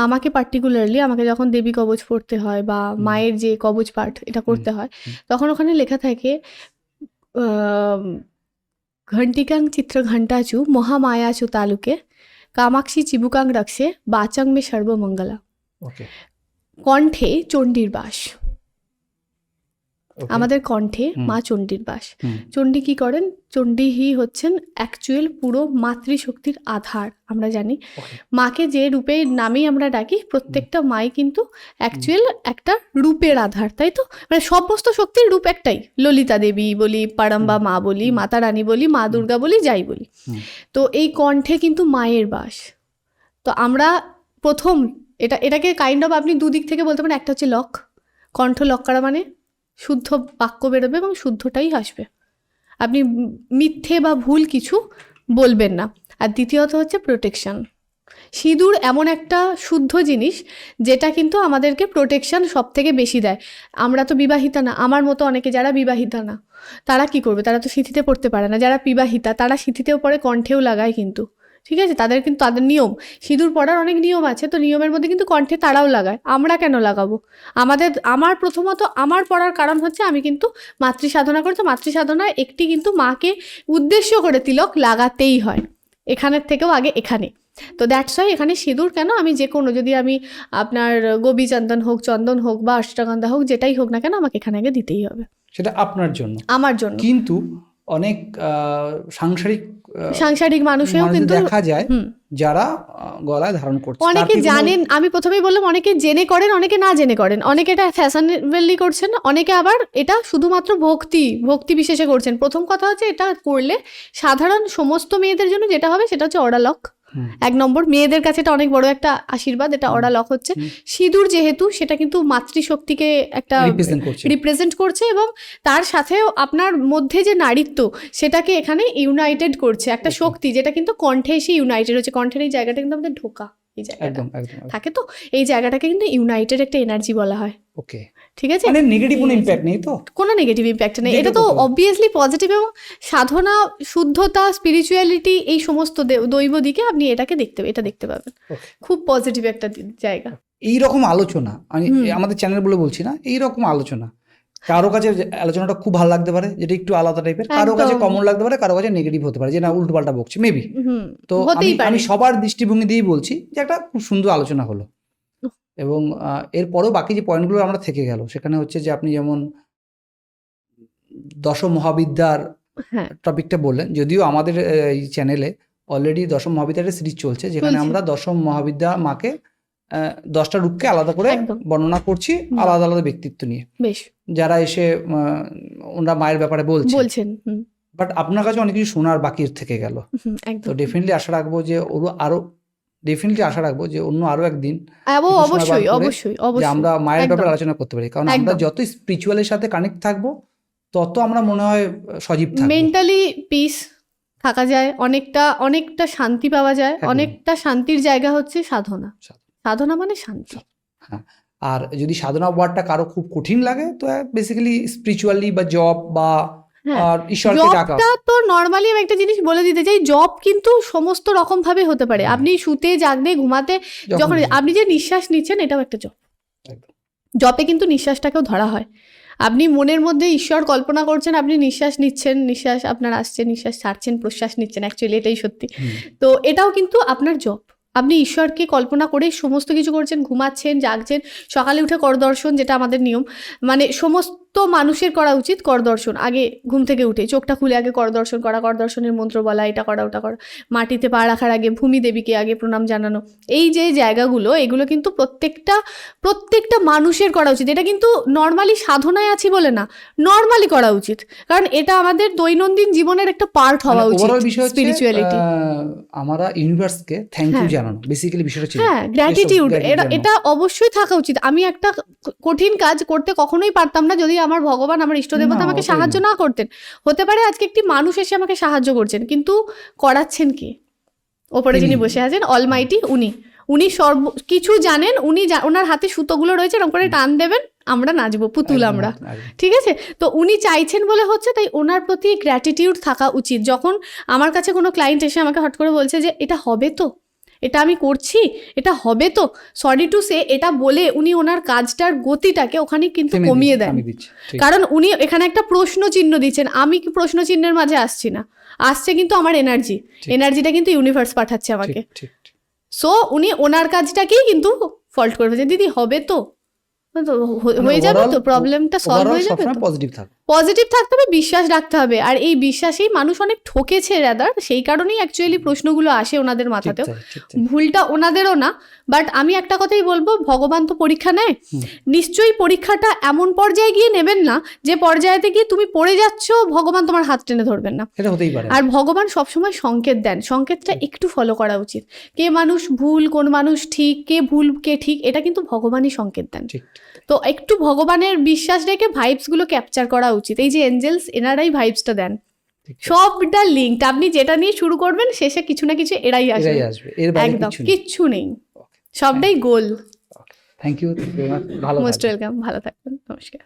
আমাকে পার্টিকুলারলি আমাকে যখন দেবী কবচ পড়তে হয় বা মায়ের যে কবচ পাঠ এটা করতে হয়, তখন ওখানে লেখা থাকে ঘণ্টিকাং চিত্র ঘণ্টাচু মহামায়াচু তালুকে কামাক্ষী চিবুকাং রাখছে বাচাং মে সর্বমঙ্গলা। ওকে। কণ্ঠে চণ্ডীর বাস, ওকে। আমাদের কণ্ঠে হুম। মা চণ্ডীর বাস। হুম। চণ্ডী কি করেন? চণ্ডীই হচ্ছেন অ্যাকচুয়াল পুরো মাতৃশক্তির আধার। আমরা জানি ওকে। মাকে যে রূপে নামেই আমরা ডাকি, প্রত্যেকটা মাই কিন্তু অ্যাকচুয়াল একটা রূপের আধার, তাই তো? মানে সমস্ত শক্তির রূপ একটাই, ললিতা দেবী বলি, পারম্বা মা বলি, মাতা রানী বলি, মা দুর্গা বলি, যাই বলি। হুম। তো এই কণ্ঠে কিন্তু মায়ের বাস। তো আমরা প্রথম এটাকে কাইন্ড অফ আপনি দুদিক থেকে বলতে পারেন। একটা হচ্ছে লক, কণ্ঠ লক করা মানে শুদ্ধ বাক্য বেরোবে এবং শুদ্ধটাই আসবে, আপনি মিথ্যে বা ভুল কিছু বলবেন না। আর দ্বিতীয়ত হচ্ছে প্রোটেকশন। সিঁদুর এমন একটা শুদ্ধ জিনিস যেটা কিন্তু আমাদেরকে প্রোটেকশন সব থেকে বেশি দেয়। আমরা তো বিবাহিতা না, আমার মতো অনেকে যারা বিবাহিতা না, তারা কি করবে? তারা তো সিঁথিতে পড়তে পারে না। যারা বিবাহিতা তারা সিঁথিতেও পড়ে, কণ্ঠেও লাগায়, কিন্তু ঠিক আছে, তাদের কিন্তু তাদের নিয়ম, সিঁদুর পড়ার অনেক নিয়ম আছে, তো নিয়মের মধ্যে কিন্তু কণ্ঠে তারাও লাগায়। আমরা কেন লাগাবো? আমার প্রথমত আমার পড়ার কারণ হচ্ছে আমি কিন্তু মাতৃ সাধনা করছি। মাতৃ সাধনায় একটি কিন্তু মাকে উদ্দেশ্য করে তিলক লাগাতেই হয়, এখানের থেকেও আগে এখানে। তো দ্যাটস ওয়াই এখানে সিঁদুর কেন, আমি যে কোনো, যদি আমি আপনার গোবী চন্দন হোক, চন্দন হোক বা অষ্টগন্ধা হোক, যেটাই হোক না কেন, আমাকে এখানে আগে দিতেই হবে, সেটা আপনার জন্য, আমার জন্য। কিন্তু অনেক সাংসারিক মানুষেও কিন্তু দেখা যায় যারা গলায় ধারণ করছে, অনেকে জানেন, আমি প্রথমেই বললাম, অনেকে জেনে করেন, অনেকে না জেনে করেন, অনেকে এটা ফ্যাশনেবলি করছেন, অনেকে আবার এটা শুধুমাত্র ভক্তি বিশেষে করছেন। প্রথম কথা হচ্ছে, এটা করলে সাধারণ সমস্ত মেয়েদের জন্য যেটা হবে সেটা হচ্ছে অর্ডালক। এক নম্বর, মেয়েদের কাছে এটা অনেক বড় একটা আশীর্বাদ, এটা অর্ডালক হচ্ছে। সিঁদুর যেহেতু সেটা কিন্তু মাতৃশক্তিকে একটা রিপ্রেজেন্ট করছে, এবং তার সাথেও আপনার মধ্যে যে নারীত্ব সেটাকে এখানে ইউনাইটেড করছে, একটা শক্তি যেটা কিন্তু কণ্ঠে এসে ইউনাইটেড হচ্ছে। কণ্ঠের এই জায়গাটা কিন্তু আমাদের ঢোকা, এই জায়গাটা থাকে, তো এই জায়গাটাকে কিন্তু ইউনাইটেড একটা এনার্জি বলা হয়। ওকে, ঠিক আছে, মানে নেগেটিভ কোনো ইমপ্যাক্ট নেই তো? কোনো নেগেটিভ ইম্প্যাক্ট নেই, এটা তো অবভিয়াসলি পজিটিভ। এবং সাধনা, শুদ্ধতা, স্পিরিচুয়ালিটি, এই সমস্ত দৈব দিকে আপনি এটা দেখতে পাবেন, খুব পজিটিভ একটা জায়গা। এইরকম আলোচনা আমি আমাদের চ্যানেল বলে বলছি না, এইরকম আলোচনা কারো কাছে আলোচনাটা খুব ভালো লাগতে পারে, যেটা একটু আলাদা টাইপের, কারো কাছে কমন লাগতে পারে, কারো কাছে নেগেটিভ হতে পারে, যে না উল্টো পাল্টা বকছে মেবি। তো আমি সবার দৃষ্টিভঙ্গি দিয়েই বলছি যে একটা খুব সুন্দর আলোচনা হলো। এবং এরপরেও বাকি যে পয়েন্টগুলো আমরা থেকে গেল, সেখানে হচ্ছে যে আপনি যেমন দশম মহাবিদ্যার টপিকটা বললেন, যদিও আমাদের এই চ্যানেলে অলরেডি দশম মহাবিদ্যার সিরিজ চলছে, যেখানে আমরা দশম মহাবিদ্যা মাকে 10টা রূপকে আলাদা করে বর্ণনা করছি, আলাদা আলাদা ব্যক্তিত্ব নিয়ে, যারা এসে ওনারা মায়ের ব্যাপারে বলছেন। বাট আপনার কাছে অনেক কিছু শোনার বাকি থেকে গেল, তো ডেফিনেটলি আশা রাখবো যে অন্য আরো একদিন আমরা মায়ের ব্যাপারে আলোচনা করতে পারি, কারণ আমরা যত স্পিরিচুয়ালের সাথে কানেক্ট থাকবো তত আমরা মনে হয় সজীব থাকবো, মেন্টালি পিস থাকা যায়, অনেকটা শান্তি পাওয়া যায়। অনেকটা শান্তির জায়গা হচ্ছে সাধনা মানে শান্তি। হ্যাঁ, আর যদি সাধনা ওয়ার্ডটা কারো খুব কঠিন লাগে, তো বেসিক্যালি স্পিরিচুয়ালি বা জব বা ঈশ্বরকে ডাকা, তো নর্মালি আমি একটা জিনিস বলে দিতে চাই, জব কিন্তু সমস্ত রকম ভাবে হতে পারে। আপনি শুতে, জাগতে, ঘুমাতে, যখন আপনি যে নিঃশ্বাস নিচ্ছেন, এটাও একটা জব। জবে কিন্তু নিঃশ্বাসটাকেও ধরা হয়। আপনি মনের মধ্যে ঈশ্বর কল্পনা করছেন, আপনি নিঃশ্বাস নিচ্ছেন, নিঃশ্বাস আপনার আসছে, নিঃশ্বাস ছাড়ছেন, প্রশ্বাস নিচ্ছেন, অ্যাকচুয়ালি এটাই সত্যি। তো এটাও কিন্তু আপনার জব। আপনি ঈশ্বরকে কল্পনা করেই সমস্ত কিছু করছেন, ঘুমাচ্ছেন, জাগছেন, সকালে উঠে করদর্শন, যেটা আমাদের নিয়ম, মানে সমস্ত মানুষের করা উচিত করদর্শন। আগে ঘুম থেকে উঠে চোখটা খুলে আগে করদর্শন করা, করদর্শনের মন্ত্র বলা, এটা করা ওটা করা, মাটিতে পা রাখার আগে ভূমি দেবীকে আগে প্রণাম জানানো। এই যে জায়গাগুলো, এগুলো কিন্তু প্রত্যেকটা মানুষের করা উচিত। এটা কিন্তু নর্মালি সাধনায় আছি বলে না, নর্মালি করা উচিত, কারণ এটা আমাদের দৈনন্দিন জীবনের একটা পার্ট হওয়া উচিত। ওভারঅল বিষয় হচ্ছে স্পিরিচুয়ালিটি, আমরা ইউনিভার্সকে থ্যাংক ইউ হ্যাঁ। জানানো, বেসিক্যালি বিষয়টা ছিল। হ্যাঁ, গ্র্যাটিটিউড, gratitude এটা অবশ্যই থাকা উচিত। আমি একটা কঠিন কাজ করতে কখনোই পারতাম না যদি আমার ভগবান, আমার ইষ্ট দেবতা না, আমাকে ওটাই সাহায্য না করতেন। হতে পারে আজকে একটি মানুষ এসে আমাকে সাহায্য করছেন, কিন্তু করাচ্ছেন কি? ওপরে যিনি তিনি। বসে আছেন, অলমাইটি, উনি কিছু জানেন, ওনার হাতে সুতোগুলো রয়েছে, এরকম করে টান দেবেন, আমরা নাচবো, পুতুল একদম, আমরা। একদম, একদম। ঠিক আছে, তো উনি চাইছেন বলে হচ্ছে, তাই ওনার প্রতি গ্র্যাটিটিউড থাকা উচিত। যখন আমার কাছে কোনো ক্লায়েন্ট এসে আমাকে হট করে বলছে যে এটা হবে তো, এটা আমি করছি, এটা হবে তো, সরি টু সে, এটা বলে উনি ওনার কাজটার গতিটাকে ওখানে কিন্তু থেমে কমিয়ে দিচ্ছি, দেন। আমি দিচ্ছি, ঠিক। কারণ উনি এখানে একটা প্রশ্ন চিহ্ন দিচ্ছেন, আমি কি প্রশ্ন চিহ্নের মাঝে আসছি না, আসছে কিন্তু আমার এনার্জিটা কিন্তু ইউনিভার্স পাঠাচ্ছে আমাকে। ঠিক, ঠিক, ঠিক। সো উনি ওনার কাজটাকেই কিন্তু ফল্ট করবে যে দিদি হবে তো, হয়ে যাবে তো, প্রবলেমটা সলভ হয়ে যাবে তো। পজিটিভ থাকো। পজিটিভ থাকতে হবে, বিশ্বাস রাখতে হবে, আর এই বিশ্বাসেই মানুষ অনেক ঠকেছে রাদার, সেই কারণেই অ্যাকচুয়ালি প্রশ্নগুলো আসে ওনাদের ঠিক মাথাতেও। তাই, ঠিক তাই। ভুলটা ওনাদেরও না, বাট আমি একটা কথাই বলবো, ভগবান তো পরীক্ষা নেয়, নিশ্চয়ই পরীক্ষাটা এমন পর্যায়ে গিয়ে নেবেন না যে পর্যায়েতে গিয়ে তুমি পড়ে যাচ্ছ, ভগবান তোমার হাত টেনে ধরবেন না। এটা হতেই পারে। আর ভগবান সবসময় সংকেত দেন, সংকেতটা একটু ফলো করা উচিত। কে মানুষ ভুল, কোন মানুষ ঠিক, কে ভুল কে ঠিক, এটা কিন্তু ভগবানই সংকেত দেন। ঠিক, তো একটু ভগবানের বিশ্বাস রেখে ভাইবসগুলো ক্যাপচার করা উচিত। এই যে এঞ্জেলস, এনারাই ভাইবসটা দেন, ঠিক। সবটা লিঙ্কড। আপনি যেটা নিয়ে শুরু করবেন, শেষে কিছু না কিছু এরাই এরাই আসবে, আসবে, এর বাইরে একদম কিছু নেই। কিচ্ছু নেই, সবটাই গোল। থ্যাংক ইউ, ভালো মোস্ট থাকবেন। ওয়েলকাম, ভালো থাকবেন, নমস্কার।